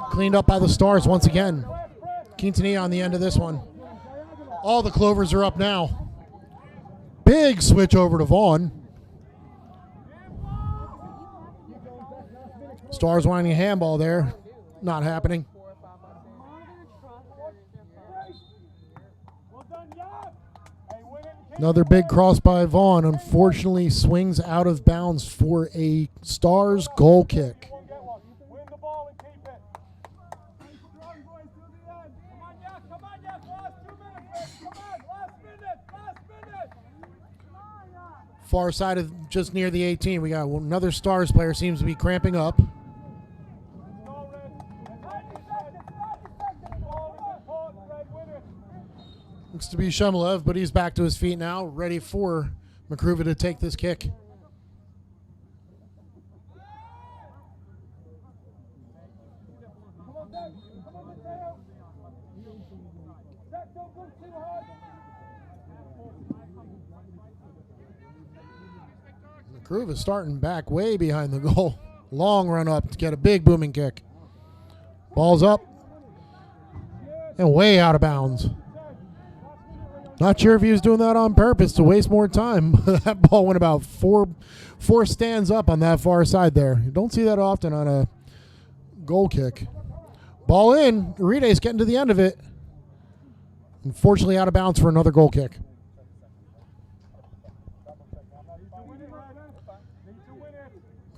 Cleaned up by the Stars once again. Quintanilla on the end of this one. All the Clovers are up now. Big switch over to Vaughn. Stars wanting a handball there. Not happening. Another big cross by Vaughn. Unfortunately swings out of bounds for a Stars goal kick. Win the ball and keep it. Strong boys to the end. Come on, Jack. Come on, Jack. Last 2 minutes. Come on. Last minute. Far side of just near the 18. We got another Stars player seems to be cramping up. Looks to be Shemalev, but he's back to his feet now, ready for Makruva to take this kick. Makruva starting back way behind the goal. Long run up to get a big booming kick. Ball's up and way out of bounds. Not sure if he was doing that on purpose to waste more time. That ball went about four stands up on that far side there. You don't see that often on a goal kick. Ball in. Uride's getting to the end of it. Unfortunately out of bounds for another goal kick.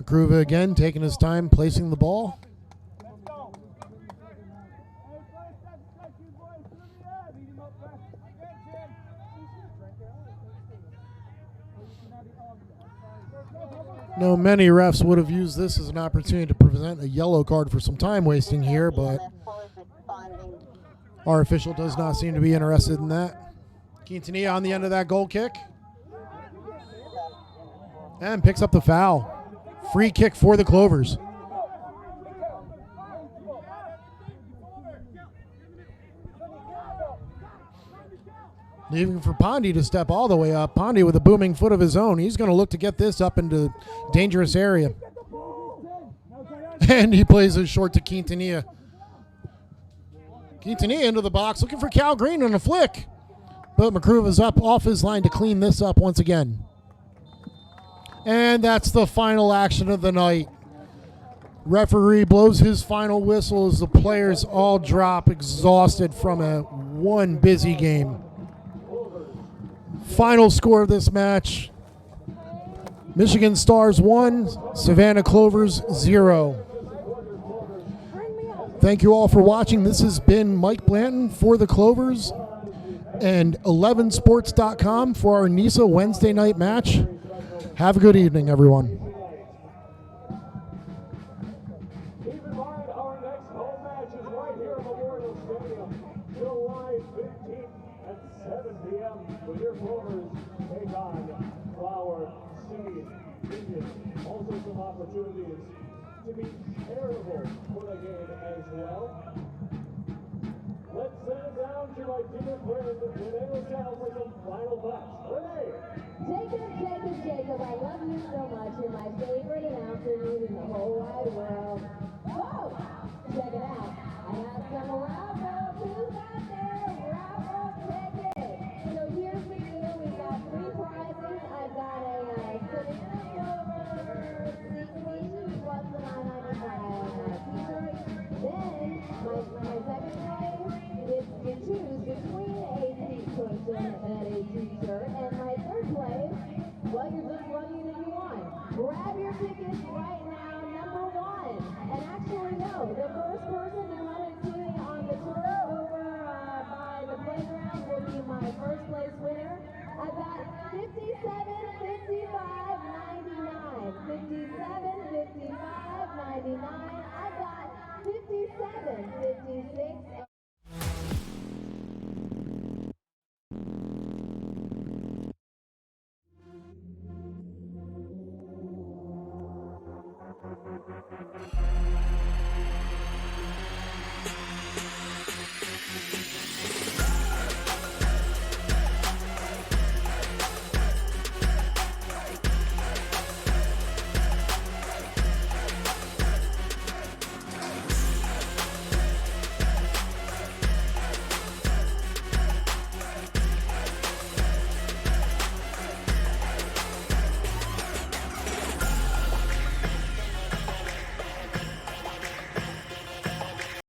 Makruva again taking his time placing the ball. No, many refs would have used this as an opportunity to present a yellow card for some time wasting here, but our official does not seem to be interested in that. Quintanilla on the end of that goal kick. And picks up the foul. Free kick for the Clovers. Leaving for Pondy to step all the way up. Pondy with a booming foot of his own. He's going to look to get this up into dangerous area. And he plays it short to Quintanilla. Quintanilla into the box, looking for Cal Green on a flick. But Makruva's up off his line to clean this up once again. And that's the final action of the night. Referee blows his final whistle as the players all drop exhausted from a one busy game. Final score of this match, Michigan Stars 1, Savannah Clovers 0. Thank you all for watching. This has been Mike Blanton for the Clovers and 11sports.com for our NISA Wednesday night match. Have a good evening, everyone. Keep in mind, our next home match is right here at Memorial Stadium, July 15th at 7 p.m. with your Clovers take on Flower City Union. Also some opportunities to be charitable for the game as well. Let's send it down to my dear friend, Renee LaSalle for some final thoughts. Renee! Jacob, I love you so much. You're my favorite announcer in the whole wide world. Whoa! Check it out. I have some raffle. Who's out there? Raffle tickets. So here's the deal. We got 3 prizes. I've got a Savannah Clovers t-shirt plus the $9.95 t-shirt. Then my second prize is to choose between a seat cushion and a t-shirt. And my third place, well, you're just lucky that you won. Grab your tickets right now, number 1. And actually, no, the first person to run into me on the turf over by the playground will be my first place winner. I've got 57, 55, 99. 57, 55, 99. I've got 57, 56,